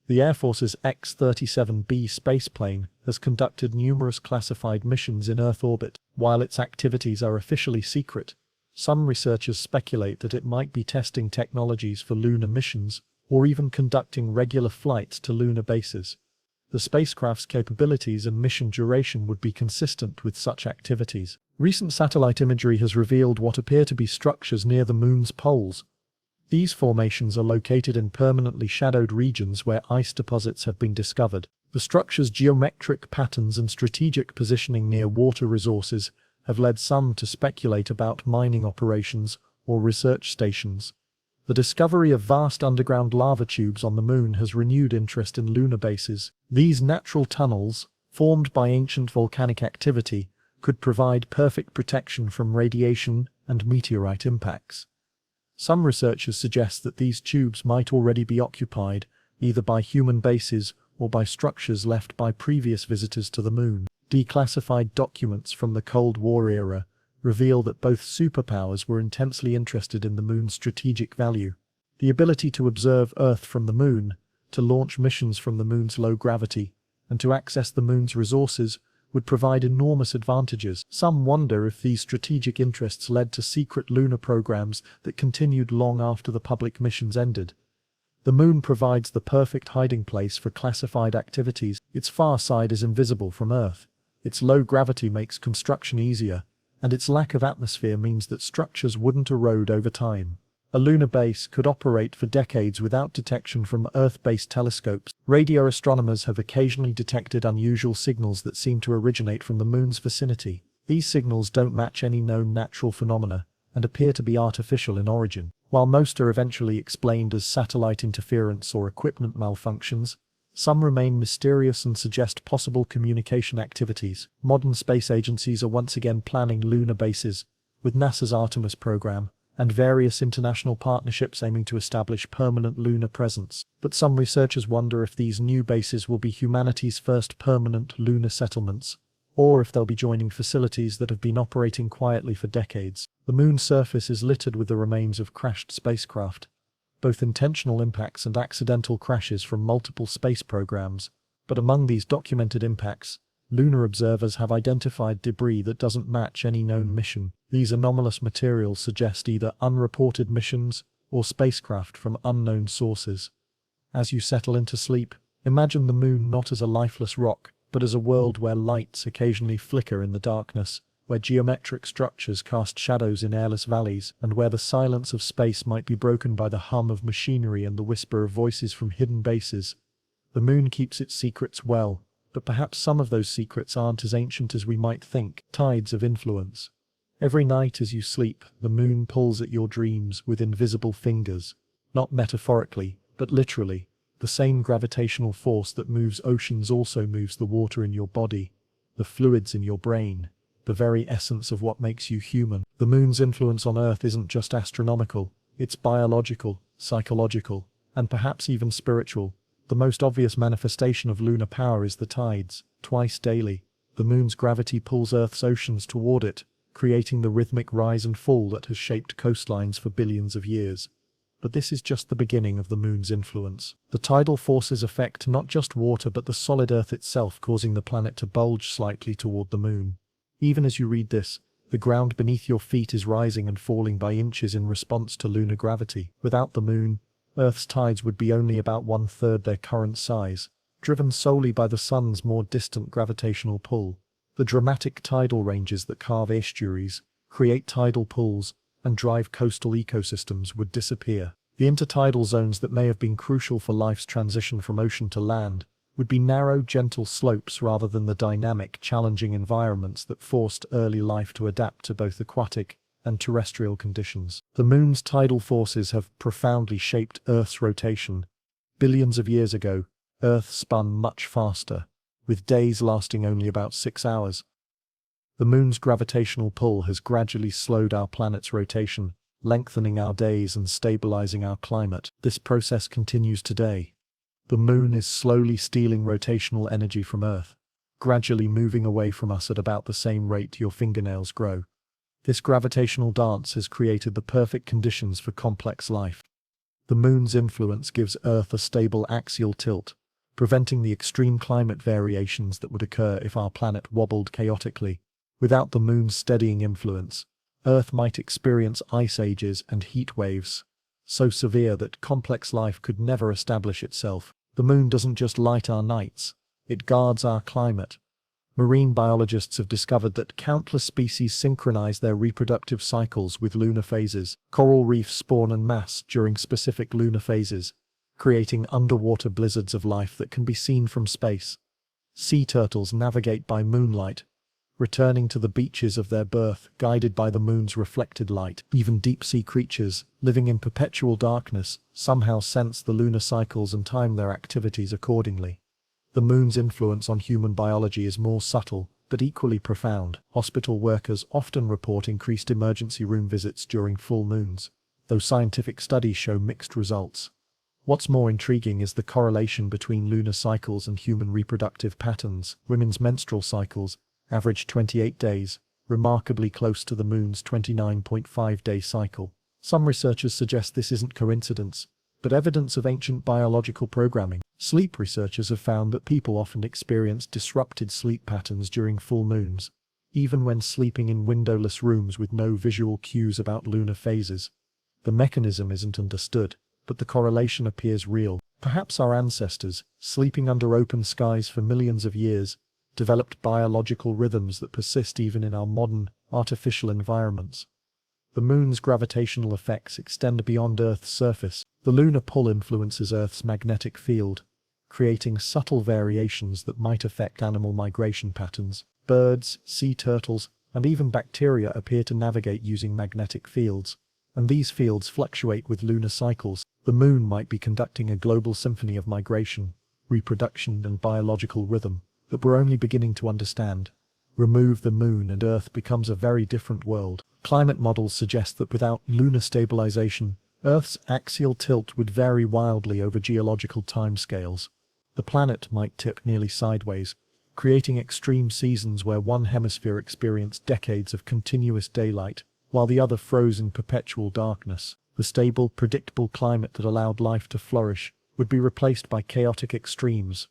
The Air Force's X-37B spaceplane has conducted numerous classified missions in Earth orbit. While its activities are officially secret, some researchers speculate that it might be testing technologies for lunar missions or even conducting regular flights to lunar bases. The spacecraft's capabilities and mission duration would be consistent with such activities. Recent satellite imagery has revealed what appear to be structures near the Moon's poles. These formations are located in permanently shadowed regions where ice deposits have been discovered. The structure's geometric patterns and strategic positioning near water resources have led some to speculate about mining operations or research stations. The discovery of vast underground lava tubes on the Moon has renewed interest in lunar bases. These natural tunnels, formed by ancient volcanic activity, could provide perfect protection from radiation and meteorite impacts. Some researchers suggest that these tubes might already be occupied, either by human bases or by structures left by previous visitors to the Moon. Declassified documents from the Cold War era reveal that both superpowers were intensely interested in the Moon's strategic value. The ability to observe Earth from the Moon, to launch missions from the Moon's low gravity, and to access the Moon's resources would provide enormous advantages. Some wonder if these strategic interests led to secret lunar programs that continued long after the public missions ended. The Moon provides the perfect hiding place for classified activities. Its far side is invisible from Earth. Its low gravity makes construction easier, and its lack of atmosphere means that structures wouldn't erode over time. A lunar base could operate for decades without detection from Earth-based telescopes. Radio astronomers have occasionally detected unusual signals that seem to originate from the Moon's vicinity. These signals don't match any known natural phenomena and appear to be artificial in origin. While most are eventually explained as satellite interference or equipment malfunctions, some remain mysterious and suggest possible communication activities. Modern space agencies are once again planning lunar bases, with NASA's Artemis program and various international partnerships aiming to establish permanent lunar presence. But some researchers wonder if these new bases will be humanity's first permanent lunar settlements, or if they'll be joining facilities that have been operating quietly for decades. The Moon's surface is littered with the remains of crashed spacecraft, both intentional impacts and accidental crashes from multiple space programs. But among these documented impacts, lunar observers have identified debris that doesn't match any known mission. These anomalous materials suggest either unreported missions or spacecraft from unknown sources. As you settle into sleep, imagine the Moon not as a lifeless rock, but as a world where lights occasionally flicker in the darkness, where geometric structures cast shadows in airless valleys, and where the silence of space might be broken by the hum of machinery and the whisper of voices from hidden bases. The Moon keeps its secrets well, but perhaps some of those secrets aren't as ancient as we might think. Tides of influence. Every night as you sleep, the Moon pulls at your dreams with invisible fingers. Not metaphorically, but literally. The same gravitational force that moves oceans also moves the water in your body, the fluids in your brain, the very essence of what makes you human. The Moon's influence on Earth isn't just astronomical, it's biological, psychological, and perhaps even spiritual. The most obvious manifestation of lunar power is the tides. Twice daily, the Moon's gravity pulls Earth's oceans toward it, creating the rhythmic rise and fall that has shaped coastlines for billions of years. But this is just the beginning of the Moon's influence. The tidal forces affect not just water but the solid Earth itself, causing the planet to bulge slightly toward the Moon. Even as you read this, the ground beneath your feet is rising and falling by inches in response to lunar gravity. Without the Moon, Earth's tides would be only about one-third their current size, driven solely by the Sun's more distant gravitational pull. The dramatic tidal ranges that carve estuaries, create tidal pools, and drive coastal ecosystems would disappear. The intertidal zones that may have been crucial for life's transition from ocean to land would be narrow, gentle slopes rather than the dynamic, challenging environments that forced early life to adapt to both aquatic and terrestrial conditions. The Moon's tidal forces have profoundly shaped Earth's rotation. Billions of years ago, Earth spun much faster, with days lasting only about 6 hours. The moon's gravitational pull has gradually slowed our planet's rotation, lengthening our days and stabilizing our climate. This process continues today. The moon is slowly stealing rotational energy from Earth, gradually moving away from us at about the same rate your fingernails grow. This gravitational dance has created the perfect conditions for complex life. The moon's influence gives Earth a stable axial tilt, preventing the extreme climate variations that would occur if our planet wobbled chaotically. Without the moon's steadying influence, Earth might experience ice ages and heat waves, so severe that complex life could never establish itself. The moon doesn't just light our nights, it guards our climate. Marine biologists have discovered that countless species synchronize their reproductive cycles with lunar phases. Coral reefs spawn en masse during specific lunar phases, creating underwater blizzards of life that can be seen from space. Sea turtles navigate by moonlight, returning to the beaches of their birth, guided by the moon's reflected light. Even deep-sea creatures, living in perpetual darkness, somehow sense the lunar cycles and time their activities accordingly. The moon's influence on human biology is more subtle, but equally profound. Hospital workers often report increased emergency room visits during full moons, though scientific studies show mixed results. What's more intriguing is the correlation between lunar cycles and human reproductive patterns. Women's menstrual cycles average 28 days, remarkably close to the moon's 29.5-day cycle. Some researchers suggest this isn't coincidence, but evidence of ancient biological programming. Sleep researchers have found that people often experience disrupted sleep patterns during full moons, even when sleeping in windowless rooms with no visual cues about lunar phases. The mechanism isn't understood, but the correlation appears real. Perhaps our ancestors, sleeping under open skies for millions of years, developed biological rhythms that persist even in our modern, artificial environments. The moon's gravitational effects extend beyond Earth's surface. The lunar pull influences Earth's magnetic field, creating subtle variations that might affect animal migration patterns. Birds, sea turtles, and even bacteria appear to navigate using magnetic fields, and these fields fluctuate with lunar cycles. The moon might be conducting a global symphony of migration, reproduction, and biological rhythm that we're only beginning to understand. Remove the moon and Earth becomes a very different world. Climate models suggest that without lunar stabilization, Earth's axial tilt would vary wildly over geological timescales. The planet might tip nearly sideways, creating extreme seasons where one hemisphere experienced decades of continuous daylight, while the other froze in perpetual darkness. The stable, predictable climate that allowed life to flourish would be replaced by chaotic extremes.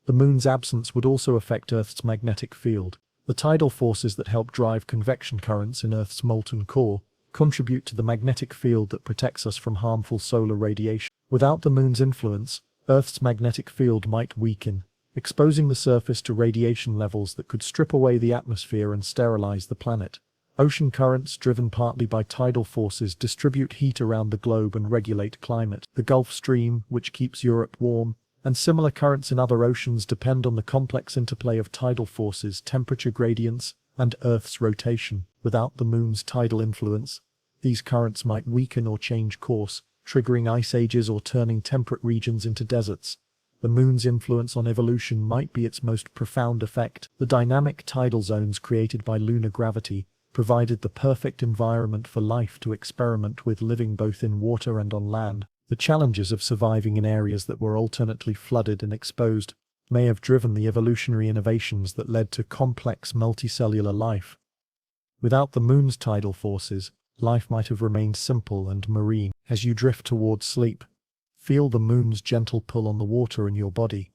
The moon's absence would also affect Earth's magnetic field. The tidal forces that help drive convection currents in Earth's molten core contribute to the magnetic field that protects us from harmful solar radiation. Without the moon's influence, Earth's magnetic field might weaken, exposing the surface to radiation levels that could strip away the atmosphere and sterilize the planet. Ocean currents, driven partly by tidal forces, distribute heat around the globe and regulate climate. The Gulf Stream, which keeps Europe warm, and similar currents in other oceans depend on the complex interplay of tidal forces, temperature gradients, and Earth's rotation. Without the moon's tidal influence, these currents might weaken or change course, triggering ice ages or turning temperate regions into deserts. The moon's influence on evolution might be its most profound effect. The dynamic tidal zones created by lunar gravity provided the perfect environment for life to experiment with, living both in water and on land. The challenges of surviving in areas that were alternately flooded and exposed may have driven the evolutionary innovations that led to complex multicellular life. Without the moon's tidal forces, life might have remained simple and marine. As you drift towards sleep, feel the moon's gentle pull on the water in your body,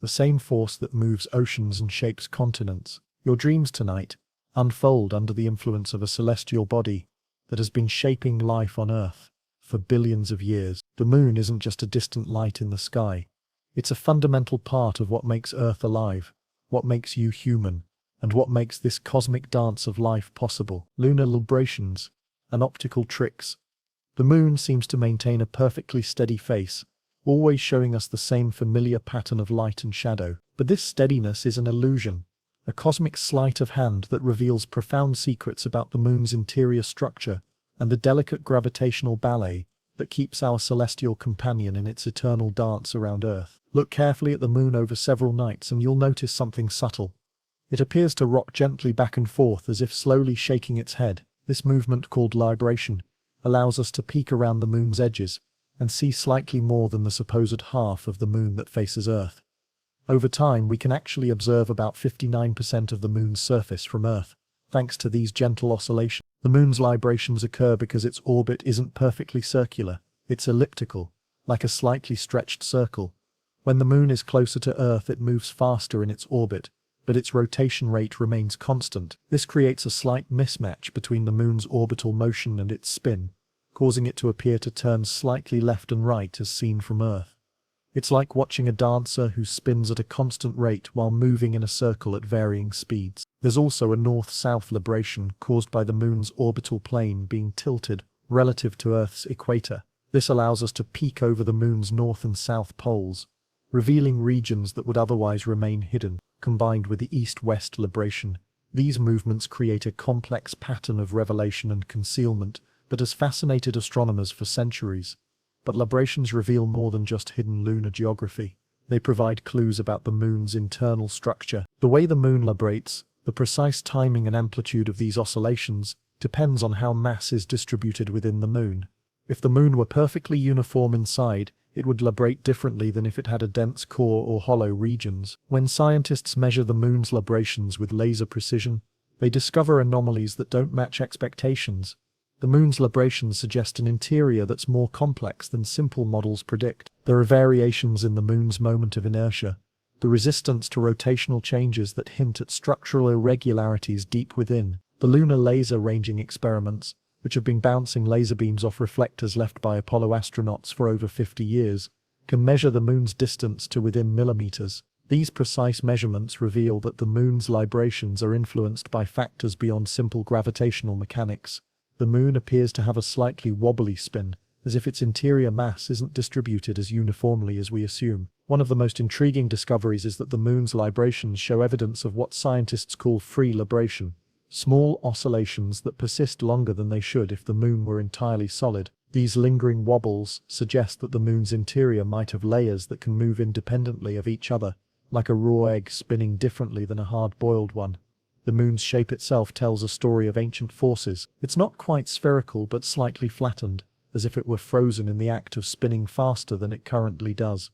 the same force that moves oceans and shapes continents. Your dreams tonight unfold under the influence of a celestial body that has been shaping life on Earth for billions of years. The moon isn't just a distant light in the sky. It's a fundamental part of what makes Earth alive, what makes you human, and what makes this cosmic dance of life possible. Lunar librations and optical tricks. The moon seems to maintain a perfectly steady face, always showing us the same familiar pattern of light and shadow. But this steadiness is an illusion, a cosmic sleight of hand that reveals profound secrets about the moon's interior structure and the delicate gravitational ballet that keeps our celestial companion in its eternal dance around Earth. Look carefully at the moon over several nights and you'll notice something subtle. It appears to rock gently back and forth as if slowly shaking its head. This movement, called libration, allows us to peek around the moon's edges and see slightly more than the supposed half of the moon that faces Earth. Over time, we can actually observe about 59% of the moon's surface from Earth, thanks to these gentle oscillations. The moon's librations occur because its orbit isn't perfectly circular, it's elliptical, like a slightly stretched circle. When the moon is closer to Earth, it moves faster in its orbit, but its rotation rate remains constant. This creates a slight mismatch between the moon's orbital motion and its spin, causing it to appear to turn slightly left and right as seen from Earth. It's like watching a dancer who spins at a constant rate while moving in a circle at varying speeds. There's also a north-south libration caused by the moon's orbital plane being tilted relative to Earth's equator. This allows us to peek over the moon's north and south poles, revealing regions that would otherwise remain hidden. Combined with the east-west libration, these movements create a complex pattern of revelation and concealment that has fascinated astronomers for centuries. But librations reveal more than just hidden lunar geography. They provide clues about the moon's internal structure. The way the moon librates, the precise timing and amplitude of these oscillations, depends on how mass is distributed within the moon. If the moon were perfectly uniform inside, it would librate differently than if it had a dense core or hollow regions. When scientists measure the moon's librations with laser precision, they discover anomalies that don't match expectations. The moon's librations suggest an interior that's more complex than simple models predict. There are variations in the moon's moment of inertia, the resistance to rotational changes that hint at structural irregularities deep within. The lunar laser ranging experiments, which have been bouncing laser beams off reflectors left by Apollo astronauts for over 50 years, can measure the moon's distance to within millimeters. These precise measurements reveal that the moon's librations are influenced by factors beyond simple gravitational mechanics. The moon appears to have a slightly wobbly spin, as if its interior mass isn't distributed as uniformly as we assume. One of the most intriguing discoveries is that the moon's librations show evidence of what scientists call free libration, small oscillations that persist longer than they should if the moon were entirely solid. These lingering wobbles suggest that the moon's interior might have layers that can move independently of each other, like a raw egg spinning differently than a hard-boiled one. The moon's shape itself tells a story of ancient forces. It's not quite spherical but slightly flattened, as if it were frozen in the act of spinning faster than it currently does.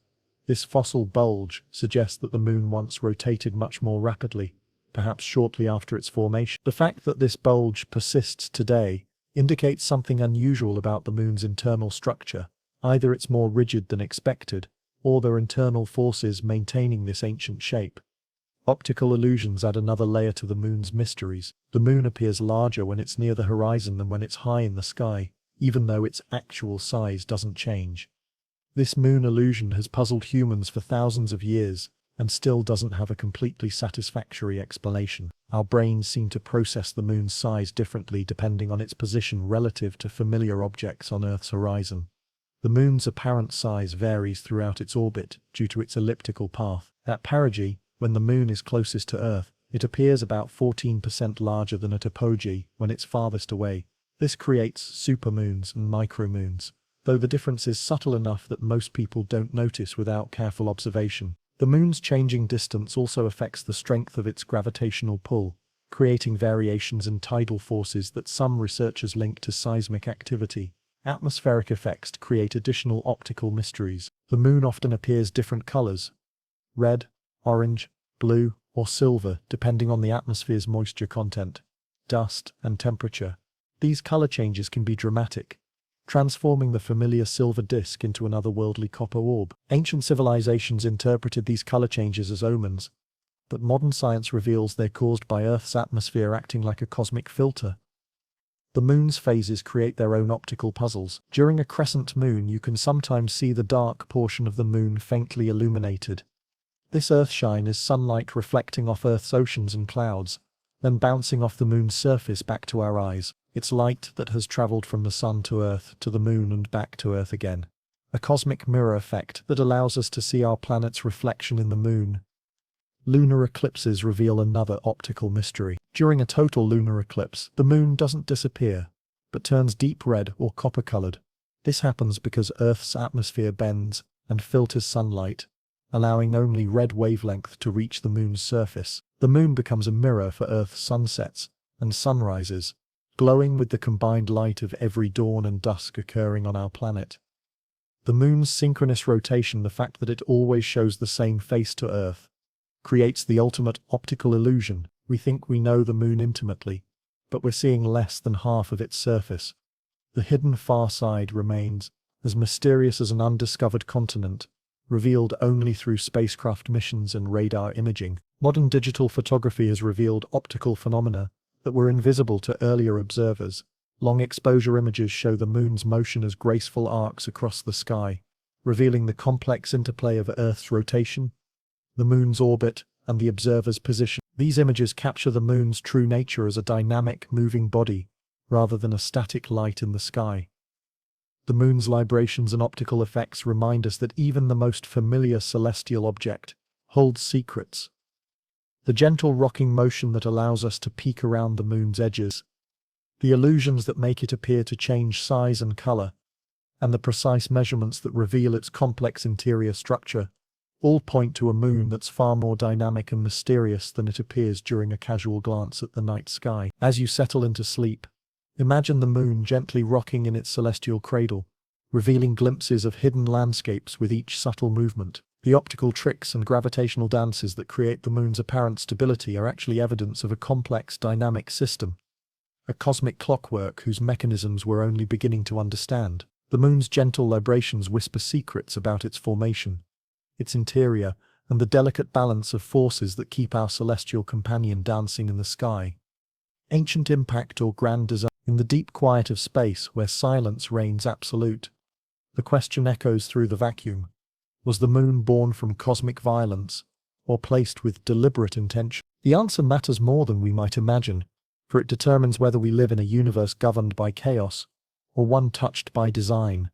This fossil bulge suggests that the moon once rotated much more rapidly, perhaps shortly after its formation. The fact that this bulge persists today indicates something unusual about the moon's internal structure. Either it's more rigid than expected, or there are internal forces maintaining this ancient shape. Optical illusions add another layer to the moon's mysteries. The moon appears larger when it's near the horizon than when it's high in the sky, even though its actual size doesn't change. This moon illusion has puzzled humans for thousands of years, and still doesn't have a completely satisfactory explanation. Our brains seem to process the moon's size differently depending on its position relative to familiar objects on Earth's horizon. The moon's apparent size varies throughout its orbit due to its elliptical path. At perigee, when the moon is closest to Earth, it appears about 14% larger than at apogee when it's farthest away. This creates supermoons and micromoons, though the difference is subtle enough that most people don't notice without careful observation. The moon's changing distance also affects the strength of its gravitational pull, creating variations in tidal forces that some researchers link to seismic activity. Atmospheric effects create additional optical mysteries. The moon often appears different colors: red, orange, blue, or silver, depending on the atmosphere's moisture content, dust, and temperature. These color changes can be dramatic, transforming the familiar silver disk into an otherworldly copper orb. Ancient civilizations interpreted these color changes as omens, but modern science reveals they're caused by Earth's atmosphere acting like a cosmic filter. The moon's phases create their own optical puzzles. During a crescent moon, you can sometimes see the dark portion of the moon faintly illuminated. This earthshine is sunlight reflecting off Earth's oceans and clouds, then bouncing off the moon's surface back to our eyes. It's light that has traveled from the sun to Earth, to the moon and back to Earth again. A cosmic mirror effect that allows us to see our planet's reflection in the moon. Lunar eclipses reveal another optical mystery. During a total lunar eclipse, the moon doesn't disappear, but turns deep red or copper-colored. This happens because Earth's atmosphere bends and filters sunlight, allowing only red wavelength to reach the moon's surface. The moon becomes a mirror for Earth's sunsets and sunrises, glowing with the combined light of every dawn and dusk occurring on our planet. The moon's synchronous rotation, the fact that it always shows the same face to Earth, creates the ultimate optical illusion. We think we know the moon intimately, but we're seeing less than half of its surface. The hidden far side remains as mysterious as an undiscovered continent, revealed only through spacecraft missions and radar imaging. Modern digital photography has revealed optical phenomena that were invisible to earlier observers. Long exposure images show the moon's motion as graceful arcs across the sky, revealing the complex interplay of Earth's rotation, the moon's orbit, and the observer's position. These images capture the moon's true nature as a dynamic, moving body, rather than a static light in the sky. The moon's librations and optical effects remind us that even the most familiar celestial object holds secrets. The gentle rocking motion that allows us to peek around the moon's edges, the illusions that make it appear to change size and color, and the precise measurements that reveal its complex interior structure, all point to a moon that's far more dynamic and mysterious than it appears during a casual glance at the night sky. As you settle into sleep, imagine the moon gently rocking in its celestial cradle, revealing glimpses of hidden landscapes with each subtle movement. The optical tricks and gravitational dances that create the moon's apparent stability are actually evidence of a complex dynamic system, a cosmic clockwork whose mechanisms we're only beginning to understand. The moon's gentle librations whisper secrets about its formation, its interior, and the delicate balance of forces that keep our celestial companion dancing in the sky. Ancient impact or grand design. In the deep quiet of space where silence reigns absolute, the question echoes through the vacuum. Was the moon born from cosmic violence, or placed with deliberate intention? The answer matters more than we might imagine, for it determines whether we live in a universe governed by chaos, or one touched by design.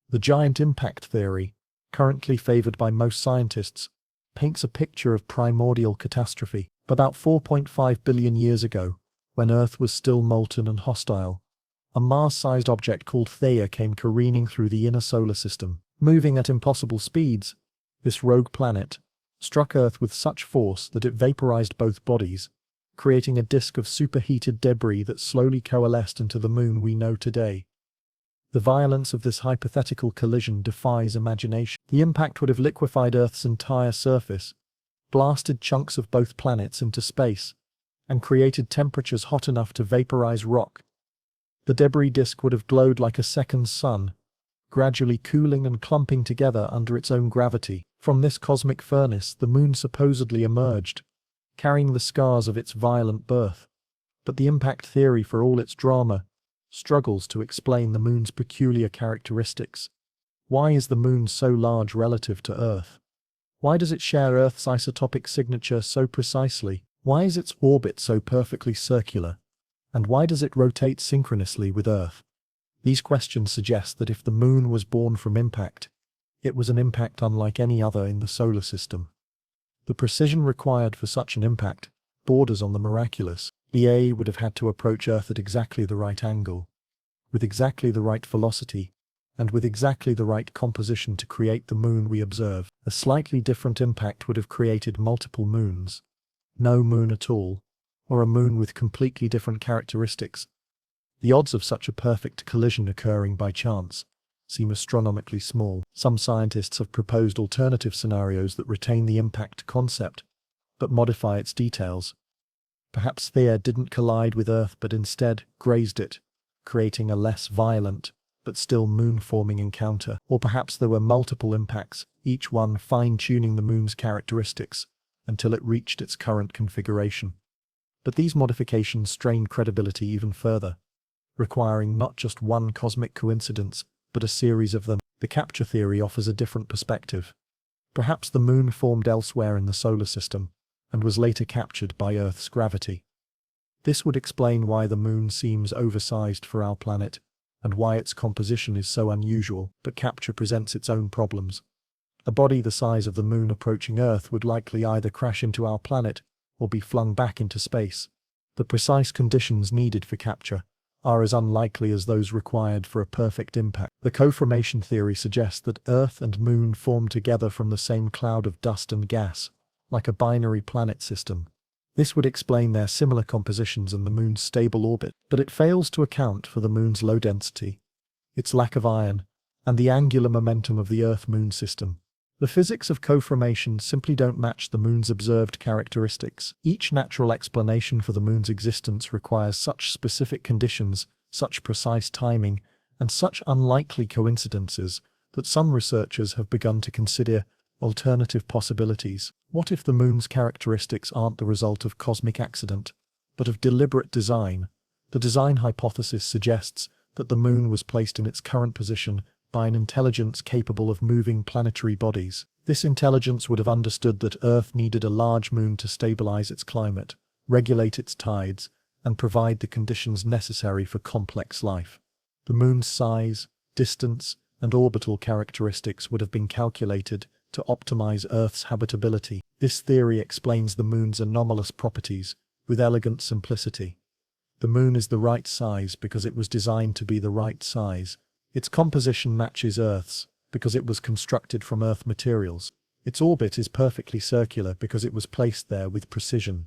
The giant impact theory, currently favored by most scientists, paints a picture of primordial catastrophe. About 4.5 billion years ago, when Earth was still molten and hostile, a Mars-sized object called Theia came careening through the inner solar system. Moving at impossible speeds, this rogue planet struck Earth with such force that it vaporized both bodies, creating a disk of superheated debris that slowly coalesced into the moon we know today. The violence of this hypothetical collision defies imagination. The impact would have liquefied Earth's entire surface, blasted chunks of both planets into space, and created temperatures hot enough to vaporize rock. The debris disk would have glowed like a second sun, gradually cooling and clumping together under its own gravity. From this cosmic furnace, the moon supposedly emerged, carrying the scars of its violent birth. But the impact theory, for all its drama, struggles to explain the moon's peculiar characteristics. Why is the moon so large relative to Earth? Why does it share Earth's isotopic signature so precisely? Why is its orbit so perfectly circular? And why does it rotate synchronously with Earth? These questions suggest that if the moon was born from impact, it was an impact unlike any other in the solar system. The precision required for such an impact borders on the miraculous. EA would have had to approach Earth at exactly the right angle, with exactly the right velocity, and with exactly the right composition to create the moon we observe. A slightly different impact would have created multiple moons, no moon at all, or a moon with completely different characteristics. The odds of such a perfect collision occurring by chance seem astronomically small. Some scientists have proposed alternative scenarios that retain the impact concept, but modify its details. Perhaps Theia didn't collide with Earth but instead grazed it, creating a less violent, but still moon-forming encounter. Or perhaps there were multiple impacts, each one fine-tuning the moon's characteristics until it reached its current configuration. But these modifications strain credibility even further, requiring not just one cosmic coincidence, but a series of them. The capture theory offers a different perspective. Perhaps the moon formed elsewhere in the solar system, and was later captured by Earth's gravity. This would explain why the moon seems oversized for our planet, and why its composition is so unusual. But capture presents its own problems. A body the size of the moon approaching Earth would likely either crash into our planet, or be flung back into space. The precise conditions needed for capture are as unlikely as those required for a perfect impact. The co-formation theory suggests that Earth and Moon formed together from the same cloud of dust and gas, like a binary planet system. This would explain their similar compositions and the moon's stable orbit, but it fails to account for the moon's low density, its lack of iron, and the angular momentum of the Earth-Moon system. The physics of co-formation simply don't match the moon's observed characteristics. Each natural explanation for the moon's existence requires such specific conditions, such precise timing, and such unlikely coincidences that some researchers have begun to consider alternative possibilities. What if the moon's characteristics aren't the result of cosmic accident, but of deliberate design? The design hypothesis suggests that the moon was placed in its current position by an intelligence capable of moving planetary bodies. This intelligence would have understood that Earth needed a large moon to stabilize its climate, regulate its tides, and provide the conditions necessary for complex life. The moon's size, distance, and orbital characteristics would have been calculated to optimize Earth's habitability. This theory explains the moon's anomalous properties with elegant simplicity. The moon is the right size because it was designed to be the right size. Its composition matches Earth's because it was constructed from Earth materials. Its orbit is perfectly circular because it was placed there with precision.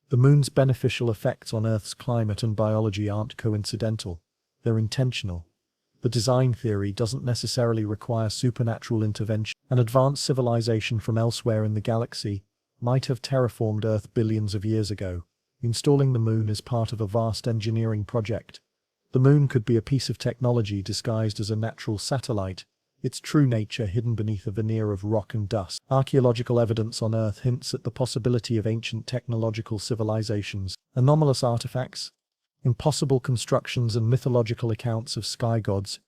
The moon's beneficial effects on Earth's climate and biology aren't coincidental, they're intentional. The design theory doesn't necessarily require supernatural intervention. An advanced civilization from elsewhere in the galaxy might have terraformed Earth billions of years ago, installing the moon as part of a vast engineering project. The moon could be a piece of technology disguised as a natural satellite, its true nature hidden beneath a veneer of rock and dust. Archaeological evidence on Earth hints at the possibility of ancient technological civilizations. Anomalous artifacts, impossible constructions, and mythological accounts of sky gods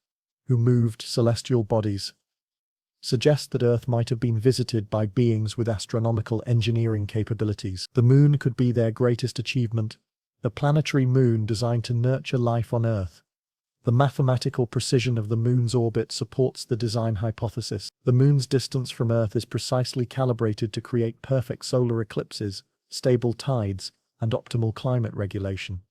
who moved celestial bodies suggest that Earth might have been visited by beings with astronomical engineering capabilities. The moon could be their greatest achievement, a planetary moon designed to nurture life on Earth. The mathematical precision of the moon's orbit supports the design hypothesis. The moon's distance from Earth is precisely calibrated to create perfect solar eclipses, stable tides, and optimal climate regulation.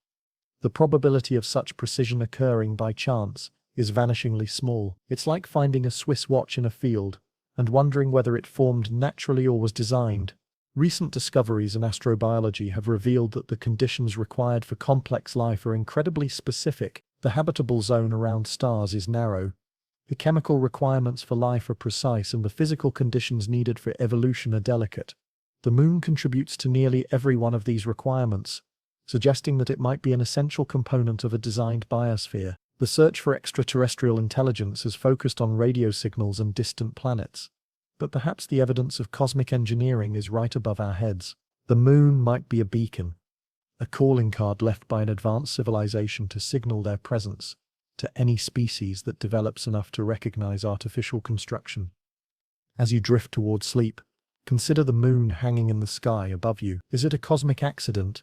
The probability of such precision occurring by chance is vanishingly small. It's like finding a Swiss watch in a field and wondering whether it formed naturally or was designed. Recent discoveries in astrobiology have revealed that the conditions required for complex life are incredibly specific. The habitable zone around stars is narrow. The chemical requirements for life are precise, and the physical conditions needed for evolution are delicate. The moon contributes to nearly every one of these requirements, suggesting that it might be an essential component of a designed biosphere. The search for extraterrestrial intelligence has focused on radio signals and distant planets, but perhaps the evidence of cosmic engineering is right above our heads. The moon might be a beacon, a calling card left by an advanced civilization to signal their presence to any species that develops enough to recognize artificial construction. As you drift toward sleep, consider the moon hanging in the sky above you. Is it a cosmic accident?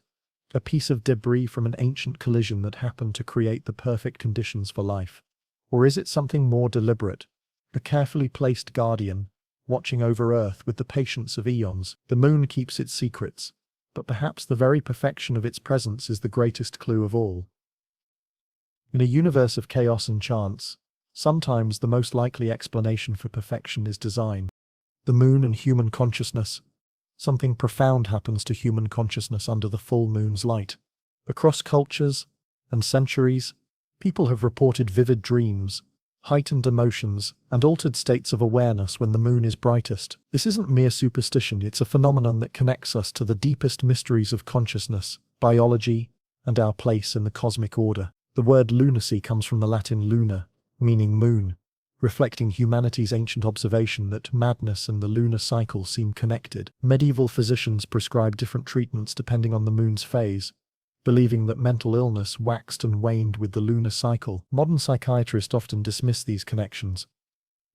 A piece of debris from an ancient collision that happened to create the perfect conditions for life? Or is it something more deliberate, a carefully placed guardian, watching over Earth with the patience of eons? The moon keeps its secrets, but perhaps the very perfection of its presence is the greatest clue of all. In a universe of chaos and chance, sometimes the most likely explanation for perfection is design. The moon and human consciousness. Something profound happens to human consciousness under the full moon's light. Across cultures and centuries, people have reported vivid dreams, heightened emotions, and altered states of awareness when the moon is brightest. This isn't mere superstition, it's a phenomenon that connects us to the deepest mysteries of consciousness, biology, and our place in the cosmic order. The word lunacy comes from the Latin luna, meaning moon, reflecting humanity's ancient observation that madness and the lunar cycle seem connected. Medieval physicians prescribed different treatments depending on the moon's phase, believing that mental illness waxed and waned with the lunar cycle. Modern psychiatrists often dismiss these connections,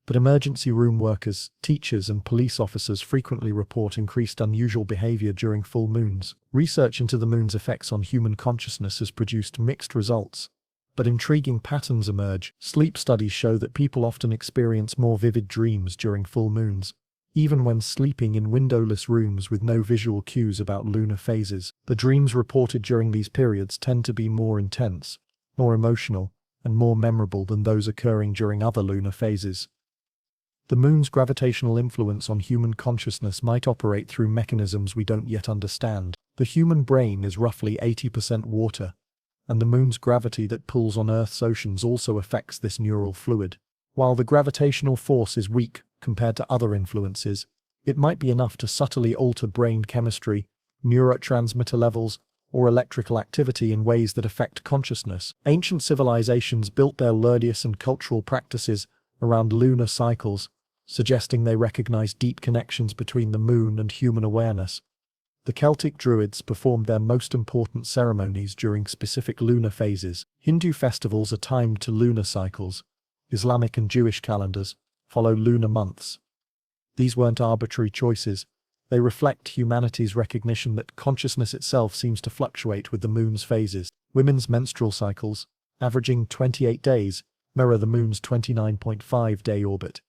but emergency room workers, teachers, and police officers frequently report increased unusual behavior during full moons. Research into the moon's effects on human consciousness has produced mixed results, but intriguing patterns emerge. Sleep studies show that people often experience more vivid dreams during full moons, even when sleeping in windowless rooms with no visual cues about lunar phases. The dreams reported during these periods tend to be more intense, more emotional, and more memorable than those occurring during other lunar phases. The moon's gravitational influence on human consciousness might operate through mechanisms we don't yet understand. The human brain is roughly 80% water, and the moon's gravity that pulls on Earth's oceans also affects this neural fluid. While the gravitational force is weak compared to other influences, it might be enough to subtly alter brain chemistry, neurotransmitter levels, or electrical activity in ways that affect consciousness. Ancient civilizations built their religious and cultural practices around lunar cycles, suggesting they recognized deep connections between the moon and human awareness. The Celtic Druids performed their most important ceremonies during specific lunar phases. Hindu festivals are timed to lunar cycles. Islamic and Jewish calendars follow lunar months. These weren't arbitrary choices. They reflect humanity's recognition that consciousness itself seems to fluctuate with the moon's phases. Women's menstrual cycles, averaging 28 days, mirror the moon's 29.5-day orbit.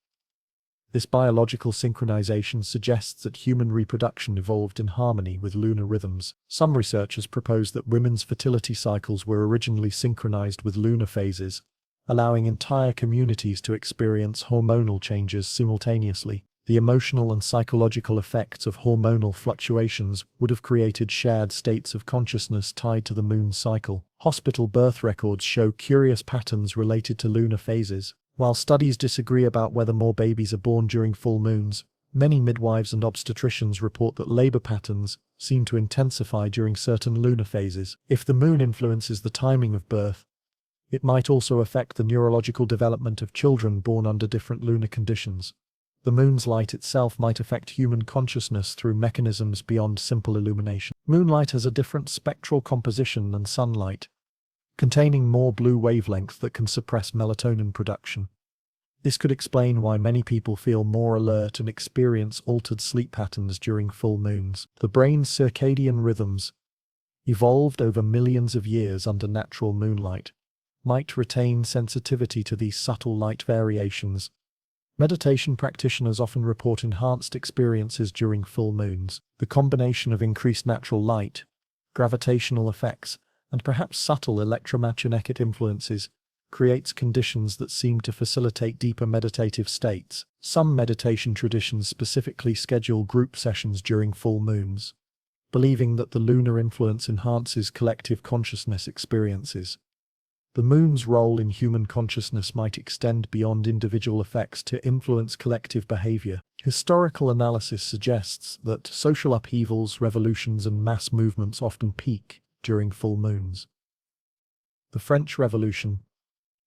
This biological synchronization suggests that human reproduction evolved in harmony with lunar rhythms. Some researchers propose that women's fertility cycles were originally synchronized with lunar phases, allowing entire communities to experience hormonal changes simultaneously. The emotional and psychological effects of hormonal fluctuations would have created shared states of consciousness tied to the moon's cycle. Hospital birth records show curious patterns related to lunar phases. While studies disagree about whether more babies are born during full moons, many midwives and obstetricians report that labor patterns seem to intensify during certain lunar phases. If the moon influences the timing of birth, it might also affect the neurological development of children born under different lunar conditions. The moon's light itself might affect human consciousness through mechanisms beyond simple illumination. Moonlight has a different spectral composition than sunlight, containing more blue wavelength that can suppress melatonin production. This could explain why many people feel more alert and experience altered sleep patterns during full moons. The brain's circadian rhythms, evolved over millions of years under natural moonlight, might retain sensitivity to these subtle light variations. Meditation practitioners often report enhanced experiences during full moons. The combination of increased natural light, gravitational effects, and perhaps subtle electromagnetic influences creates conditions that seem to facilitate deeper meditative states. Some meditation traditions specifically schedule group sessions during full moons, believing that the lunar influence enhances collective consciousness experiences. The moon's role in human consciousness might extend beyond individual effects to influence collective behavior. Historical analysis suggests that social upheavals, revolutions, and mass movements often peak during full moons. The French Revolution,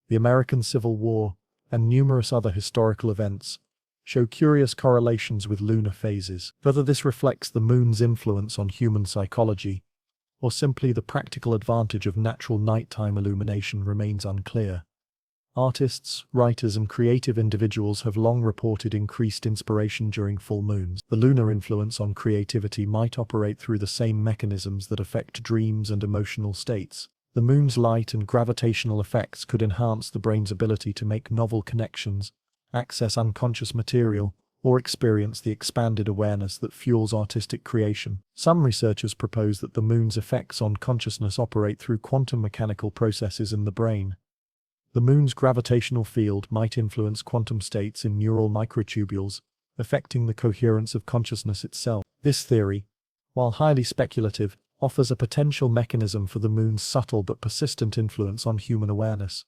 the American Civil War, and numerous other historical events show curious correlations with lunar phases. Whether this reflects the moon's influence on human psychology, or simply the practical advantage of natural nighttime illumination remains unclear. Artists, writers, and creative individuals have long reported increased inspiration during full moons. The lunar influence on creativity might operate through the same mechanisms that affect dreams and emotional states. The moon's light and gravitational effects could enhance the brain's ability to make novel connections, access unconscious material, or experience the expanded awareness that fuels artistic creation. Some researchers propose that the moon's effects on consciousness operate through quantum mechanical processes in the brain. The moon's gravitational field might influence quantum states in neural microtubules, affecting the coherence of consciousness itself. This theory, while highly speculative, offers a potential mechanism for the moon's subtle but persistent influence on human awareness.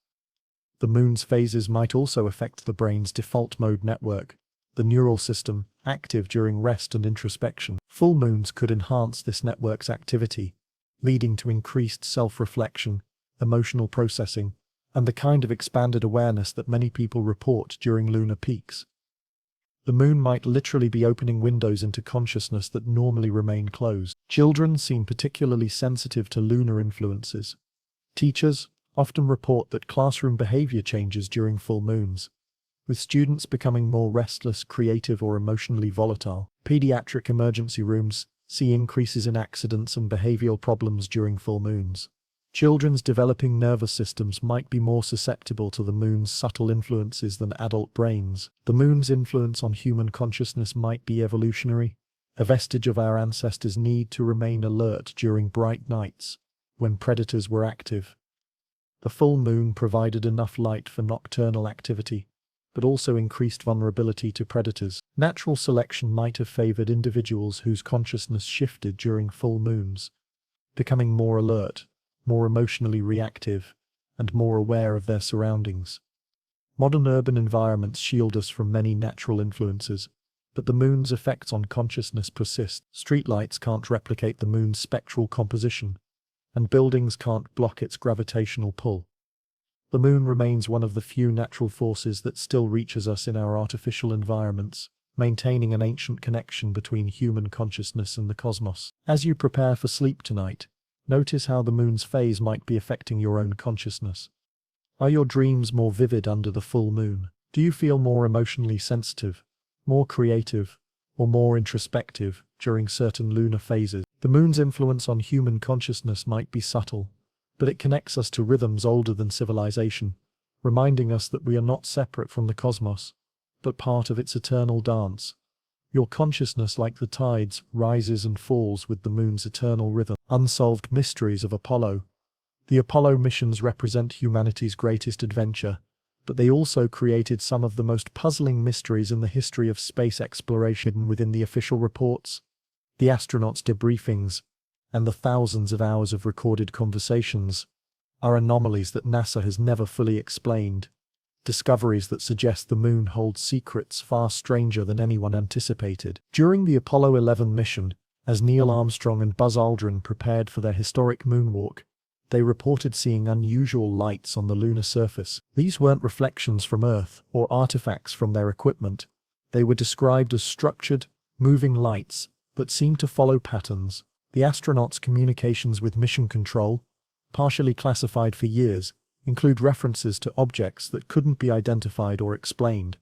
The moon's phases might also affect the brain's default mode network, the neural system, active during rest and introspection. Full moons could enhance this network's activity, leading to increased self-reflection, emotional processing, and the kind of expanded awareness that many people report during lunar peaks. The moon might literally be opening windows into consciousness that normally remain closed. Children seem particularly sensitive to lunar influences. Teachers often report that classroom behavior changes during full moons, with students becoming more restless, creative, or emotionally volatile. Pediatric emergency rooms see increases in accidents and behavioral problems during full moons. Children's developing nervous systems might be more susceptible to the moon's subtle influences than adult brains. The moon's influence on human consciousness might be evolutionary, a vestige of our ancestors' need to remain alert during bright nights, when predators were active. The full moon provided enough light for nocturnal activity, but also increased vulnerability to predators. Natural selection might have favored individuals whose consciousness shifted during full moons, becoming more alert, more emotionally reactive, and more aware of their surroundings. Modern urban environments shield us from many natural influences, but the moon's effects on consciousness persist. Streetlights can't replicate the moon's spectral composition, and buildings can't block its gravitational pull. The moon remains one of the few natural forces that still reaches us in our artificial environments, maintaining an ancient connection between human consciousness and the cosmos. As you prepare for sleep tonight, notice how the moon's phase might be affecting your own consciousness. Are your dreams more vivid under the full moon? Do you feel more emotionally sensitive, more creative, or more introspective during certain lunar phases? The moon's influence on human consciousness might be subtle, but it connects us to rhythms older than civilization, reminding us that we are not separate from the cosmos, but part of its eternal dance. Your consciousness, like the tides, rises and falls with the moon's eternal rhythm. Unsolved mysteries of Apollo. The Apollo missions represent humanity's greatest adventure, but they also created some of the most puzzling mysteries in the history of space exploration. Within the official reports, the astronauts' debriefings, and the thousands of hours of recorded conversations, are anomalies that NASA has never fully explained. Discoveries that suggest the moon holds secrets far stranger than anyone anticipated. During the Apollo 11 mission, as Neil Armstrong and Buzz Aldrin prepared for their historic moonwalk, they reported seeing unusual lights on the lunar surface. These weren't reflections from Earth or artifacts from their equipment. They were described as structured, moving lights, but seemed to follow patterns. The astronauts' communications with mission control, partially classified for years, include references to objects that couldn't be identified or explained.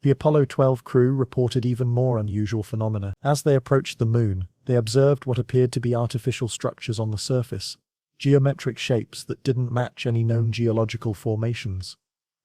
The Apollo 12 crew reported even more unusual phenomena. As they approached the moon, they observed what appeared to be artificial structures on the surface, geometric shapes that didn't match any known geological formations.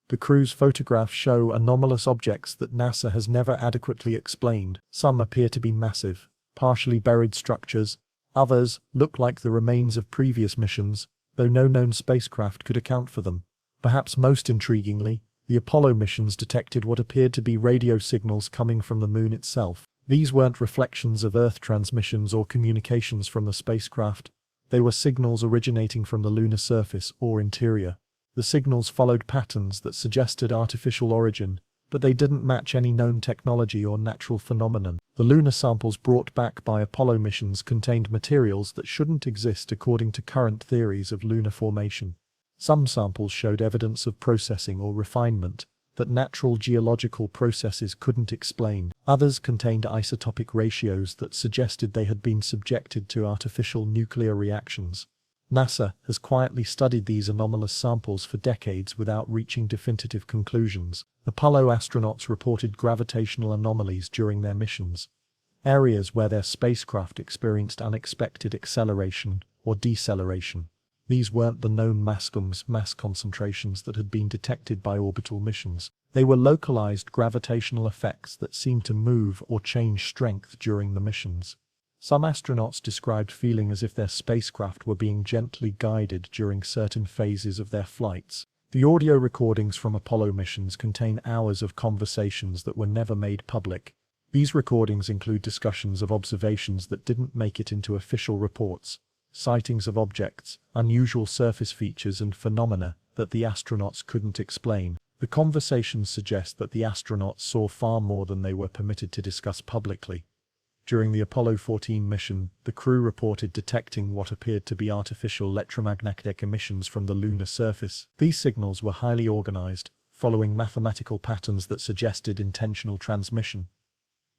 The crew's photographs show anomalous objects that NASA has never adequately explained. Some appear to be massive, partially buried structures. Others look like the remains of previous missions, though no known spacecraft could account for them. Perhaps most intriguingly, the Apollo missions detected what appeared to be radio signals coming from the moon itself. These weren't reflections of Earth transmissions or communications from the spacecraft. They were signals originating from the lunar surface or interior. The signals followed patterns that suggested artificial origin, but they didn't match any known technology or natural phenomenon. The lunar samples brought back by Apollo missions contained materials that shouldn't exist according to current theories of lunar formation. Some samples showed evidence of processing or refinement that natural geological processes couldn't explain. Others contained isotopic ratios that suggested they had been subjected to artificial nuclear reactions. NASA has quietly studied these anomalous samples for decades without reaching definitive conclusions. Apollo astronauts reported gravitational anomalies during their missions, areas where their spacecraft experienced unexpected acceleration or deceleration. These weren't the known mass concentrations that had been detected by orbital missions. They were localized gravitational effects that seemed to move or change strength during the missions. Some astronauts described feeling as if their spacecraft were being gently guided during certain phases of their flights. The audio recordings from Apollo missions contain hours of conversations that were never made public. These recordings include discussions of observations that didn't make it into official reports, sightings of objects, unusual surface features and phenomena that the astronauts couldn't explain. The conversations suggest that the astronauts saw far more than they were permitted to discuss publicly. During the Apollo 14 mission, the crew reported detecting what appeared to be artificial electromagnetic emissions from the lunar surface. These signals were highly organized, following mathematical patterns that suggested intentional transmission.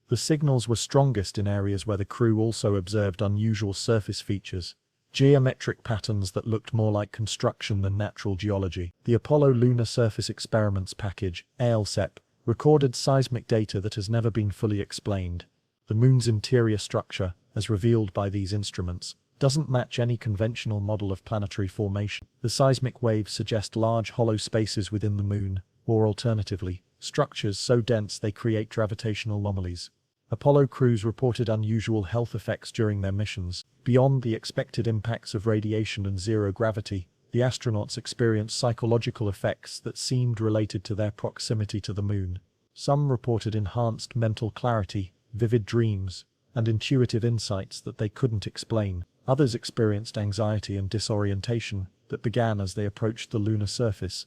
The signals were strongest in areas where the crew also observed unusual surface features, geometric patterns that looked more like construction than natural geology. The Apollo Lunar Surface Experiments Package, ALSEP, recorded seismic data that has never been fully explained. The moon's interior structure, as revealed by these instruments, doesn't match any conventional model of planetary formation. The seismic waves suggest large hollow spaces within the moon, or alternatively, structures so dense they create gravitational anomalies. Apollo crews reported unusual health effects during their missions. Beyond the expected impacts of radiation and zero gravity, the astronauts experienced psychological effects that seemed related to their proximity to the moon. Some reported enhanced mental clarity, vivid dreams, and intuitive insights that they couldn't explain. Others experienced anxiety and disorientation that began as they approached the lunar surface.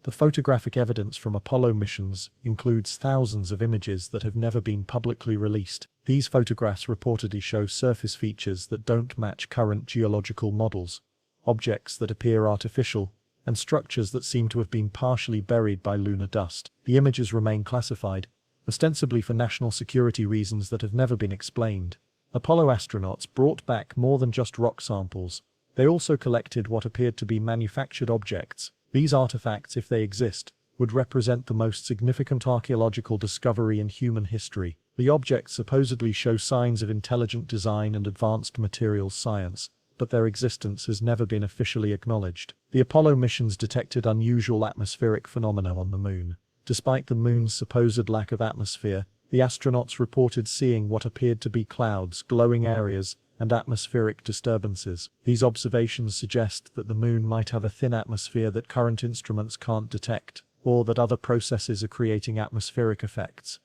The photographic evidence from Apollo missions includes thousands of images that have never been publicly released. These photographs reportedly show surface features that don't match current geological models, objects that appear artificial, and structures that seem to have been partially buried by lunar dust. The images remain classified, ostensibly for national security reasons that have never been explained. Apollo astronauts brought back more than just rock samples. They also collected what appeared to be manufactured objects. These artifacts, if they exist, would represent the most significant archaeological discovery in human history. The objects supposedly show signs of intelligent design and advanced materials science, but their existence has never been officially acknowledged. The Apollo missions detected unusual atmospheric phenomena on the Moon. Despite the Moon's supposed lack of atmosphere, the astronauts reported seeing what appeared to be clouds, glowing areas, and atmospheric disturbances. These observations suggest that the Moon might have a thin atmosphere that current instruments can't detect, or that other processes are creating atmospheric effects.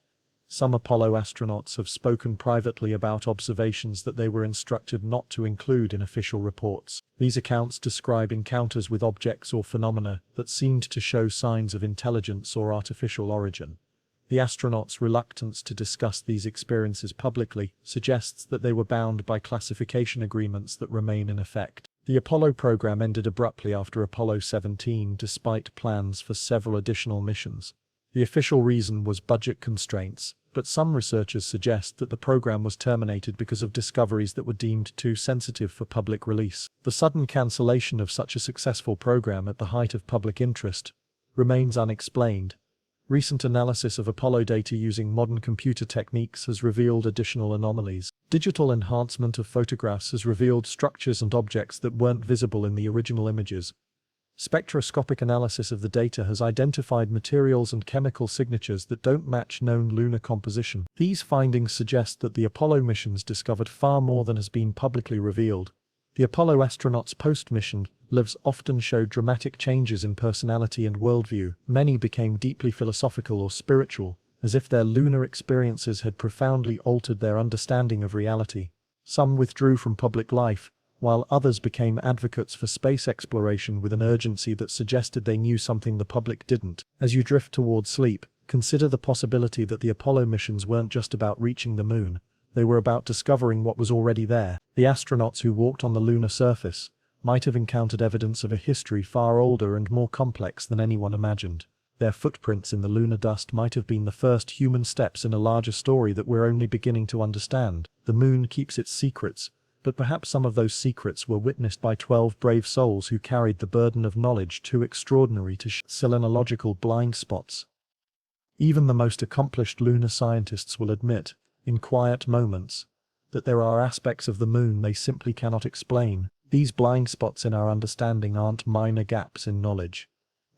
Some Apollo astronauts have spoken privately about observations that they were instructed not to include in official reports. These accounts describe encounters with objects or phenomena that seemed to show signs of intelligence or artificial origin. The astronauts' reluctance to discuss these experiences publicly suggests that they were bound by classification agreements that remain in effect. The Apollo program ended abruptly after Apollo 17 despite plans for several additional missions. The official reason was budget constraints, but some researchers suggest that the program was terminated because of discoveries that were deemed too sensitive for public release. The sudden cancellation of such a successful program at the height of public interest remains unexplained. Recent analysis of Apollo data using modern computer techniques has revealed additional anomalies. Digital enhancement of photographs has revealed structures and objects that weren't visible in the original images. Spectroscopic analysis of the data has identified materials and chemical signatures that don't match known lunar composition. These findings suggest that the Apollo missions discovered far more than has been publicly revealed. The Apollo astronauts' post-mission lives often showed dramatic changes in personality and worldview. Many became deeply philosophical or spiritual, as if their lunar experiences had profoundly altered their understanding of reality. Some withdrew from public life, while others became advocates for space exploration with an urgency that suggested they knew something the public didn't. As you drift toward sleep, consider the possibility that the Apollo missions weren't just about reaching the Moon. They were about discovering what was already there. The astronauts who walked on the lunar surface might have encountered evidence of a history far older and more complex than anyone imagined. Their footprints in the lunar dust might have been the first human steps in a larger story that we're only beginning to understand. The Moon keeps its secrets, but perhaps some of those secrets were witnessed by 12 brave souls who carried the burden of knowledge too extraordinary to selenological blind spots. Even the most accomplished lunar scientists will admit, in quiet moments, that there are aspects of the Moon they simply cannot explain. These blind spots in our understanding aren't minor gaps in knowledge.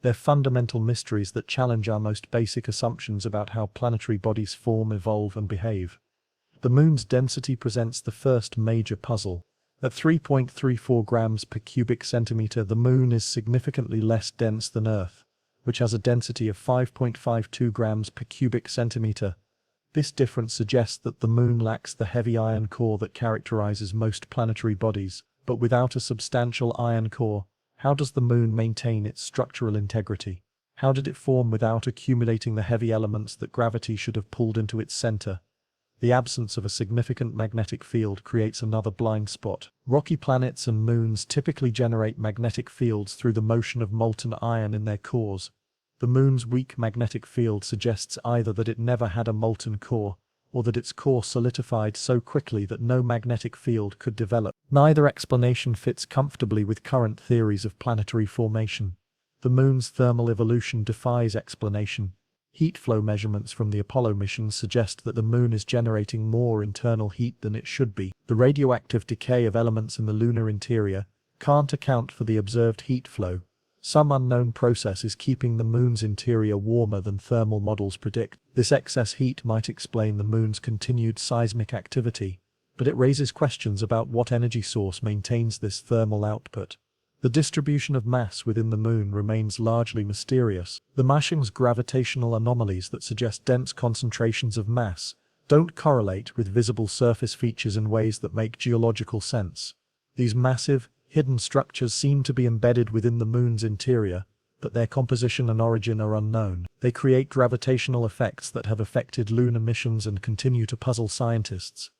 They're fundamental mysteries that challenge our most basic assumptions about how planetary bodies form, evolve, and behave. The Moon's density presents the first major puzzle. At 3.34 grams per cubic centimeter, the Moon is significantly less dense than Earth, which has a density of 5.52 grams per cubic centimeter. This difference suggests that the Moon lacks the heavy iron core that characterizes most planetary bodies. But without a substantial iron core, how does the Moon maintain its structural integrity? How did it form without accumulating the heavy elements that gravity should have pulled into its center? The absence of a significant magnetic field creates another blind spot. Rocky planets and moons typically generate magnetic fields through the motion of molten iron in their cores. The Moon's weak magnetic field suggests either that it never had a molten core, or that its core solidified so quickly that no magnetic field could develop. Neither explanation fits comfortably with current theories of planetary formation. The Moon's thermal evolution defies explanation. Heat flow measurements from the Apollo missions suggest that the Moon is generating more internal heat than it should be. The radioactive decay of elements in the lunar interior can't account for the observed heat flow. Some unknown process is keeping the Moon's interior warmer than thermal models predict. This excess heat might explain the Moon's continued seismic activity, but it raises questions about what energy source maintains this thermal output. The distribution of mass within the Moon remains largely mysterious. The Martian's gravitational anomalies that suggest dense concentrations of mass don't correlate with visible surface features in ways that make geological sense. These massive, hidden structures seem to be embedded within the Moon's interior, but their composition and origin are unknown. They create gravitational effects that have affected lunar missions and continue to puzzle scientists.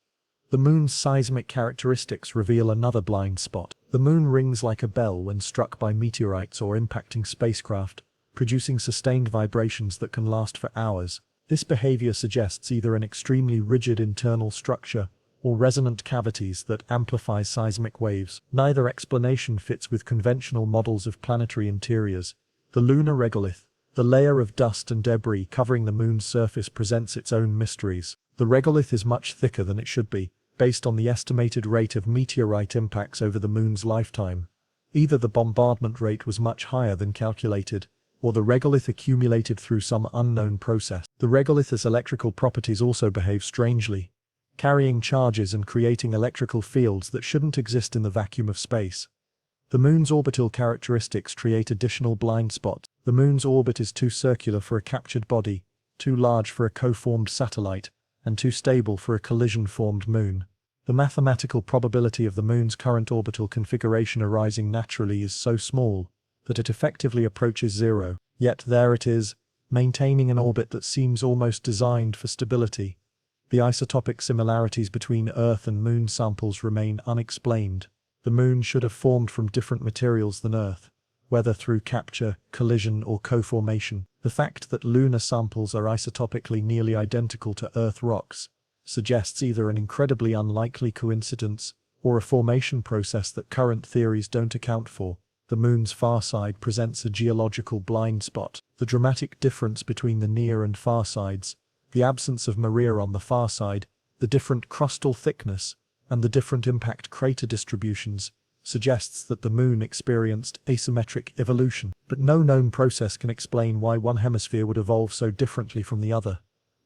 The Moon's seismic characteristics reveal another blind spot. The Moon rings like a bell when struck by meteorites or impacting spacecraft, producing sustained vibrations that can last for hours. This behavior suggests either an extremely rigid internal structure or resonant cavities that amplify seismic waves. Neither explanation fits with conventional models of planetary interiors. The lunar regolith, the layer of dust and debris covering the Moon's surface, presents its own mysteries. The regolith is much thicker than it should be, based on the estimated rate of meteorite impacts over the Moon's lifetime. Either the bombardment rate was much higher than calculated, or the regolith accumulated through some unknown process. The regolith's electrical properties also behave strangely, carrying charges and creating electrical fields that shouldn't exist in the vacuum of space. The Moon's orbital characteristics create additional blind spots. The Moon's orbit is too circular for a captured body, too large for a co-formed satellite, and too stable for a collision-formed Moon. The mathematical probability of the Moon's current orbital configuration arising naturally is so small that it effectively approaches zero. Yet there it is, maintaining an orbit that seems almost designed for stability. The isotopic similarities between Earth and Moon samples remain unexplained. The Moon should have formed from different materials than Earth, whether through capture, collision, or co-formation. The fact that lunar samples are isotopically nearly identical to Earth rocks suggests either an incredibly unlikely coincidence or a formation process that current theories don't account for. The Moon's far side presents a geological blind spot. The dramatic difference between the near and far sides, the absence of maria on the far side, the different crustal thickness, and the different impact crater distributions, suggests that the Moon experienced asymmetric evolution. But no known process can explain why one hemisphere would evolve so differently from the other.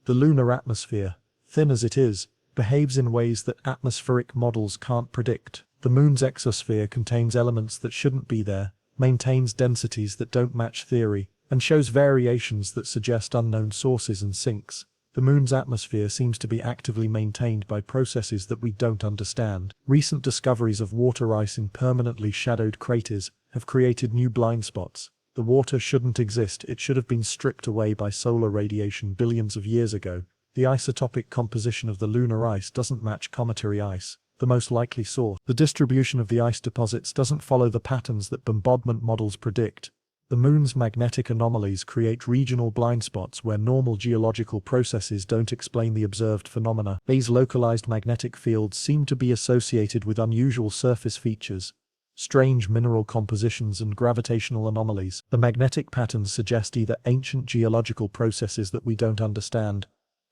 The lunar atmosphere, thin as it is, behaves in ways that atmospheric models can't predict. The Moon's exosphere contains elements that shouldn't be there, maintains densities that don't match theory, and shows variations that suggest unknown sources and sinks. The Moon's atmosphere seems to be actively maintained by processes that we don't understand. Recent discoveries of water ice in permanently shadowed craters have created new blind spots. The water shouldn't exist, it should have been stripped away by solar radiation billions of years ago. The isotopic composition of the lunar ice doesn't match cometary ice, the most likely source. The distribution of the ice deposits doesn't follow the patterns that bombardment models predict. The Moon's magnetic anomalies create regional blind spots where normal geological processes don't explain the observed phenomena. These localized magnetic fields seem to be associated with unusual surface features, strange mineral compositions, and gravitational anomalies. The magnetic patterns suggest either ancient geological processes that we don't understand,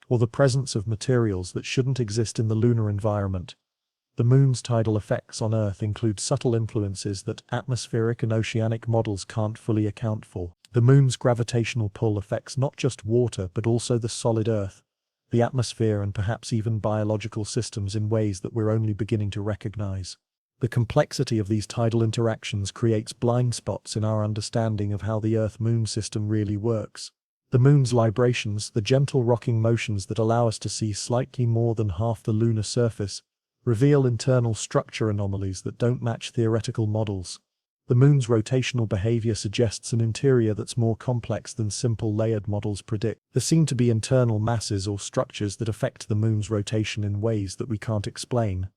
or the presence of materials that shouldn't exist in the lunar environment. The Moon's tidal effects on Earth include subtle influences that atmospheric and oceanic models can't fully account for. The Moon's gravitational pull affects not just water but also the solid Earth, the atmosphere, and perhaps even biological systems in ways that we're only beginning to recognize. The complexity of these tidal interactions creates blind spots in our understanding of how the Earth-Moon system really works. The Moon's librations, the gentle rocking motions that allow us to see slightly more than half the lunar surface, reveal internal structure anomalies that don't match theoretical models. The Moon's rotational behavior suggests an interior that's more complex than simple layered models predict. There seem to be internal masses or structures that affect the Moon's rotation in ways that we can't explain.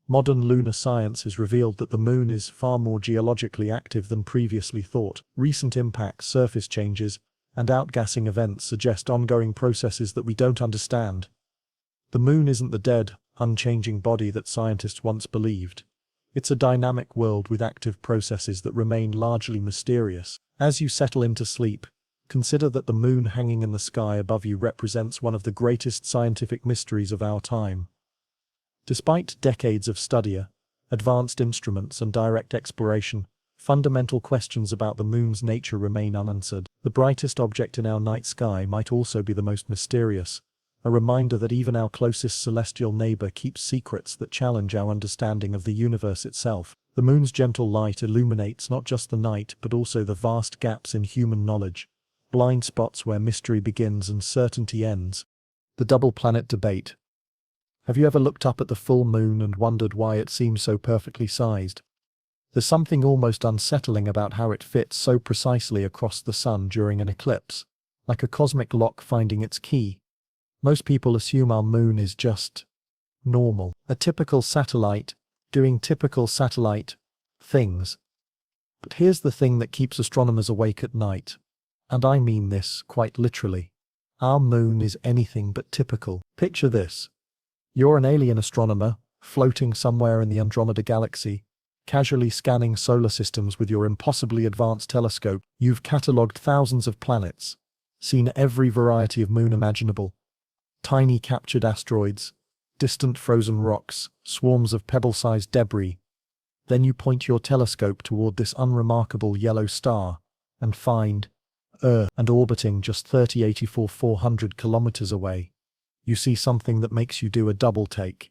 Modern lunar science has revealed that the Moon is far more geologically active than previously thought. Recent impacts, surface changes, and outgassing events suggest ongoing processes that we don't understand. The Moon isn't the dead, unchanging body that scientists once believed. It's a dynamic world with active processes that remain largely mysterious. As you settle into sleep, consider that the Moon hanging in the sky above you represents one of the greatest scientific mysteries of our time. Despite decades of study, advanced instruments, and direct exploration, fundamental questions about the Moon's nature remain unanswered. The brightest object in our night sky might also be the most mysterious, a reminder that even our closest celestial neighbor keeps secrets that challenge our understanding of the universe itself. The moon's gentle light illuminates not just the night but also the vast gaps in human knowledge, blind spots where mystery begins and certainty ends. The double planet debate. Have you ever looked up at the full moon and wondered why it seems so perfectly sized? There's something almost unsettling about how it fits so precisely across the sun during an eclipse, like a cosmic lock finding its key. Most people assume our moon is just normal, a typical satellite, doing typical satellite things. But here's the thing that keeps astronomers awake at night. And I mean this quite literally. Our moon is anything but typical. Picture this. You're an alien astronomer, floating somewhere in the Andromeda galaxy, casually scanning solar systems with your impossibly advanced telescope. You've catalogued thousands of planets, seen every variety of moon imaginable. Tiny captured asteroids, distant frozen rocks, swarms of pebble-sized debris. Then you point your telescope toward this unremarkable yellow star and find Earth, and orbiting just 400 kilometers away. You see something that makes you do a double take.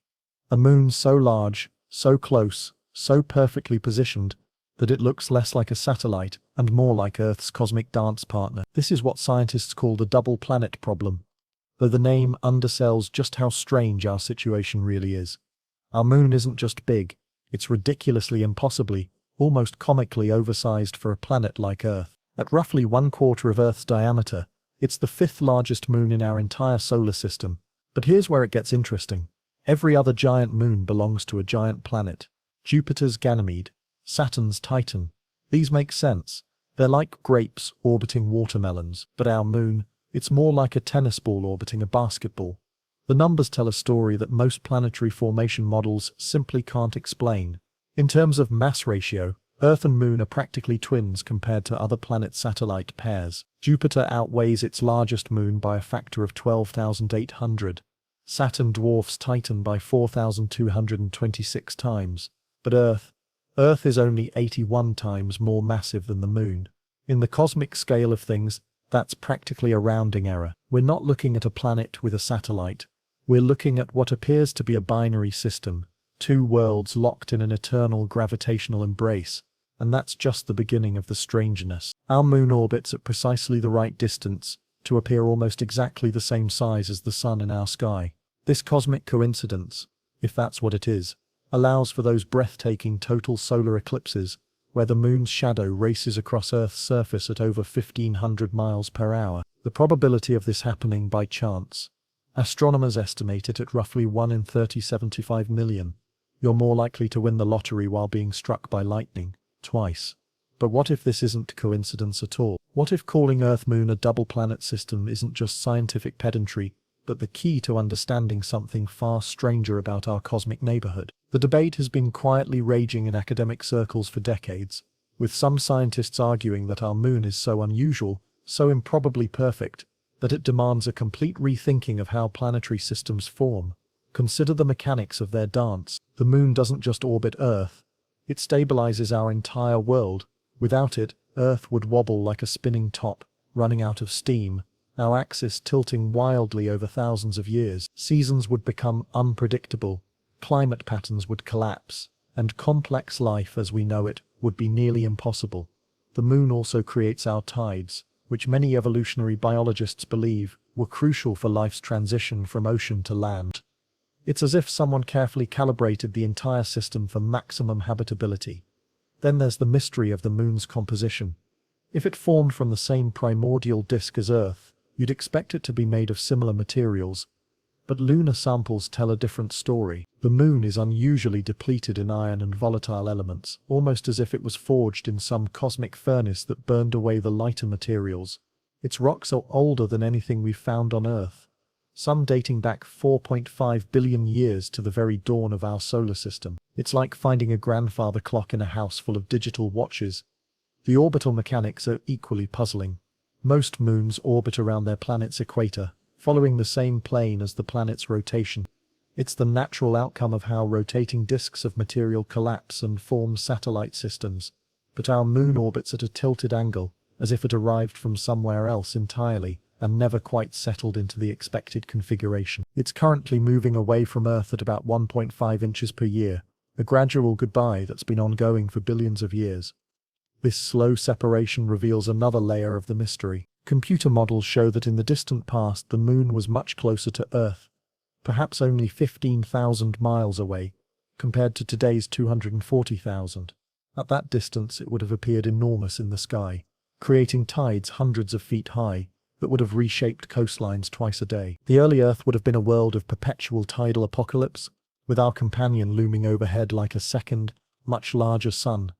A moon so large, so close, so perfectly positioned that it looks less like a satellite and more like Earth's cosmic dance partner. This is what scientists call the double planet problem, though the name undersells just how strange our situation really is. Our moon isn't just big, it's ridiculously, impossibly, almost comically oversized for a planet like Earth. At roughly 1/4 of Earth's diameter, it's the 5th largest moon in our entire solar system. But here's where it gets interesting. Every other giant moon belongs to a giant planet. Jupiter's Ganymede, Saturn's Titan. These make sense. They're like grapes orbiting watermelons. But our moon, it's more like a tennis ball orbiting a basketball. The numbers tell a story that most planetary formation models simply can't explain. In terms of mass ratio, Earth and Moon are practically twins compared to other planet-satellite pairs. Jupiter outweighs its largest moon by a factor of 12,800. Saturn dwarfs Titan by 4,226 times. But Earth is only 81 times more massive than the Moon. In the cosmic scale of things, that's practically a rounding error. We're not looking at a planet with a satellite. We're looking at what appears to be a binary system, two worlds locked in an eternal gravitational embrace. And that's just the beginning of the strangeness. Our moon orbits at precisely the right distance to appear almost exactly the same size as the sun in our sky. This cosmic coincidence, if that's what it is, allows for those breathtaking total solar eclipses where the moon's shadow races across Earth's surface at over 1,500 miles per hour. The probability of this happening by chance, astronomers estimate it at roughly 1 in 30-75 million. You're more likely to win the lottery while being struck by lightning. Twice. But what if this isn't coincidence at all? What if calling Earth-Moon a double planet system isn't just scientific pedantry, but the key to understanding something far stranger about our cosmic neighborhood? The debate has been quietly raging in academic circles for decades, with some scientists arguing that our moon is so unusual, so improbably perfect, that it demands a complete rethinking of how planetary systems form. Consider the mechanics of their dance. The moon doesn't just orbit Earth. It stabilizes our entire world. Without it, Earth would wobble like a spinning top, running out of steam, our axis tilting wildly over thousands of years. Seasons would become unpredictable, climate patterns would collapse, and complex life as we know it would be nearly impossible. The moon also creates our tides, which many evolutionary biologists believe were crucial for life's transition from ocean to land. It's as if someone carefully calibrated the entire system for maximum habitability. Then there's the mystery of the moon's composition. If it formed from the same primordial disk as Earth, you'd expect it to be made of similar materials. But lunar samples tell a different story. The moon is unusually depleted in iron and volatile elements, almost as if it was forged in some cosmic furnace that burned away the lighter materials. Its rocks are older than anything we've found on Earth, some dating back 4.5 billion years to the very dawn of our solar system. It's like finding a grandfather clock in a house full of digital watches. The orbital mechanics are equally puzzling. Most moons orbit around their planet's equator, following the same plane as the planet's rotation. It's the natural outcome of how rotating disks of material collapse and form satellite systems. But our moon orbits at a tilted angle, as if it arrived from somewhere else entirely, and never quite settled into the expected configuration. It's currently moving away from Earth at about 1.5 inches per year, a gradual goodbye that's been ongoing for billions of years. This slow separation reveals another layer of the mystery. Computer models show that in the distant past the Moon was much closer to Earth, perhaps only 15,000 miles away, compared to today's 240,000. At that distance it would have appeared enormous in the sky, creating tides hundreds of feet high that would have reshaped coastlines twice a day. The early Earth would have been a world of perpetual tidal apocalypse, with our companion looming overhead like a second, much larger sun.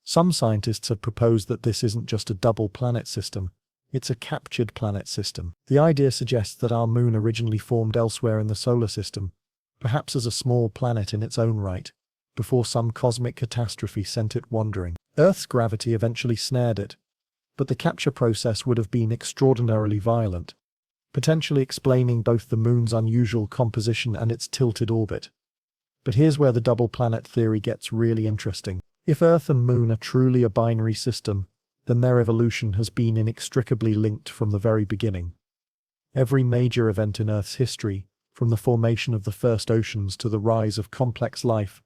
Some scientists have proposed that this isn't just a double planet system, it's a captured planet system. The idea suggests that our Moon originally formed elsewhere in the solar system, perhaps as a small planet in its own right, before some cosmic catastrophe sent it wandering. Earth's gravity eventually snared it, but the capture process would have been extraordinarily violent, potentially explaining both the Moon's unusual composition and its tilted orbit. But here's where the double planet theory gets really interesting. If Earth and Moon are truly a binary system, then their evolution has been inextricably linked from the very beginning. Every major event in Earth's history, from the formation of the first oceans to the rise of complex life,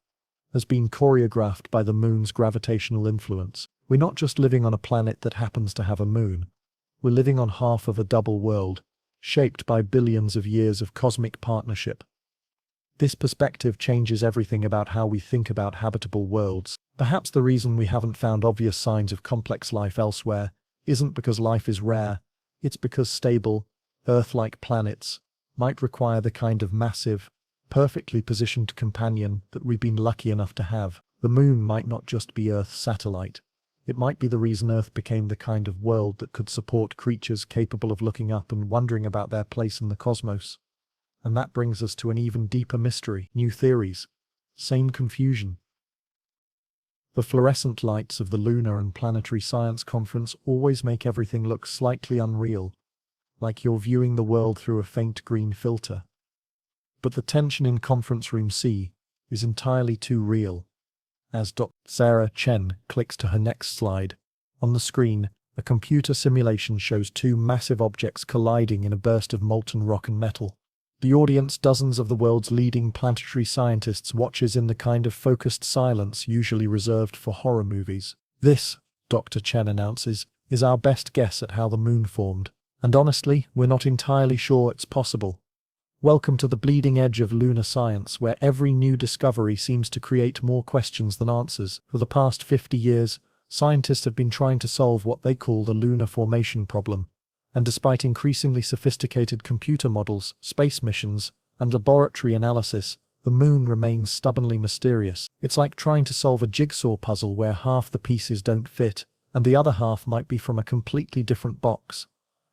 has been choreographed by the Moon's gravitational influence. We're not just living on a planet that happens to have a moon. We're living on half of a double world, shaped by billions of years of cosmic partnership. This perspective changes everything about how we think about habitable worlds. Perhaps the reason we haven't found obvious signs of complex life elsewhere isn't because life is rare, it's because stable, Earth-like planets might require the kind of massive, perfectly positioned companion that we've been lucky enough to have. The Moon might not just be Earth's satellite. It might be the reason Earth became the kind of world that could support creatures capable of looking up and wondering about their place in the cosmos. And that brings us to an even deeper mystery. New theories. Same confusion. The fluorescent lights of the Lunar and Planetary Science Conference always make everything look slightly unreal, like you're viewing the world through a faint green filter. But the tension in Conference Room C is entirely too real. As Dr. Sarah Chen clicks to her next slide, on the screen, a computer simulation shows two massive objects colliding in a burst of molten rock and metal. The audience, dozens of the world's leading planetary scientists, watches in the kind of focused silence usually reserved for horror movies. This, Dr. Chen announces, is our best guess at how the Moon formed. And honestly, we're not entirely sure it's possible. Welcome to the bleeding edge of lunar science, where every new discovery seems to create more questions than answers. For the past 50 years, scientists have been trying to solve what they call the lunar formation problem. And despite increasingly sophisticated computer models, space missions, and laboratory analysis, the Moon remains stubbornly mysterious. It's like trying to solve a jigsaw puzzle where half the pieces don't fit, and the other half might be from a completely different box.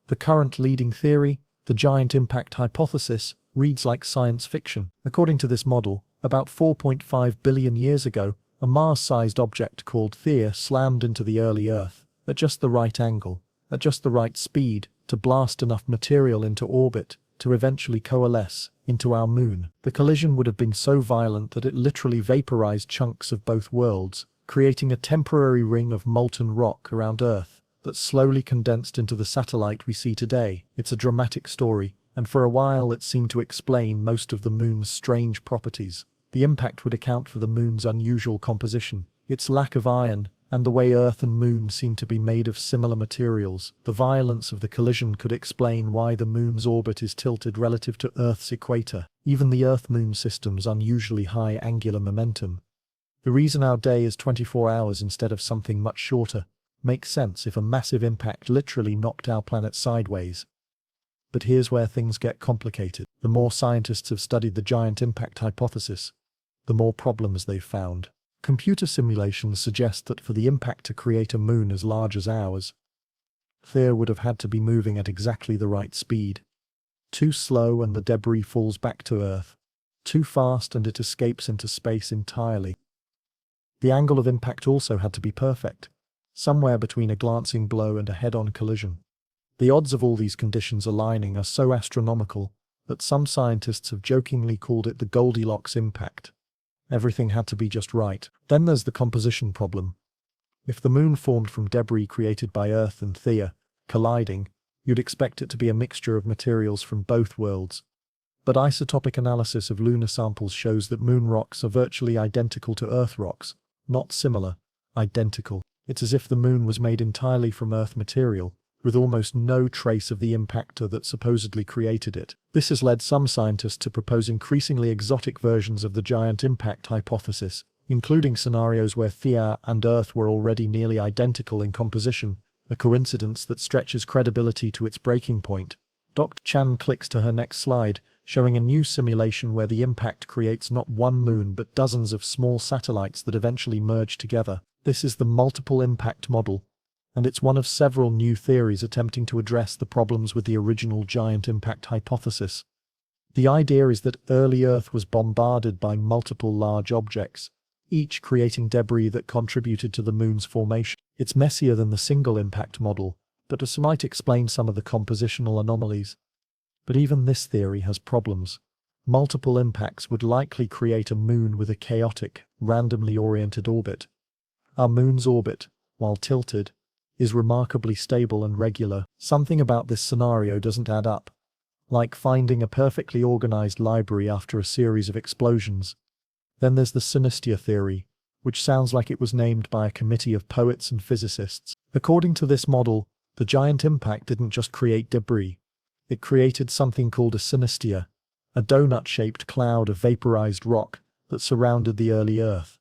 The current leading theory, the giant impact hypothesis, reads like science fiction. According to this model, about 4.5 billion years ago, a Mars-sized object called Theia slammed into the early Earth, at just the right angle, at just the right speed, to blast enough material into orbit to eventually coalesce into our Moon. The collision would have been so violent that it literally vaporized chunks of both worlds, creating a temporary ring of molten rock around Earth that slowly condensed into the satellite we see today. It's a dramatic story, and for a while it seemed to explain most of the Moon's strange properties. The impact would account for the Moon's unusual composition, its lack of iron, and the way Earth and Moon seem to be made of similar materials. The violence of the collision could explain why the Moon's orbit is tilted relative to Earth's equator, even the Earth-Moon system's unusually high angular momentum. The reason our day is 24 hours instead of something much shorter makes sense if a massive impact literally knocked our planet sideways. But here's where things get complicated. The more scientists have studied the giant impact hypothesis, the more problems they've found. Computer simulations suggest that for the impact to create a Moon as large as ours, Theia would have had to be moving at exactly the right speed. Too slow and the debris falls back to Earth. Too fast and it escapes into space entirely. The angle of impact also had to be perfect, somewhere between a glancing blow and a head-on collision. The odds of all these conditions aligning are so astronomical that some scientists have jokingly called it the Goldilocks impact. Everything had to be just right. Then there's the composition problem. If the Moon formed from debris created by Earth and Theia colliding, you'd expect it to be a mixture of materials from both worlds. But isotopic analysis of lunar samples shows that moon rocks are virtually identical to Earth rocks, not similar, identical. It's as if the moon was made entirely from Earth material, with almost no trace of the impactor that supposedly created it. This has led some scientists to propose increasingly exotic versions of the giant impact hypothesis, including scenarios where Theia and Earth were already nearly identical in composition, a coincidence that stretches credibility to its breaking point. Dr. Chan clicks to her next slide, showing a new simulation where the impact creates not one moon but dozens of small satellites that eventually merge together. This is the multiple impact model, and it's one of several new theories attempting to address the problems with the original giant impact hypothesis. The idea is that early Earth was bombarded by multiple large objects, each creating debris that contributed to the moon's formation. It's messier than the single impact model, but this might explain some of the compositional anomalies. But even this theory has problems. Multiple impacts would likely create a moon with a chaotic, randomly oriented orbit. Our moon's orbit, while tilted, is remarkably stable and regular. Something about this scenario doesn't add up. Like finding a perfectly organized library after a series of explosions. Then there's the synestia theory, which sounds like it was named by a committee of poets and physicists. According to this model, the giant impact didn't just create debris. It created something called a synestia, a donut-shaped cloud of vaporized rock that surrounded the early Earth.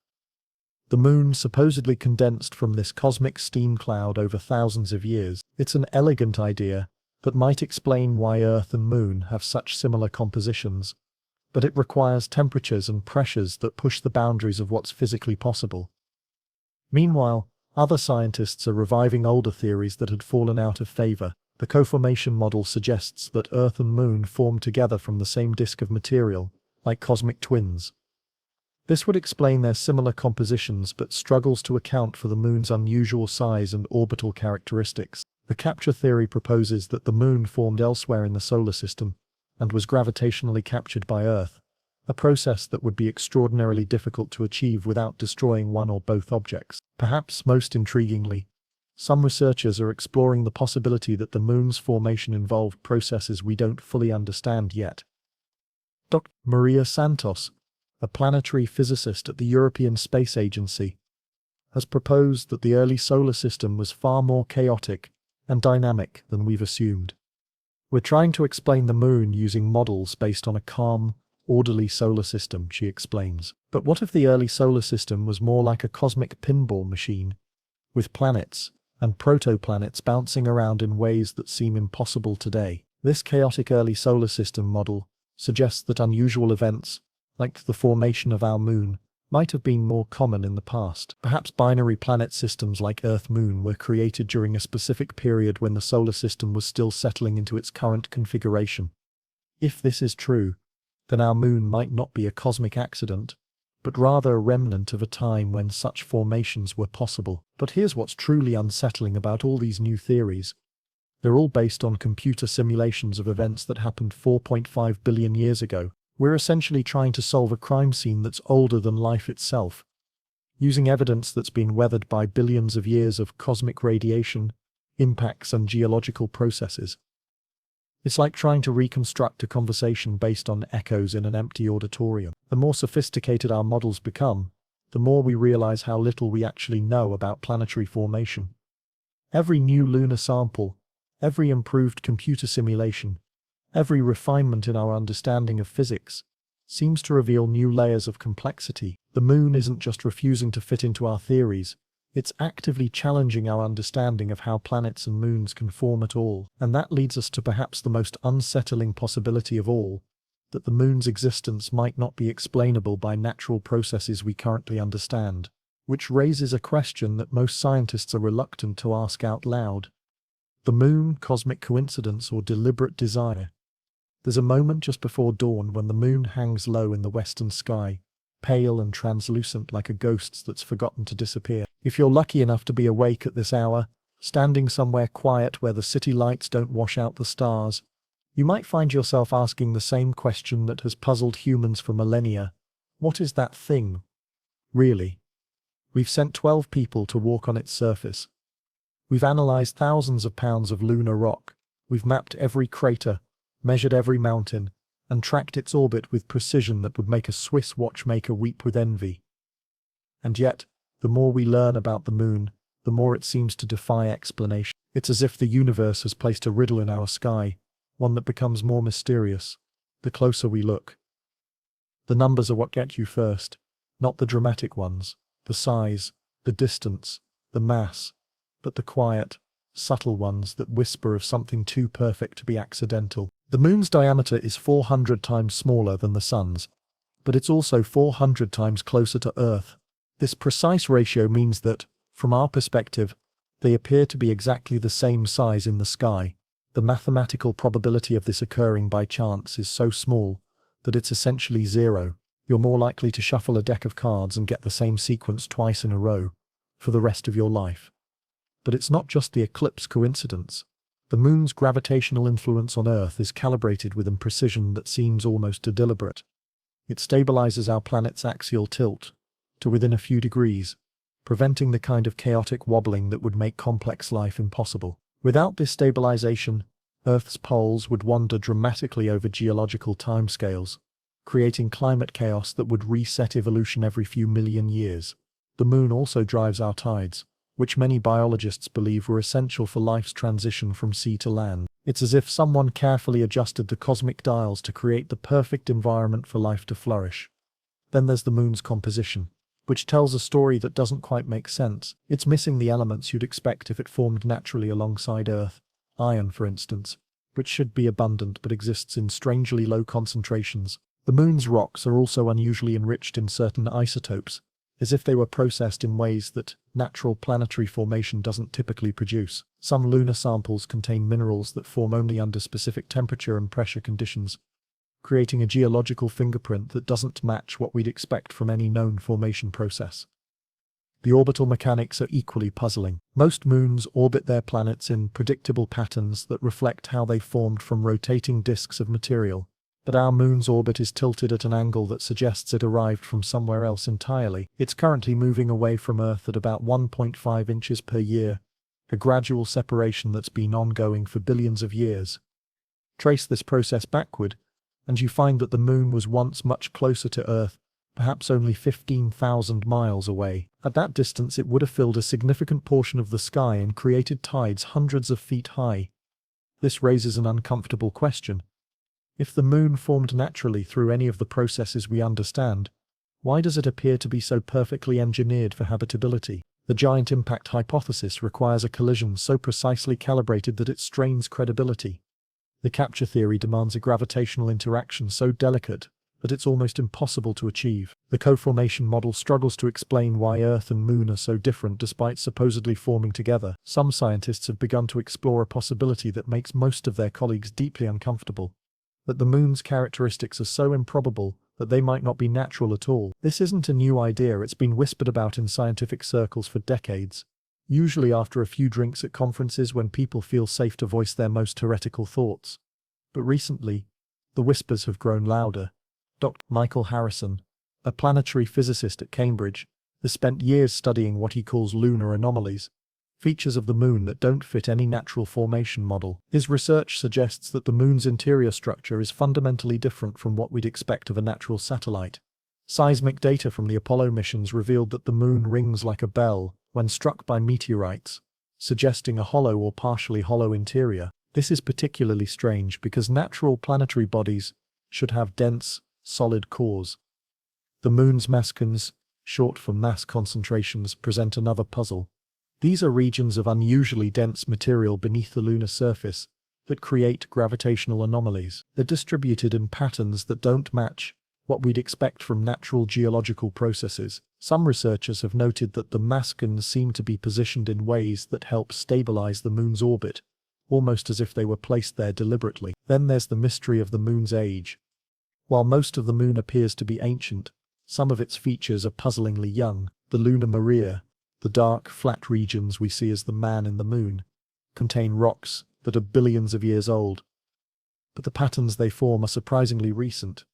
The moon supposedly condensed from this cosmic steam cloud over thousands of years. It's an elegant idea that might explain why Earth and Moon have such similar compositions, but it requires temperatures and pressures that push the boundaries of what's physically possible. Meanwhile, other scientists are reviving older theories that had fallen out of favor. The co-formation model suggests that Earth and Moon formed together from the same disk of material, like cosmic twins. This would explain their similar compositions but struggles to account for the Moon's unusual size and orbital characteristics. The capture theory proposes that the Moon formed elsewhere in the solar system and was gravitationally captured by Earth, a process that would be extraordinarily difficult to achieve without destroying one or both objects. Perhaps most intriguingly, some researchers are exploring the possibility that the Moon's formation involved processes we don't fully understand yet. Dr. Maria Santos, a planetary physicist at the European Space Agency, has proposed that the early solar system was far more chaotic and dynamic than we've assumed. We're trying to explain the Moon using models based on a calm, orderly solar system, she explains. But what if the early solar system was more like a cosmic pinball machine, with planets and protoplanets bouncing around in ways that seem impossible today? This chaotic early solar system model suggests that unusual events, like the formation of our moon, might have been more common in the past. Perhaps binary planet systems like Earth-Moon were created during a specific period when the solar system was still settling into its current configuration. If this is true, then our moon might not be a cosmic accident, but rather a remnant of a time when such formations were possible. But here's what's truly unsettling about all these new theories. They're all based on computer simulations of events that happened 4.5 billion years ago. We're essentially trying to solve a crime scene that's older than life itself, using evidence that's been weathered by billions of years of cosmic radiation, impacts and geological processes. It's like trying to reconstruct a conversation based on echoes in an empty auditorium. The more sophisticated our models become, the more we realize how little we actually know about planetary formation. Every new lunar sample, every improved computer simulation, every refinement in our understanding of physics seems to reveal new layers of complexity. The moon isn't just refusing to fit into our theories, it's actively challenging our understanding of how planets and moons can form at all. And that leads us to perhaps the most unsettling possibility of all, that the moon's existence might not be explainable by natural processes we currently understand, which raises a question that most scientists are reluctant to ask out loud. The moon, cosmic coincidence or deliberate desire? There's a moment just before dawn when the moon hangs low in the western sky, pale and translucent like a ghost that's forgotten to disappear. If you're lucky enough to be awake at this hour, standing somewhere quiet where the city lights don't wash out the stars, you might find yourself asking the same question that has puzzled humans for millennia. What is that thing? Really? We've sent 12 people to walk on its surface. We've analyzed thousands of pounds of lunar rock. We've mapped every crater, measured every mountain, and tracked its orbit with precision that would make a Swiss watchmaker weep with envy. And yet, the more we learn about the moon, the more it seems to defy explanation. It's as if the universe has placed a riddle in our sky, one that becomes more mysterious the closer we look. The numbers are what get you first, not the dramatic ones, the size, the distance, the mass, but the quiet, subtle ones that whisper of something too perfect to be accidental. The moon's diameter is 400 times smaller than the sun's, but it's also 400 times closer to Earth. This precise ratio means that, from our perspective, they appear to be exactly the same size in the sky. The mathematical probability of this occurring by chance is so small that it's essentially zero. You're more likely to shuffle a deck of cards and get the same sequence twice in a row for the rest of your life. But it's not just the eclipse coincidence. The moon's gravitational influence on Earth is calibrated with a precision that seems almost deliberate. It stabilizes our planet's axial tilt to within a few degrees, preventing the kind of chaotic wobbling that would make complex life impossible. Without this stabilization, Earth's poles would wander dramatically over geological timescales, creating climate chaos that would reset evolution every few million years. The moon also drives our tides, which many biologists believe were essential for life's transition from sea to land. It's as if someone carefully adjusted the cosmic dials to create the perfect environment for life to flourish. Then there's the moon's composition, which tells a story that doesn't quite make sense. It's missing the elements you'd expect if it formed naturally alongside Earth. Iron, for instance, which should be abundant but exists in strangely low concentrations. The moon's rocks are also unusually enriched in certain isotopes, as if they were processed in ways that natural planetary formation doesn't typically produce. Some lunar samples contain minerals that form only under specific temperature and pressure conditions, creating a geological fingerprint that doesn't match what we'd expect from any known formation process. The orbital mechanics are equally puzzling. Most moons orbit their planets in predictable patterns that reflect how they formed from rotating disks of material. But our moon's orbit is tilted at an angle that suggests it arrived from somewhere else entirely. It's currently moving away from Earth at about 1.5 inches per year, a gradual separation that's been ongoing for billions of years. Trace this process backward, and you find that the moon was once much closer to Earth, perhaps only 15,000 miles away. At that distance it would have filled a significant portion of the sky and created tides hundreds of feet high. This raises an uncomfortable question. If the moon formed naturally through any of the processes we understand, why does it appear to be so perfectly engineered for habitability? The giant impact hypothesis requires a collision so precisely calibrated that it strains credibility. The capture theory demands a gravitational interaction so delicate that it's almost impossible to achieve. The co-formation model struggles to explain why Earth and Moon are so different despite supposedly forming together. Some scientists have begun to explore a possibility that makes most of their colleagues deeply uncomfortable: that the Moon's characteristics are so improbable that they might not be natural at all. This isn't a new idea, it's been whispered about in scientific circles for decades, usually after a few drinks at conferences when people feel safe to voice their most heretical thoughts. But recently, the whispers have grown louder. Dr. Michael Harrison, a planetary physicist at Cambridge, has spent years studying what he calls lunar anomalies, features of the moon that don't fit any natural formation model. His research suggests that the moon's interior structure is fundamentally different from what we'd expect of a natural satellite. Seismic data from the Apollo missions revealed that the moon rings like a bell when struck by meteorites, suggesting a hollow or partially hollow interior. This is particularly strange because natural planetary bodies should have dense, solid cores. The moon's mascons, short for mass concentrations, present another puzzle. These are regions of unusually dense material beneath the lunar surface that create gravitational anomalies. They're distributed in patterns that don't match what we'd expect from natural geological processes. Some researchers have noted that the mascons seem to be positioned in ways that help stabilize the moon's orbit, almost as if they were placed there deliberately. Then there's the mystery of the moon's age. While most of the moon appears to be ancient, some of its features are puzzlingly young. The lunar maria, the dark, flat regions we see as the man in the moon, contain rocks that are billions of years old. But the patterns they form are surprisingly recent.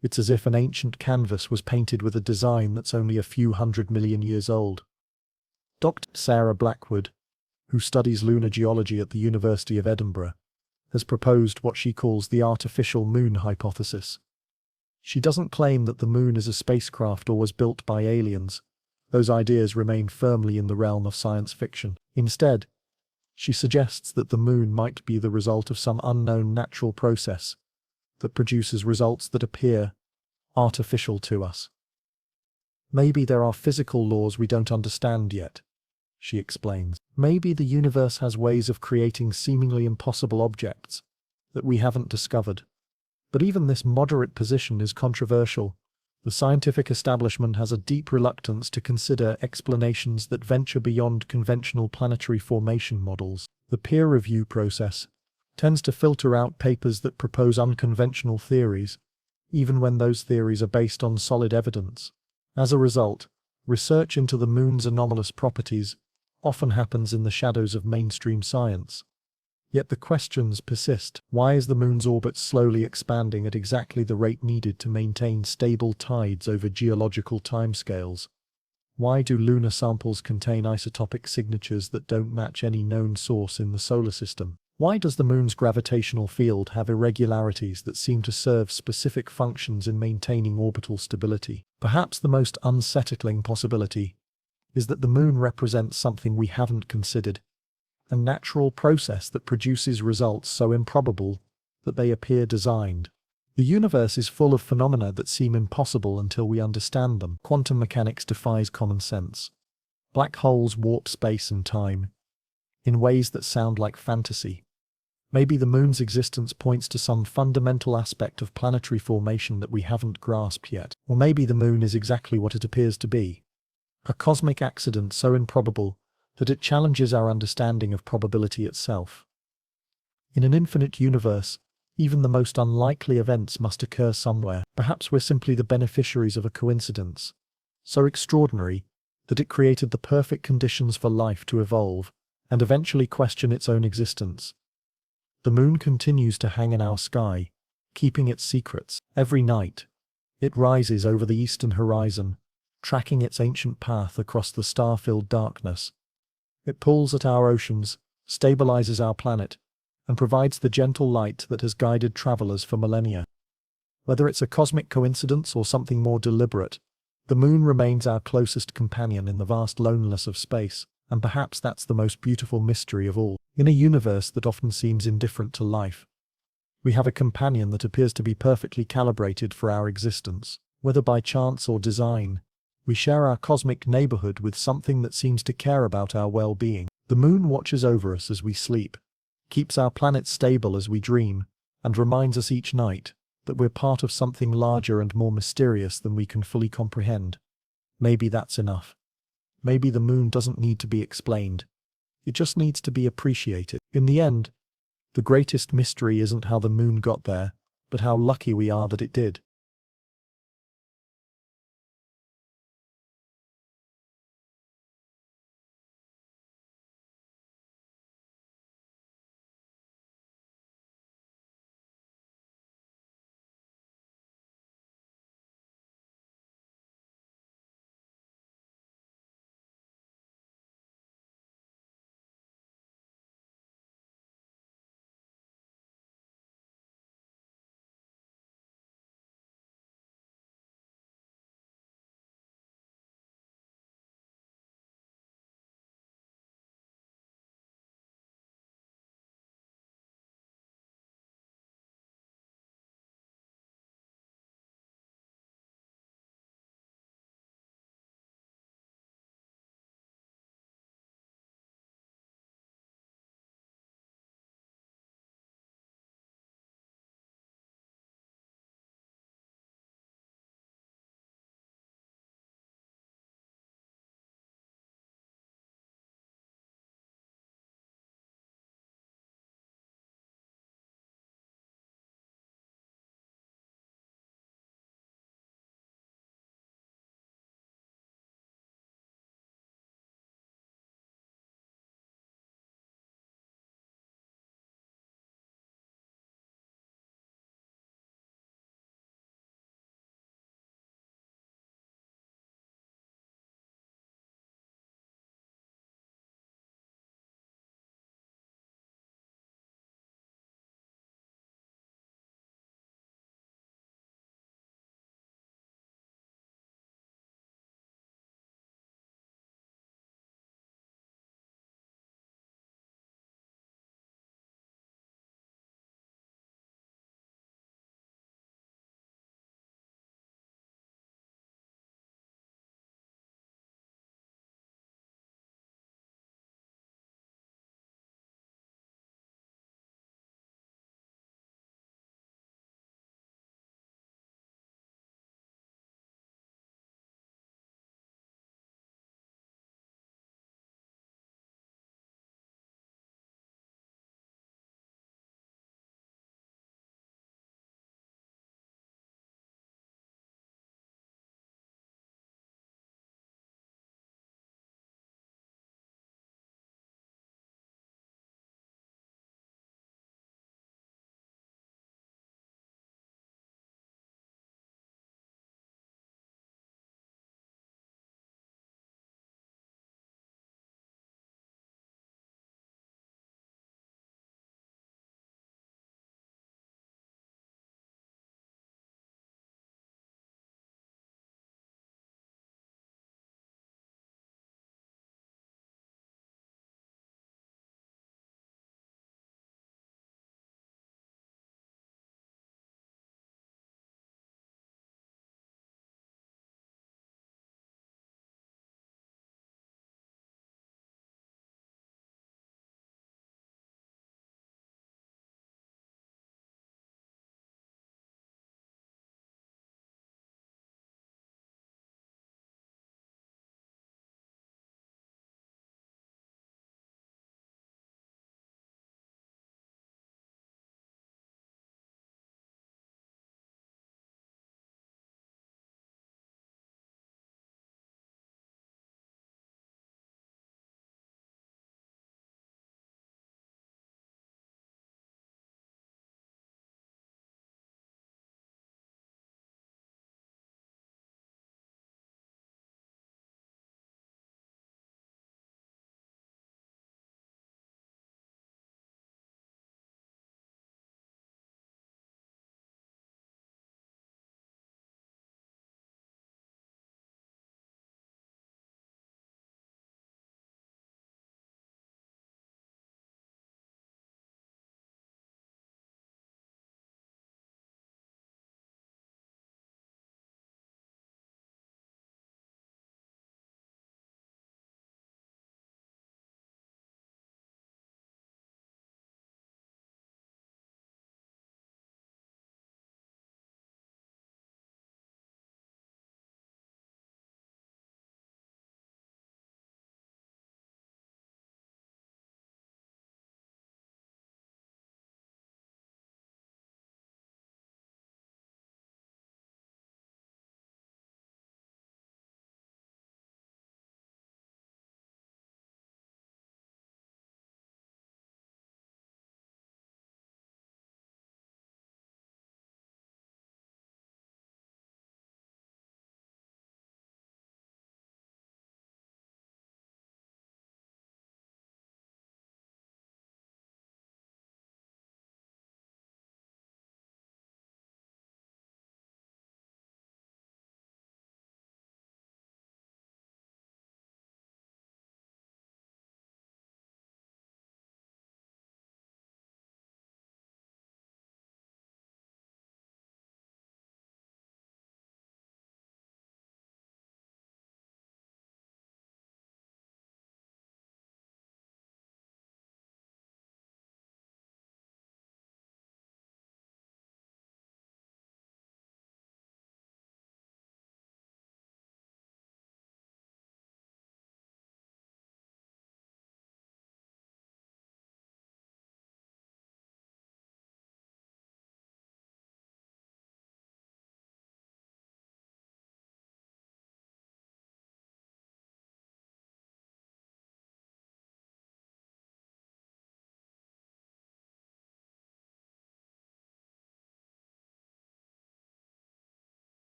It's as if an ancient canvas was painted with a design that's only a few 100 million years old. Dr. Sarah Blackwood, who studies lunar geology at the University of Edinburgh, has proposed what she calls the artificial moon hypothesis. She doesn't claim that the moon is a spacecraft or was built by aliens. Those ideas remain firmly in the realm of science fiction. Instead, she suggests that the moon might be the result of some unknown natural process that produces results that appear artificial to us. Maybe there are physical laws we don't understand yet, she explains. Maybe the universe has ways of creating seemingly impossible objects that we haven't discovered. But even this moderate position is controversial. The scientific establishment has a deep reluctance to consider explanations that venture beyond conventional planetary formation models. The peer review process tends to filter out papers that propose unconventional theories, even when those theories are based on solid evidence. As a result, research into the moon's anomalous properties often happens in the shadows of mainstream science. Yet the questions persist. Why is the moon's orbit slowly expanding at exactly the rate needed to maintain stable tides over geological timescales? Why do lunar samples contain isotopic signatures that don't match any known source in the solar system? Why does the moon's gravitational field have irregularities that seem to serve specific functions in maintaining orbital stability? Perhaps the most unsettling possibility is that the moon represents something we haven't considered, a natural process that produces results so improbable that they appear designed. The universe is full of phenomena that seem impossible until we understand them. Quantum mechanics defies common sense. Black holes warp space and time in ways that sound like fantasy. Maybe the moon's existence points to some fundamental aspect of planetary formation that we haven't grasped yet. Or maybe the moon is exactly what it appears to be, a cosmic accident so improbable that it challenges our understanding of probability itself. In an infinite universe, even the most unlikely events must occur somewhere. Perhaps we're simply the beneficiaries of a coincidence so extraordinary that it created the perfect conditions for life to evolve and eventually question its own existence. The moon continues to hang in our sky, keeping its secrets. Every night, it rises over the eastern horizon, tracking its ancient path across the star-filled darkness. It pulls at our oceans, stabilizes our planet, and provides the gentle light that has guided travelers for millennia. Whether it's a cosmic coincidence or something more deliberate, the moon remains our closest companion in the vast loneliness of space, and perhaps that's the most beautiful mystery of all. In a universe that often seems indifferent to life, we have a companion that appears to be perfectly calibrated for our existence. Whether by chance or design, we share our cosmic neighborhood with something that seems to care about our well-being. The moon watches over us as we sleep, keeps our planet stable as we dream, and reminds us each night that we're part of something larger and more mysterious than we can fully comprehend. Maybe that's enough. Maybe the moon doesn't need to be explained. It just needs to be appreciated. In the end, the greatest mystery isn't how the moon got there, but how lucky we are that it did.